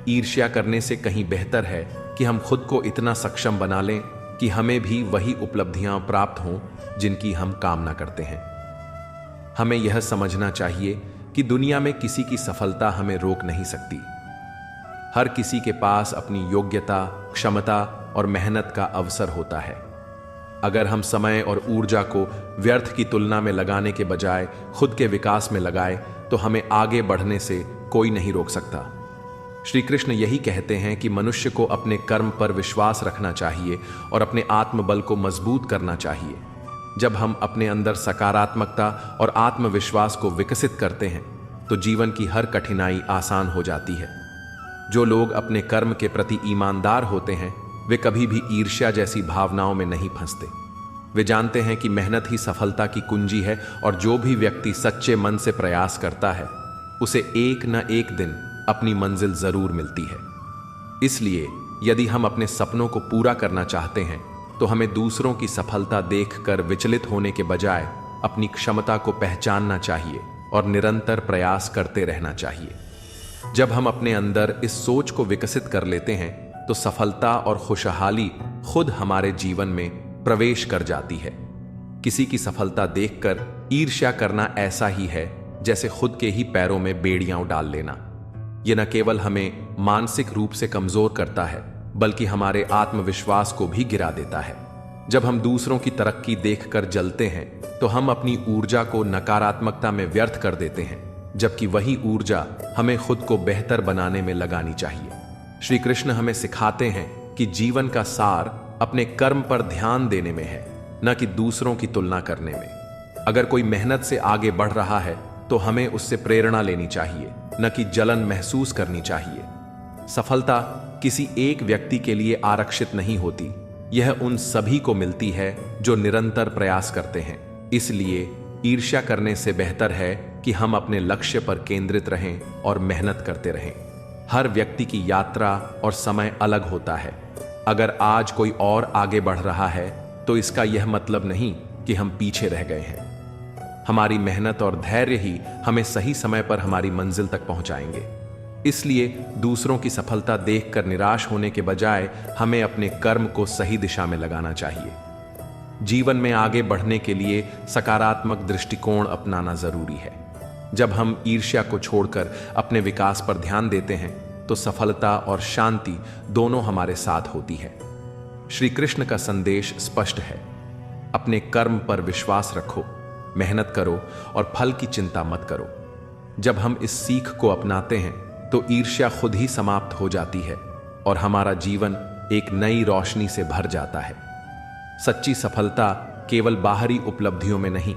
ईर्ष्या करने से कहीं बेहतर है कि हम खुद को इतना सक्षम बना लें कि हमें भी वही उपलब्धियां प्राप्त हों जिनकी हम कामना करते हैं। हमें यह समझना चाहिए कि दुनिया में किसी की सफलता हमें रोक नहीं सकती। हर किसी के पास अपनी योग्यता, क्षमता और मेहनत का अवसर होता है। अगर हम समय और ऊर्जा को व्यर्थ की तुलना में लगाने के बजाय खुद के विकास में लगाए तो हमें आगे बढ़ने से कोई नहीं रोक सकता। श्री कृष्ण यही कहते हैं कि मनुष्य को अपने कर्म पर विश्वास रखना चाहिए और अपने आत्मबल को मजबूत करना चाहिए। जब हम अपने अंदर सकारात्मकता और आत्मविश्वास को विकसित करते हैं तो जीवन की हर कठिनाई आसान हो जाती है। जो लोग अपने कर्म के प्रति ईमानदार होते हैं वे कभी भी ईर्ष्या जैसी भावनाओं में नहीं फंसते। वे जानते हैं कि मेहनत ही सफलता की कुंजी है और जो भी व्यक्ति सच्चे मन से प्रयास करता है उसे एक न एक दिन अपनी मंजिल जरूर मिलती है। इसलिए यदि हम अपने सपनों को पूरा करना चाहते हैं तो हमें दूसरों की सफलता देखकर विचलित होने के बजाय अपनी क्षमता को पहचानना चाहिए और निरंतर प्रयास करते रहना चाहिए। जब हम अपने अंदर इस सोच को विकसित कर लेते हैं तो सफलता और खुशहाली खुद हमारे जीवन में प्रवेश कर जाती है। किसी की सफलता देखकर ईर्ष्या करना ऐसा ही है जैसे खुद के ही पैरों में बेड़ियां डाल लेना। यह न केवल हमें मानसिक रूप से कमजोर करता है बल्कि हमारे आत्मविश्वास को भी गिरा देता है। जब हम दूसरों की तरक्की देखकर जलते हैं तो हम अपनी ऊर्जा को नकारात्मकता में व्यर्थ कर देते हैं, जबकि वही ऊर्जा हमें खुद को बेहतर बनाने में लगानी चाहिए। श्री कृष्ण हमें सिखाते हैं कि जीवन का सार अपने कर्म पर ध्यान देने में है, न कि दूसरों की तुलना करने में। अगर कोई मेहनत से आगे बढ़ रहा है तो हमें उससे प्रेरणा लेनी चाहिए, न कि जलन महसूस करनी चाहिए। सफलता किसी एक व्यक्ति के लिए आरक्षित नहीं होती, यह उन सभी को मिलती है जो निरंतर प्रयास करते हैं। इसलिए ईर्ष्या करने से बेहतर है कि हम अपने लक्ष्य पर केंद्रित रहें और मेहनत करते रहें। हर व्यक्ति की यात्रा और समय अलग होता है। अगर आज कोई और आगे बढ़ रहा है तो इसका यह मतलब नहीं कि हम पीछे रह गए हैं। हमारी मेहनत और धैर्य ही हमें सही समय पर हमारी मंजिल तक पहुंचाएंगे। इसलिए दूसरों की सफलता देखकर निराश होने के बजाय हमें अपने कर्म को सही दिशा में लगाना चाहिए। जीवन में आगे बढ़ने के लिए सकारात्मक दृष्टिकोण अपनाना जरूरी है। जब हम ईर्ष्या को छोड़कर अपने विकास पर ध्यान देते हैं तो सफलता और शांति दोनों हमारे साथ होती है। श्री कृष्ण का संदेश स्पष्ट है, अपने कर्म पर विश्वास रखो, मेहनत करो और फल की चिंता मत करो। जब हम इस सीख को अपनाते हैं तो ईर्ष्या खुद ही समाप्त हो जाती है और हमारा जीवन एक नई रोशनी से भर जाता है। सच्ची सफलता केवल बाहरी उपलब्धियों में नहीं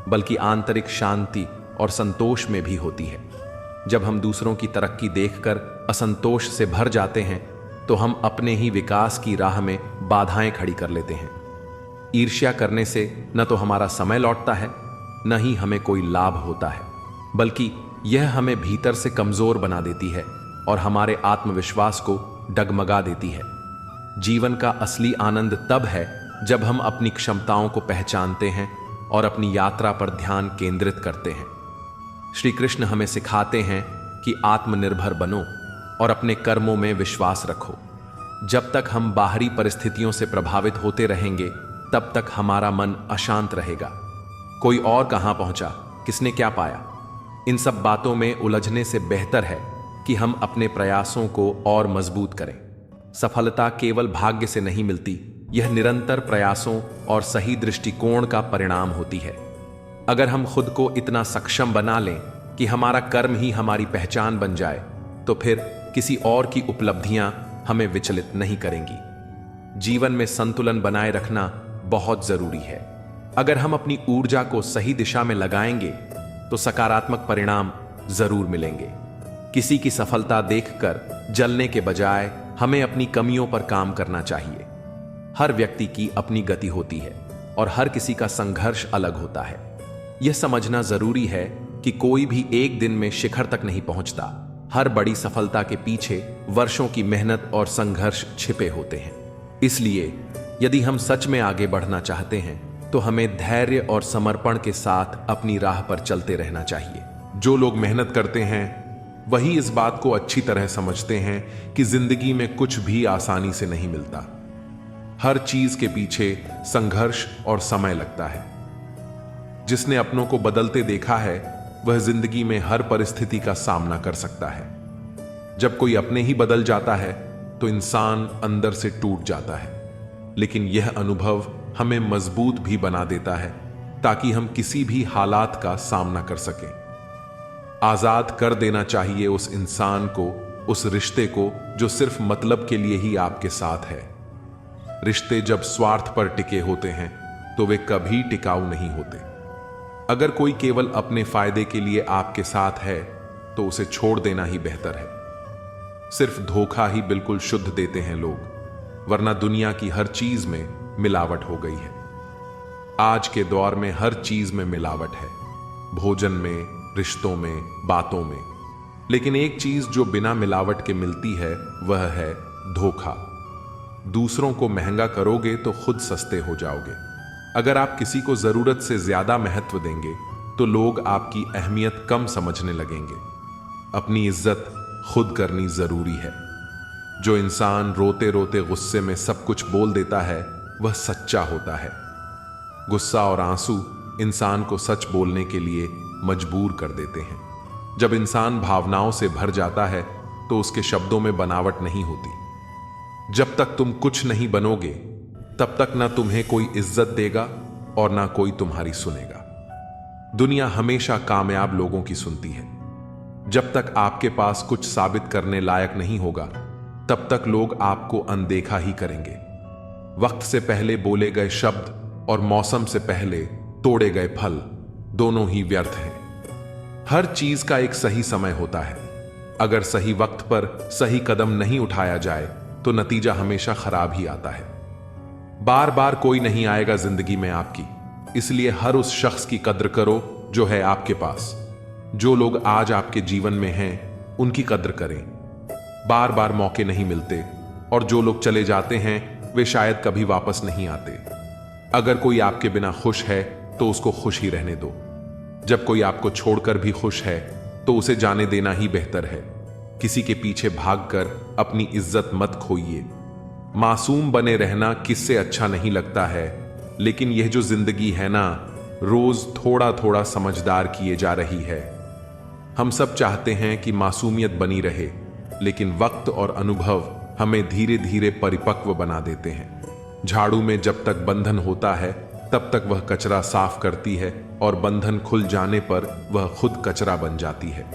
बल्कि आंतरिक शांति और संतोष में भी होती है। जब हम दूसरों की तरक्की देखकर असंतोष से भर जाते हैं तो हम अपने ही विकास की राह में बाधाएं खड़ी कर लेते हैं। ईर्ष्या करने से न तो हमारा समय लौटता है, न ही हमें कोई लाभ होता है, बल्कि यह हमें भीतर से कमजोर बना देती है और हमारे आत्मविश्वास को डगमगा देती है। जीवन का असली आनंद तब है जब हम अपनी क्षमताओं को पहचानते हैं और अपनी यात्रा पर ध्यान केंद्रित करते हैं। श्री कृष्ण हमें सिखाते हैं कि आत्मनिर्भर बनो और अपने कर्मों में विश्वास रखो। जब तक हम बाहरी परिस्थितियों से प्रभावित होते रहेंगे तब तक हमारा मन अशांत रहेगा। कोई और कहां पहुंचा, किसने क्या पाया, इन सब बातों में उलझने से बेहतर है कि हम अपने प्रयासों को और मजबूत करें। सफलता केवल भाग्य से नहीं मिलती, यह निरंतर प्रयासों और सही दृष्टिकोण का परिणाम होती है। अगर हम खुद को इतना सक्षम बना लें कि हमारा कर्म ही हमारी पहचान बन जाए तो फिर किसी और की उपलब्धियां हमें विचलित नहीं करेंगी। जीवन में संतुलन बनाए रखना बहुत जरूरी है। अगर हम अपनी ऊर्जा को सही दिशा में लगाएंगे तो सकारात्मक परिणाम जरूर मिलेंगे। किसी की सफलता देखकर जलने के बजाय हमें अपनी कमियों पर काम करना चाहिए। हर व्यक्ति की अपनी गति होती है और हर किसी का संघर्ष अलग होता है। यह समझना जरूरी है कि कोई भी एक दिन में शिखर तक नहीं पहुंचता। हर बड़ी सफलता के पीछे वर्षों की मेहनत और संघर्ष छिपे होते हैं। इसलिए यदि हम सच में आगे बढ़ना चाहते हैं तो हमें धैर्य और समर्पण के साथ अपनी राह पर चलते रहना चाहिए।
जो लोग मेहनत करते हैं वही इस बात को अच्छी तरह समझते हैं कि जिंदगी में कुछ भी आसानी से नहीं मिलता। हर चीज के पीछे संघर्ष और समय लगता है। जिसने अपनों को बदलते देखा है वह जिंदगी में हर परिस्थिति का सामना कर सकता है। जब कोई अपने ही बदल जाता है तो इंसान अंदर से टूट जाता है, लेकिन यह अनुभव हमें मजबूत भी बना देता है ताकि हम किसी भी हालात का सामना कर सकें। आजाद कर देना चाहिए उस इंसान को, उस रिश्ते को जो सिर्फ मतलब के लिए ही आपके साथ है। रिश्ते जब स्वार्थ पर टिके होते हैं तो वे कभी टिकाऊ नहीं होते। अगर कोई केवल अपने फायदे के लिए आपके साथ है तो उसे छोड़ देना ही बेहतर है। सिर्फ धोखा ही बिल्कुल शुद्ध देते हैं लोग, वरना दुनिया की हर चीज में मिलावट हो गई है। आज के दौर में हर चीज में मिलावट है, भोजन में, रिश्तों में, बातों में। लेकिन एक चीज जो बिना मिलावट के मिलती है वह है धोखा। दूसरों को महंगा करोगे तो खुद सस्ते हो जाओगे। अगर आप किसी को जरूरत से ज्यादा महत्व देंगे तो लोग आपकी अहमियत कम समझने लगेंगे। अपनी इज्जत खुद करनी जरूरी है। जो इंसान रोते रोते गुस्से में सब कुछ बोल देता है वह सच्चा होता है। गुस्सा और आंसू इंसान को सच बोलने के लिए मजबूर कर देते हैं। जब इंसान भावनाओं से भर जाता है तो उसके शब्दों में बनावट नहीं होती। जब तक तुम कुछ नहीं बनोगे तब तक ना तुम्हें कोई इज्जत देगा और ना कोई तुम्हारी सुनेगा। दुनिया हमेशा कामयाब लोगों की सुनती है। जब तक आपके पास कुछ साबित करने लायक नहीं होगा तब तक लोग आपको अनदेखा ही करेंगे। वक्त से पहले बोले गए शब्द और मौसम से पहले तोड़े गए फल दोनों ही व्यर्थ हैं। हर चीज का एक सही समय होता है। अगर सही वक्त पर सही कदम नहीं उठाया जाए तो नतीजा हमेशा खराब ही आता है। बार बार कोई नहीं आएगा जिंदगी में आपकी, इसलिए हर उस शख्स की कद्र करो जो है आपके पास। जो लोग आज आपके जीवन में हैं उनकी कद्र करें। बार बार मौके नहीं मिलते और जो लोग चले जाते हैं वे शायद कभी वापस नहीं आते। अगर कोई आपके बिना खुश है तो उसको खुश ही रहने दो। जब कोई आपको छोड़कर भी खुश है तो उसे जाने देना ही बेहतर है। किसी के पीछे भागकर अपनी इज्जत मत खोइए। मासूम बने रहना किससे अच्छा नहीं लगता है लेकिन यह जो जिंदगी है ना, रोज थोड़ा थोड़ा समझदार किए जा रही है। हम सब चाहते हैं कि मासूमियत बनी रहे, लेकिन वक्त और अनुभव हमें धीरे धीरे परिपक्व बना देते हैं। झाड़ू में जब तक बंधन होता है तब तक वह कचरा साफ करती है, और बंधन खुल जाने पर वह खुद कचरा बन जाती है।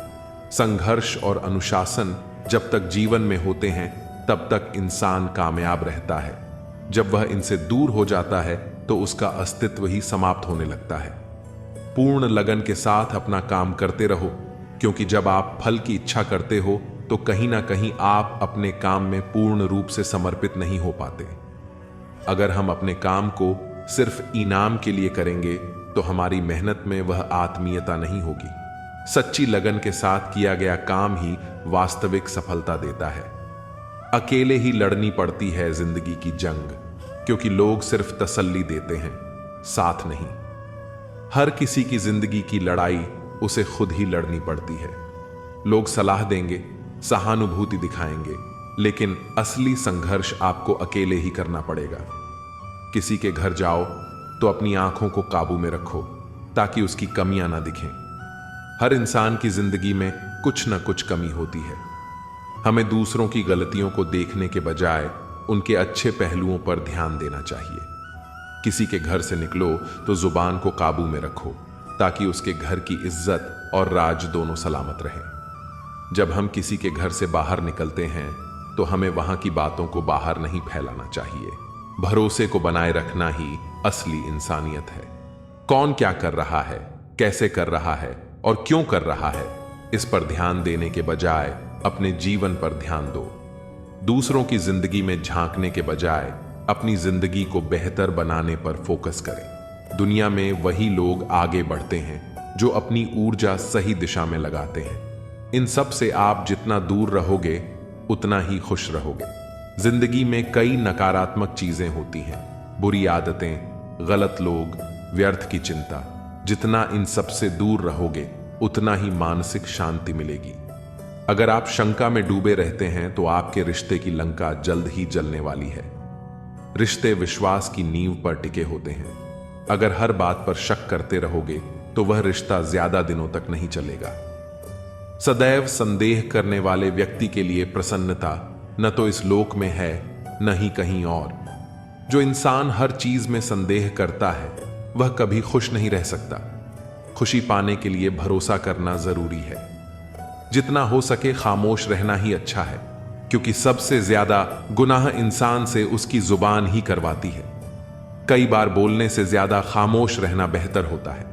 संघर्ष और अनुशासन जब तक जीवन में होते हैं तब तक इंसान कामयाब रहता है। जब वह इनसे दूर हो जाता है तो उसका अस्तित्व ही समाप्त होने लगता है। पूर्ण लगन के साथ अपना काम करते रहो, क्योंकि जब आप फल की इच्छा करते हो तो कहीं ना कहीं आप अपने काम में पूर्ण रूप से समर्पित नहीं हो पाते। अगर हम अपने काम को सिर्फ इनाम के लिए करेंगे तो हमारी मेहनत में वह आत्मीयता नहीं होगी। सच्ची लगन के साथ किया गया काम ही वास्तविक सफलता देता है। अकेले ही लड़नी पड़ती है जिंदगी की जंग, क्योंकि लोग सिर्फ तसल्ली देते हैं, साथ नहीं। हर किसी की जिंदगी की लड़ाई उसे खुद ही लड़नी पड़ती है। लोग सलाह देंगे, सहानुभूति दिखाएंगे, लेकिन असली संघर्ष आपको अकेले ही करना पड़ेगा। किसी के घर जाओ तो अपनी आंखों को काबू में रखो ताकि उसकी कमियां ना दिखें। हर इंसान की जिंदगी में कुछ न कुछ कमी होती है। हमें दूसरों की गलतियों को देखने के बजाय उनके अच्छे पहलुओं पर ध्यान देना चाहिए। किसी के घर से निकलो तो जुबान को काबू में रखो ताकि उसके घर की इज्जत और राज दोनों सलामत रहें। जब हम किसी के घर से बाहर निकलते हैं तो हमें वहां की बातों को बाहर नहीं फैलाना चाहिए। भरोसे को बनाए रखना ही असली इंसानियत है। कौन क्या कर रहा है, कैसे कर रहा है और क्यों कर रहा है, इस पर ध्यान देने के बजाय अपने जीवन पर ध्यान दो। दूसरों की जिंदगी में झांकने के बजाय अपनी जिंदगी को बेहतर बनाने पर फोकस करें। दुनिया में वही लोग आगे बढ़ते हैं जो अपनी ऊर्जा सही दिशा में लगाते हैं। इन सब से आप जितना दूर रहोगे उतना ही खुश रहोगे। जिंदगी में कई नकारात्मक चीजें होती हैं, बुरी आदतें, गलत लोग, व्यर्थ की चिंता। जितना इन सब से दूर रहोगे उतना ही मानसिक शांति मिलेगी। अगर आप शंका में डूबे रहते हैं तो आपके रिश्ते की लंका जल्द ही जलने वाली है। रिश्ते विश्वास की नींव पर टिके होते हैं। अगर हर बात पर शक करते रहोगे तो वह रिश्ता ज्यादा दिनों तक नहीं चलेगा। सदैव संदेह करने वाले व्यक्ति के लिए प्रसन्नता न तो इस लोक में है न ही कहीं और। जो इंसान हर चीज में संदेह करता है वह कभी खुश नहीं रह सकता। खुशी पाने के लिए भरोसा करना जरूरी है। जितना हो सके खामोश रहना ही अच्छा है, क्योंकि सबसे ज्यादा गुनाह इंसान से उसकी जुबान ही करवाती है। कई बार बोलने से ज्यादा खामोश रहना बेहतर होता है।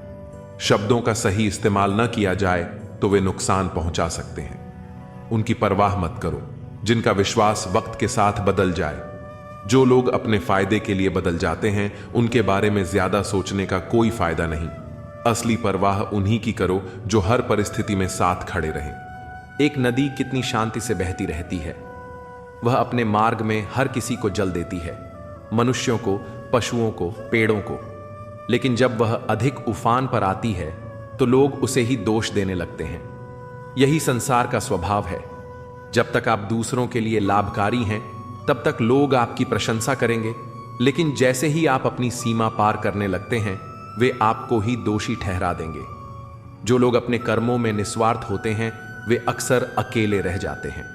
शब्दों का सही इस्तेमाल न किया जाए तो वे नुकसान पहुंचा सकते हैं। उनकी परवाह मत करो जिनका विश्वास वक्त के साथ बदल जाए। जो लोग अपने फायदे के लिए बदल जाते हैं उनके बारे में ज्यादा सोचने का कोई फायदा नहीं। असली परवाह उन्हीं की करो जो हर परिस्थिति में साथ खड़े रहें।
एक नदी कितनी शांति से बहती रहती है। वह अपने मार्ग में हर किसी को जल देती है, मनुष्यों को, पशुओं को, पेड़ों को। लेकिन जब वह अधिक उफान पर आती है तो लोग उसे ही दोष देने लगते हैं। यही संसार का स्वभाव है। जब तक आप दूसरों के लिए लाभकारी हैं तब तक लोग आपकी प्रशंसा करेंगे, लेकिन जैसे ही आप अपनी सीमा पार करने लगते हैं वे आपको ही दोषी ठहरा देंगे। जो लोग अपने कर्मों में निस्वार्थ होते हैं वे अक्सर अकेले रह जाते हैं।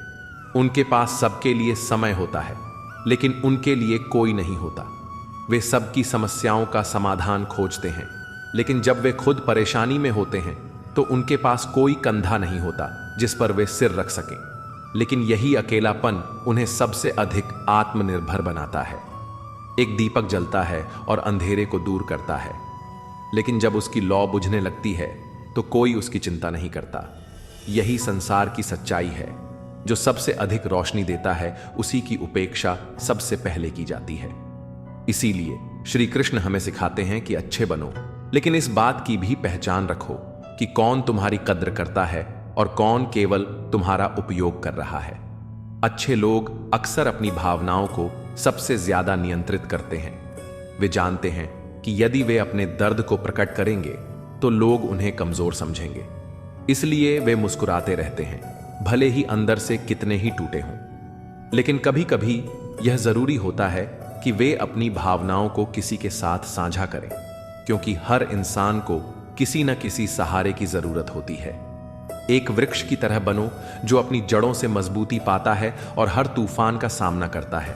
उनके पास सबके लिए समय होता है, लेकिन उनके लिए कोई नहीं होता। वे सबकी समस्याओं का समाधान खोजते हैं, लेकिन जब वे खुद परेशानी में होते हैं तो उनके पास कोई कंधा नहीं होता जिस पर वे सिर रख सकें। लेकिन यही अकेलापन उन्हें सबसे अधिक आत्मनिर्भर बनाता है। एक दीपक जलता है और अंधेरे को दूर करता है, लेकिन जब उसकी लौ बुझने लगती है तो कोई उसकी चिंता नहीं करता। यही संसार की सच्चाई है। जो सबसे अधिक रोशनी देता है उसी की उपेक्षा सबसे पहले की जाती है। इसीलिए श्री कृष्ण हमें सिखाते हैं कि अच्छे बनो, लेकिन इस बात की भी पहचान रखो कि कौन तुम्हारी कद्र करता है और कौन केवल तुम्हारा उपयोग कर रहा है। अच्छे लोग अक्सर अपनी भावनाओं को सबसे ज्यादा नियंत्रित करते हैं। वे जानते हैं कि यदि वे अपने दर्द को प्रकट करेंगे तो लोग उन्हें कमजोर समझेंगे। इसलिए वे मुस्कुराते रहते हैं, भले ही अंदर से कितने ही टूटे हों। लेकिन कभी कभी यह जरूरी होता है कि वे अपनी भावनाओं को किसी के साथ साझा करें, क्योंकि हर इंसान को किसी न किसी सहारे की जरूरत होती है। एक वृक्ष की तरह बनो जो अपनी जड़ों से मजबूती पाता है और हर तूफान का सामना करता है।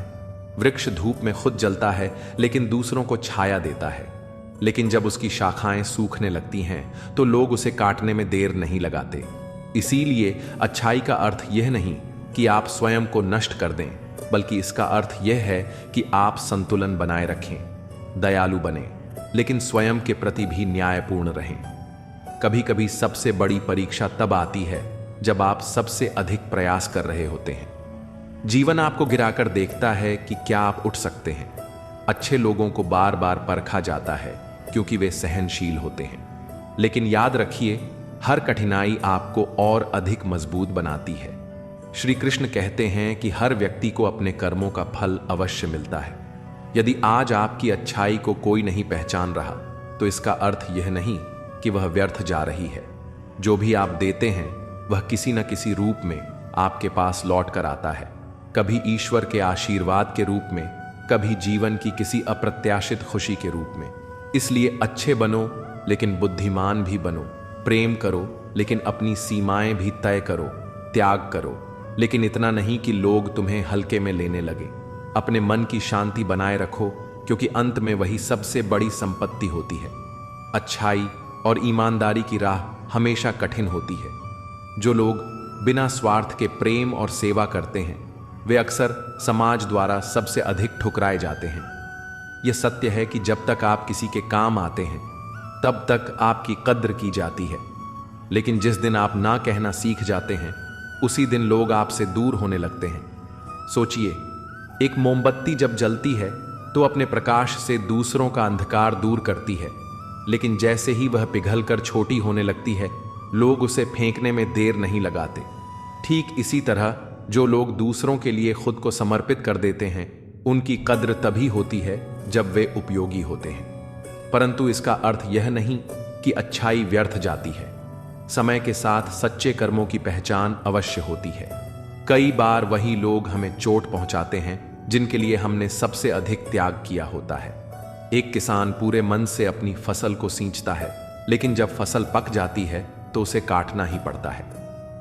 वृक्ष धूप में खुद जलता है लेकिन दूसरों को छाया देता है, लेकिन जब उसकी शाखाएं सूखने लगती हैं तो लोग उसे काटने में देर नहीं लगाते। इसीलिए अच्छाई का अर्थ यह नहीं कि आप स्वयं को नष्ट कर दें, बल्कि इसका अर्थ यह है कि आप संतुलन बनाए रखें, दयालु बने, लेकिन स्वयं के प्रति भी न्यायपूर्ण रहें। कभी कभी सबसे बड़ी परीक्षा तब आती है जब आप सबसे अधिक प्रयास कर रहे होते हैं। जीवन आपको गिराकर देखता है कि क्या आप उठ सकते हैं। अच्छे लोगों को बार बार परखा जाता है क्योंकि वे सहनशील होते हैं, लेकिन याद रखिए, हर कठिनाई आपको और अधिक मजबूत बनाती है। श्री कृष्ण कहते हैं कि हर व्यक्ति को अपने कर्मों का फल अवश्य मिलता है। यदि आज आपकी अच्छाई को कोई नहीं पहचान रहा तो इसका अर्थ यह नहीं कि वह व्यर्थ जा रही है। जो भी आप देते हैं वह किसी न किसी रूप में आपके पास लौट कर आता है, कभी ईश्वर के आशीर्वाद के रूप में, कभी जीवन की किसी अप्रत्याशित खुशी के रूप में। इसलिए अच्छे बनो लेकिन बुद्धिमान भी बनो, प्रेम करो लेकिन अपनी सीमाएं भी तय करो, त्याग करो लेकिन इतना नहीं कि लोग तुम्हें हल्के में लेने लगे। अपने मन की शांति बनाए रखो, क्योंकि अंत में वही सबसे बड़ी संपत्ति होती है। अच्छाई और ईमानदारी की राह हमेशा कठिन होती है। जो लोग बिना स्वार्थ के प्रेम और सेवा करते हैं वे अक्सर समाज द्वारा सबसे अधिक ठुकराए जाते हैं। यह सत्य है कि जब तक आप किसी के काम आते हैं तब तक आपकी कद्र की जाती है, लेकिन जिस दिन आप ना कहना सीख जाते हैं उसी दिन लोग आपसे दूर होने लगते हैं। सोचिए, एक मोमबत्ती जब जलती है तो अपने प्रकाश से दूसरों का अंधकार दूर करती है, लेकिन जैसे ही वह पिघलकर छोटी होने लगती है लोग उसे फेंकने में देर नहीं लगाते। ठीक इसी तरह जो लोग दूसरों के लिए खुद को समर्पित कर देते हैं उनकी कद्र तभी होती है जब वे उपयोगी होते हैं। परंतु इसका अर्थ यह नहीं कि अच्छाई व्यर्थ जाती है। समय के साथ सच्चे कर्मों की पहचान अवश्य होती है। कई बार वही लोग हमें चोट पहुंचाते हैं जिनके लिए हमने सबसे अधिक त्याग किया होता है। एक किसान पूरे मन से अपनी फसल को सींचता है, लेकिन जब फसल पक जाती है तो उसे काटना ही पड़ता है।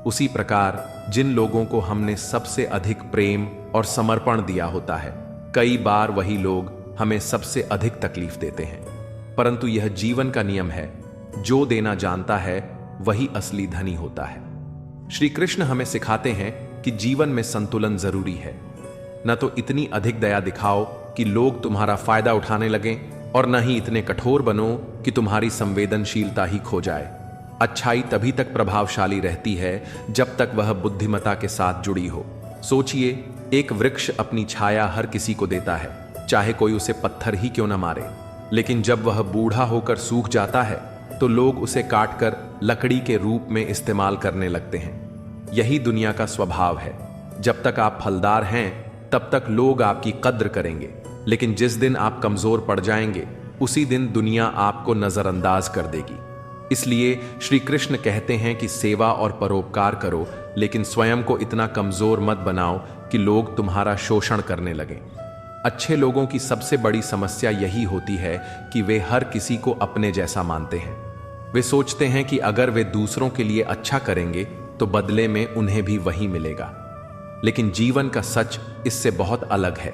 उसी प्रकार जिन लोगों को हमने सबसे अधिक प्रेम और समर्पण दिया होता है, कई बार वही लोग हमें सबसे अधिक तकलीफ देते हैं। परंतु यह जीवन का नियम है, जो देना जानता है वही असली धनी होता है। श्री कृष्ण हमें सिखाते हैं कि जीवन में संतुलन जरूरी है। न तो इतनी अधिक दया दिखाओ कि लोग तुम्हारा फायदा उठाने लगें, और न ही इतने कठोर बनो कि तुम्हारी संवेदनशीलता ही खो जाए। अच्छाई तभी तक प्रभावशाली रहती है जब तक वह बुद्धिमत्ता के साथ जुड़ी हो। सोचिए, एक वृक्ष अपनी छाया हर किसी को देता है, चाहे कोई उसे पत्थर ही क्यों न मारे, लेकिन जब वह बूढ़ा होकर सूख जाता है तो लोग उसे काटकर लकड़ी के रूप में इस्तेमाल करने लगते हैं। यही दुनिया का स्वभाव है। जब तक आप फलदार हैं तब तक लोग आपकी कद्र करेंगे, लेकिन जिस दिन आप कमजोर पड़ जाएंगे उसी दिन दुनिया आपको नजरअंदाज कर देगी। इसलिए श्री कृष्ण कहते हैं कि सेवा और परोपकार करो, लेकिन स्वयं को इतना कमजोर मत बनाओ कि लोग तुम्हारा शोषण करने लगें। अच्छे लोगों की सबसे बड़ी समस्या यही होती है कि वे हर किसी को अपने जैसा मानते हैं। वे सोचते हैं कि अगर वे दूसरों के लिए अच्छा करेंगे तो बदले में उन्हें भी वही मिलेगा, लेकिन जीवन का सच इससे बहुत अलग है।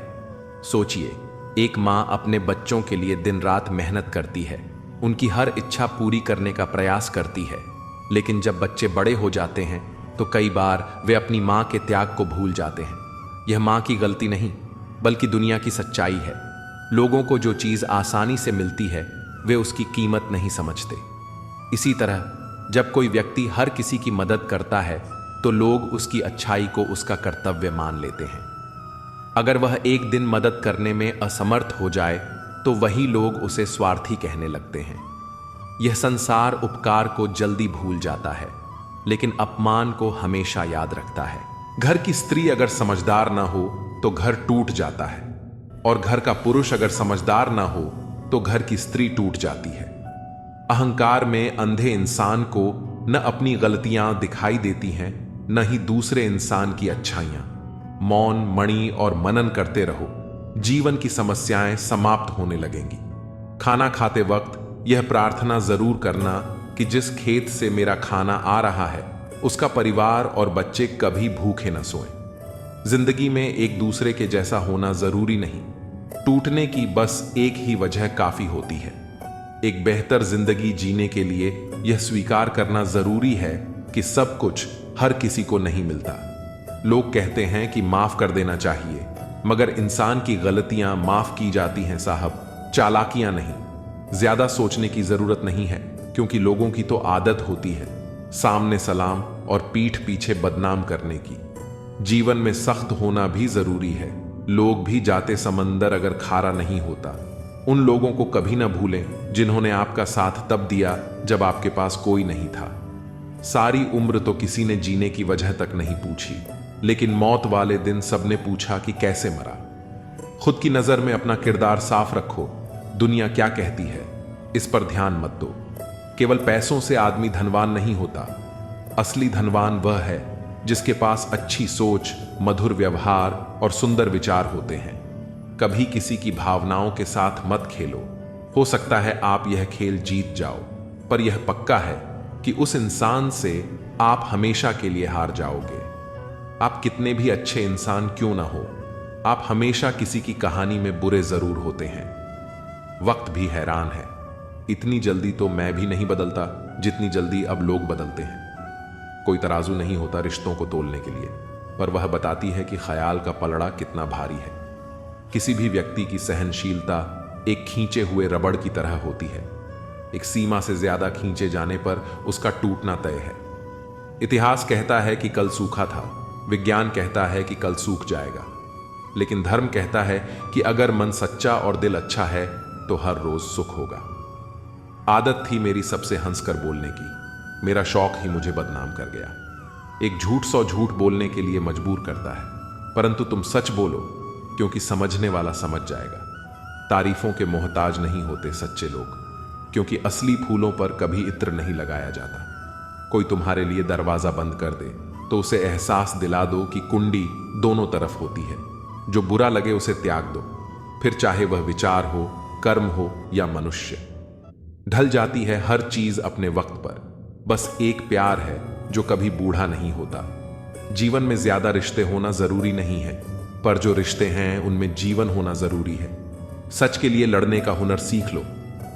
सोचिए, एक माँ अपने बच्चों के लिए दिन रात मेहनत करती है, उनकी हर इच्छा पूरी करने का प्रयास करती है, लेकिन जब बच्चे बड़े हो जाते हैं तो कई बार वे अपनी माँ के त्याग को भूल जाते हैं। यह माँ की गलती नहीं, बल्कि दुनिया की सच्चाई है। लोगों को जो चीज़ आसानी से मिलती है वे उसकी कीमत नहीं समझते। इसी तरह जब कोई व्यक्ति हर किसी की मदद करता है तो लोग उसकी अच्छाई को उसका कर्तव्य मान लेते हैं। अगर वह एक दिन मदद करने में असमर्थ हो जाए तो वही लोग उसे स्वार्थी कहने लगते हैं। यह संसार उपकार को जल्दी भूल जाता है, लेकिन अपमान को हमेशा याद रखता है।
घर की स्त्री अगर समझदार ना हो तो घर टूट जाता है, और घर का पुरुष अगर समझदार ना हो तो घर की स्त्री टूट जाती है। अहंकार में अंधे इंसान को न अपनी गलतियां दिखाई देती हैं, न ही दूसरे इंसान की अच्छाइयां। मौन, मणि और मनन करते रहो, जीवन की समस्याएं समाप्त होने लगेंगी। खाना खाते वक्त यह प्रार्थना जरूर करना कि जिस खेत से मेरा खाना आ रहा है उसका परिवार और बच्चे कभी भूखे न सोएं। जिंदगी में एक दूसरे के जैसा होना जरूरी नहीं, टूटने की बस एक ही वजह काफी होती है। एक बेहतर जिंदगी जीने के लिए यह स्वीकार करना जरूरी है कि सब कुछ हर किसी को नहीं मिलता। लोग कहते हैं कि माफ कर देना चाहिए, मगर इंसान की गलतियां माफ की जाती हैं साहब, चालाकियां नहीं। ज्यादा सोचने की जरूरत नहीं है, क्योंकि लोगों की तो आदत होती है सामने सलाम और पीठ पीछे बदनाम करने की। जीवन में सख्त होना भी जरूरी है। लोग भी जाते समंदर अगर खारा नहीं होता। उन लोगों को कभी ना भूलें जिन्होंने आपका साथ तब दिया जब आपके पास कोई नहीं था। सारी उम्र तो किसी ने जीने की वजह तक नहीं पूछी, लेकिन मौत वाले दिन सबने पूछा कि कैसे मरा। खुद की नजर में अपना किरदार साफ रखो। दुनिया क्या कहती है इस पर ध्यान मत दो। केवल पैसों से आदमी धनवान नहीं होता। असली धनवान वह है जिसके पास अच्छी सोच, मधुर व्यवहार और सुंदर विचार होते हैं। कभी किसी की भावनाओं के साथ मत खेलो। हो सकता है आप यह खेल जीत जाओ, पर यह पक्का है कि उस इंसान से आप हमेशा के लिए हार जाओगे। आप कितने भी अच्छे इंसान क्यों ना हो, आप हमेशा किसी की कहानी में बुरे जरूर होते हैं। वक्त भी हैरान है। इतनी जल्दी तो मैं भी नहीं बदलता जितनी जल्दी अब लोग बदलते हैं। कोई तराजू नहीं होता रिश्तों को तोलने के लिए, पर वह बताती है कि ख्याल का पलड़ा कितना भारी है। किसी भी व्यक्ति की सहनशीलता एक खींचे हुए रबड़ की तरह होती है। एक सीमा से ज्यादा खींचे जाने पर उसका टूटना तय है। इतिहास कहता है कि कल सूखा था, विज्ञान कहता है कि कल सूख जाएगा, लेकिन धर्म कहता है कि अगर मन सच्चा और दिल अच्छा है तो हर रोज सुख होगा। आदत थी मेरी सबसे हंसकर बोलने की, मेरा शौक ही मुझे बदनाम कर गया। एक झूठ 100 झूठ बोलने के लिए मजबूर करता है, परंतु तुम सच बोलो क्योंकि समझने वाला समझ जाएगा। तारीफों के मोहताज नहीं होते सच्चे लोग, क्योंकि असली फूलों पर कभी इत्र नहीं लगाया जाता। कोई तुम्हारे लिए दरवाजा बंद कर दे तो उसे एहसास दिला दो कि कुंडी दोनों तरफ होती है। जो बुरा लगे उसे त्याग दो, फिर चाहे वह विचार हो, कर्म हो या मनुष्य। ढल जाती है हर चीज अपने वक्त पर। बस एक प्यार है जो कभी बूढ़ा नहीं होता। जीवन में ज्यादा रिश्ते होना जरूरी नहीं है, पर जो रिश्ते हैं उनमें जीवन होना जरूरी है। सच के लिए लड़ने का हुनर सीख लो,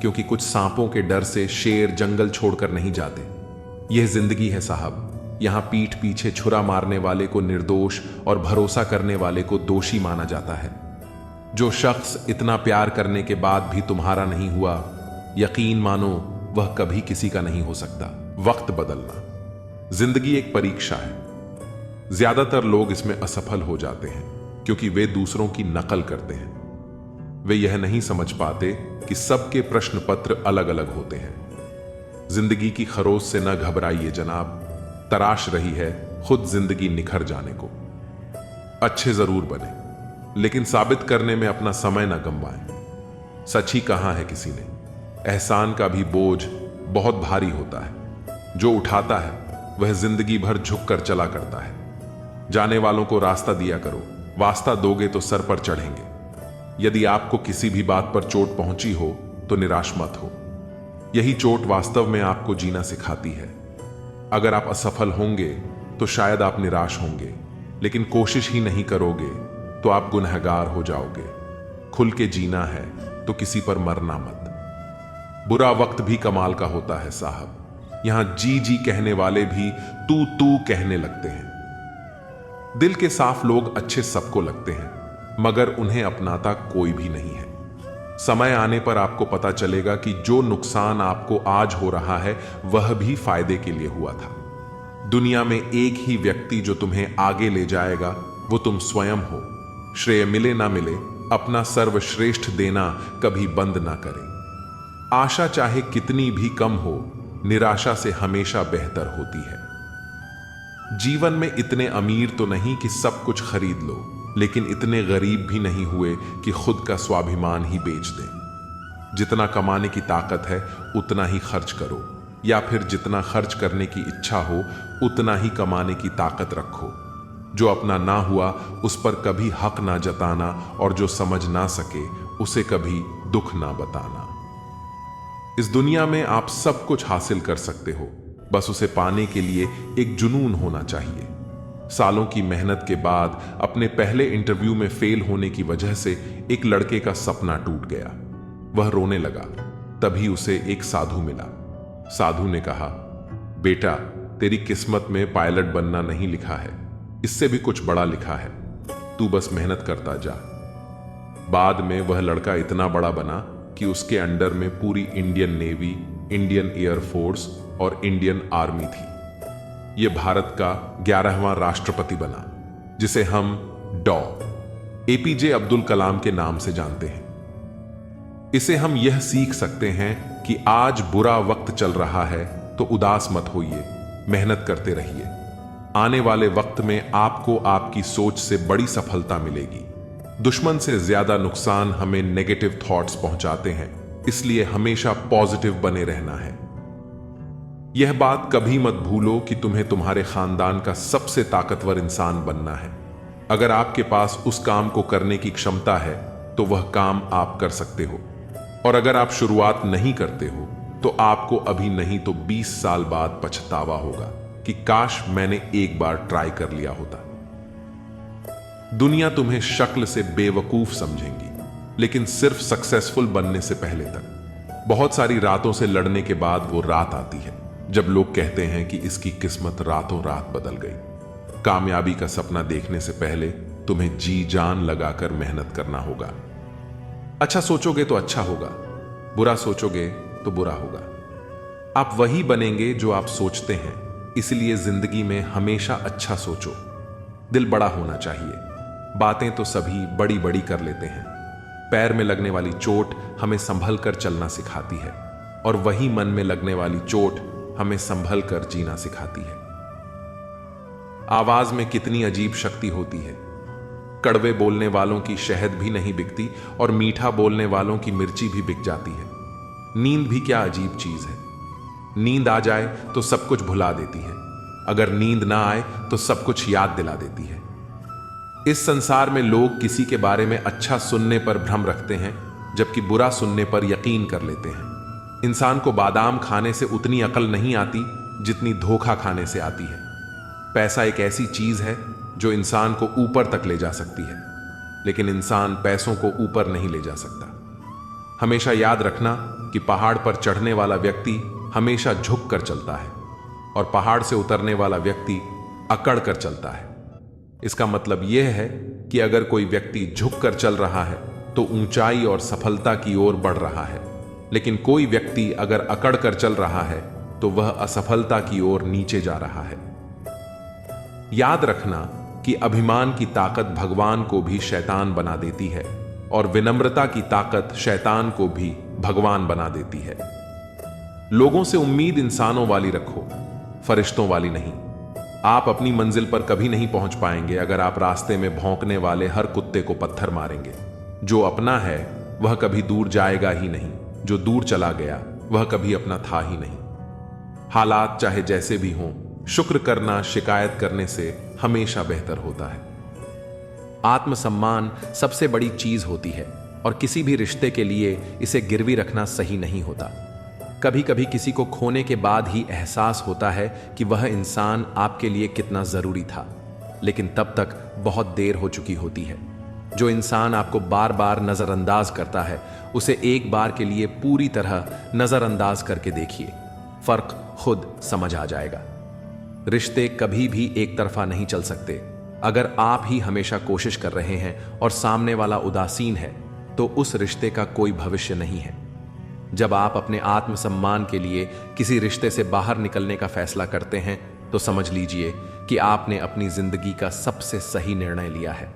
क्योंकि कुछ सांपों के डर से शेर जंगल छोड़कर नहीं जाते। यह जिंदगी है साहब, यहां पीठ पीछे छुरा मारने वाले को निर्दोष और भरोसा करने वाले को दोषी माना जाता है। जो शख्स इतना प्यार करने के बाद भी तुम्हारा नहीं हुआ, यकीन मानो वह कभी किसी का नहीं हो सकता। वक्त बदलना। जिंदगी एक परीक्षा है। ज्यादातर लोग इसमें असफल हो जाते हैं क्योंकि वे दूसरों की नकल करते हैं। वे यह नहीं समझ पाते कि सबके प्रश्न पत्र अलग अलग होते हैं। जिंदगी की खरोश से न घबराइए जनाब, तराश रही है खुद जिंदगी निखर जाने को। अच्छे जरूर बने, लेकिन साबित करने में अपना समय न गंवाएं। सच ही कहा है किसी ने, एहसान का भी बोझ बहुत भारी होता है। जो उठाता है वह जिंदगी भर झुक कर चला करता है। जाने वालों को रास्ता दिया करो, वास्ता दोगे तो सर पर चढ़ेंगे। यदि आपको किसी भी बात पर चोट पहुंची हो तो निराश मत हो। यही चोट वास्तव में आपको जीना सिखाती है। अगर आप असफल होंगे तो शायद आप निराश होंगे, लेकिन कोशिश ही नहीं करोगे तो आप गुनहगार हो जाओगे। खुल के जीना है तो किसी पर मरना मत। बुरा वक्त भी कमाल का होता है साहब। यहां जी जी कहने वाले भी तू तू कहने लगते हैं। दिल के साफ लोग अच्छे सबको लगते हैं, मगर उन्हें अपनाता कोई भी नहीं है। समय आने पर आपको पता चलेगा कि जो नुकसान आपको आज हो रहा है वह भी फायदे के लिए हुआ था। दुनिया में एक ही व्यक्ति जो तुम्हें आगे ले जाएगा वो तुम स्वयं हो। श्रेय मिले ना मिले, अपना सर्वश्रेष्ठ देना कभी बंद ना करें। आशा चाहे कितनी भी कम हो, निराशा से हमेशा बेहतर होती है। जीवन में इतने अमीर तो नहीं कि सब कुछ खरीद लो, लेकिन इतने गरीब भी नहीं हुए कि खुद का स्वाभिमान ही बेच दें। जितना कमाने की ताकत है उतना ही खर्च करो, या फिर जितना खर्च करने की इच्छा हो उतना ही कमाने की ताकत रखो। जो अपना ना हुआ उस पर कभी हक ना जताना, और जो समझ ना सके उसे कभी दुख ना बताना। इस दुनिया में आप सब कुछ हासिल कर सकते हो, बस उसे पाने के लिए एक जुनून होना चाहिए। सालों की मेहनत के बाद अपने पहले इंटरव्यू में फेल होने की वजह से एक लड़के का सपना टूट गया। वह रोने लगा। तभी उसे एक साधु मिला। साधु ने कहा, बेटा, तेरी किस्मत में पायलट बनना नहीं लिखा है, इससे भी कुछ बड़ा लिखा है, तू बस मेहनत करता जा। बाद में वह लड़का इतना बड़ा बना कि उसके अंडर में पूरी इंडियन नेवी, इंडियन एयरफोर्स और इंडियन आर्मी थी। यह भारत का 11वां राष्ट्रपति बना, जिसे हम डॉ. एपीजे अब्दुल कलाम के नाम से जानते हैं। इसे हम यह सीख सकते हैं कि आज बुरा वक्त चल रहा है तो उदास मत होइए, मेहनत करते रहिए। आने वाले वक्त में आपको आपकी सोच से बड़ी सफलता मिलेगी। दुश्मन से ज्यादा नुकसान हमें नेगेटिव थॉट्स पहुंचाते हैं, इसलिए हमेशा पॉजिटिव बने रहना है। यह बात कभी मत भूलो कि तुम्हें तुम्हारे खानदान का सबसे ताकतवर इंसान बनना है। अगर आपके पास उस काम को करने की क्षमता है तो वह काम आप कर सकते हो, और अगर आप शुरुआत नहीं करते हो तो आपको अभी नहीं तो 20 साल बाद पछतावा होगा कि काश मैंने एक बार ट्राई कर लिया होता। दुनिया तुम्हें शक्ल से बेवकूफ समझेंगी, लेकिन सिर्फ सक्सेसफुल बनने से पहले तक। बहुत सारी रातों से लड़ने के बाद वो रात आती है जब लोग कहते हैं कि इसकी किस्मत रातों रात बदल गई। कामयाबी का सपना देखने से पहले तुम्हें जी जान लगाकर मेहनत करना होगा। अच्छा सोचोगे तो अच्छा होगा, बुरा सोचोगे तो बुरा होगा। आप वही बनेंगे जो आप सोचते हैं, इसलिए जिंदगी में हमेशा अच्छा सोचो। दिल बड़ा होना चाहिए। बातें तो सभी बड़ी बड़ी कर लेते हैं। पैर में लगने वाली चोट हमें संभल कर चलना सिखाती है, और वही मन में लगने वाली चोट हमें संभल कर जीना सिखाती है। आवाज में कितनी अजीब शक्ति होती है। कड़वे बोलने वालों की शहद भी नहीं बिकती, और मीठा बोलने वालों की मिर्ची भी बिक जाती है। नींद भी क्या अजीब चीज है। नींद आ जाए तो सब कुछ भुला देती है, अगर नींद ना आए तो सब कुछ याद दिला देती है। इस संसार में लोग किसी के बारे में अच्छा सुनने पर भ्रम रखते हैं, जबकि बुरा सुनने पर यकीन कर लेते हैं। इंसान को बादाम खाने से उतनी अकल नहीं आती जितनी धोखा खाने से आती है। पैसा एक ऐसी चीज है जो इंसान को ऊपर तक ले जा सकती है, लेकिन इंसान पैसों को ऊपर नहीं ले जा सकता। हमेशा याद रखना कि पहाड़ पर चढ़ने वाला व्यक्ति हमेशा झुक कर चलता है, और पहाड़ से उतरने वाला व्यक्ति अकड़ कर चलता है। इसका मतलब यह है कि अगर कोई व्यक्ति झुक कर चल रहा है तो ऊंचाई और सफलता की ओर बढ़ रहा है, लेकिन कोई व्यक्ति अगर अकड़ कर चल रहा है तो वह असफलता की ओर नीचे जा रहा है। याद रखना कि अभिमान की ताकत भगवान को भी शैतान बना देती है, और विनम्रता की ताकत शैतान को भी भगवान बना देती है। लोगों से उम्मीद इंसानों वाली रखो, फरिश्तों वाली नहीं। आप अपनी मंजिल पर कभी नहीं पहुंच पाएंगे अगर आप रास्ते में भौंकने वाले हर कुत्ते को पत्थर मारेंगे। जो अपना है वह कभी दूर जाएगा ही नहीं, जो दूर चला गया वह कभी अपना था ही नहीं। हालात चाहे जैसे भी हों, शुक्र करना शिकायत करने से हमेशा बेहतर होता है। आत्मसम्मान सबसे बड़ी चीज होती है, और किसी भी रिश्ते के लिए इसे गिरवी रखना सही नहीं होता। कभी कभी किसी को खोने के बाद ही एहसास होता है कि वह इंसान आपके लिए कितना जरूरी था, लेकिन तब तक बहुत देर हो चुकी होती है। जो इंसान आपको बार बार नजरअंदाज करता है, उसे एक बार के लिए पूरी तरह नजरअंदाज करके देखिए, फर्क खुद समझ आ जाएगा। रिश्ते कभी भी एक तरफा नहीं चल सकते। अगर आप ही हमेशा कोशिश कर रहे हैं और सामने वाला उदासीन है, तो उस रिश्ते का कोई भविष्य नहीं है। जब आप अपने आत्मसम्मान के लिए किसी रिश्ते से बाहर निकलने का फैसला करते हैं, तो समझ लीजिए कि आपने अपनी जिंदगी का सबसे सही निर्णय लिया है।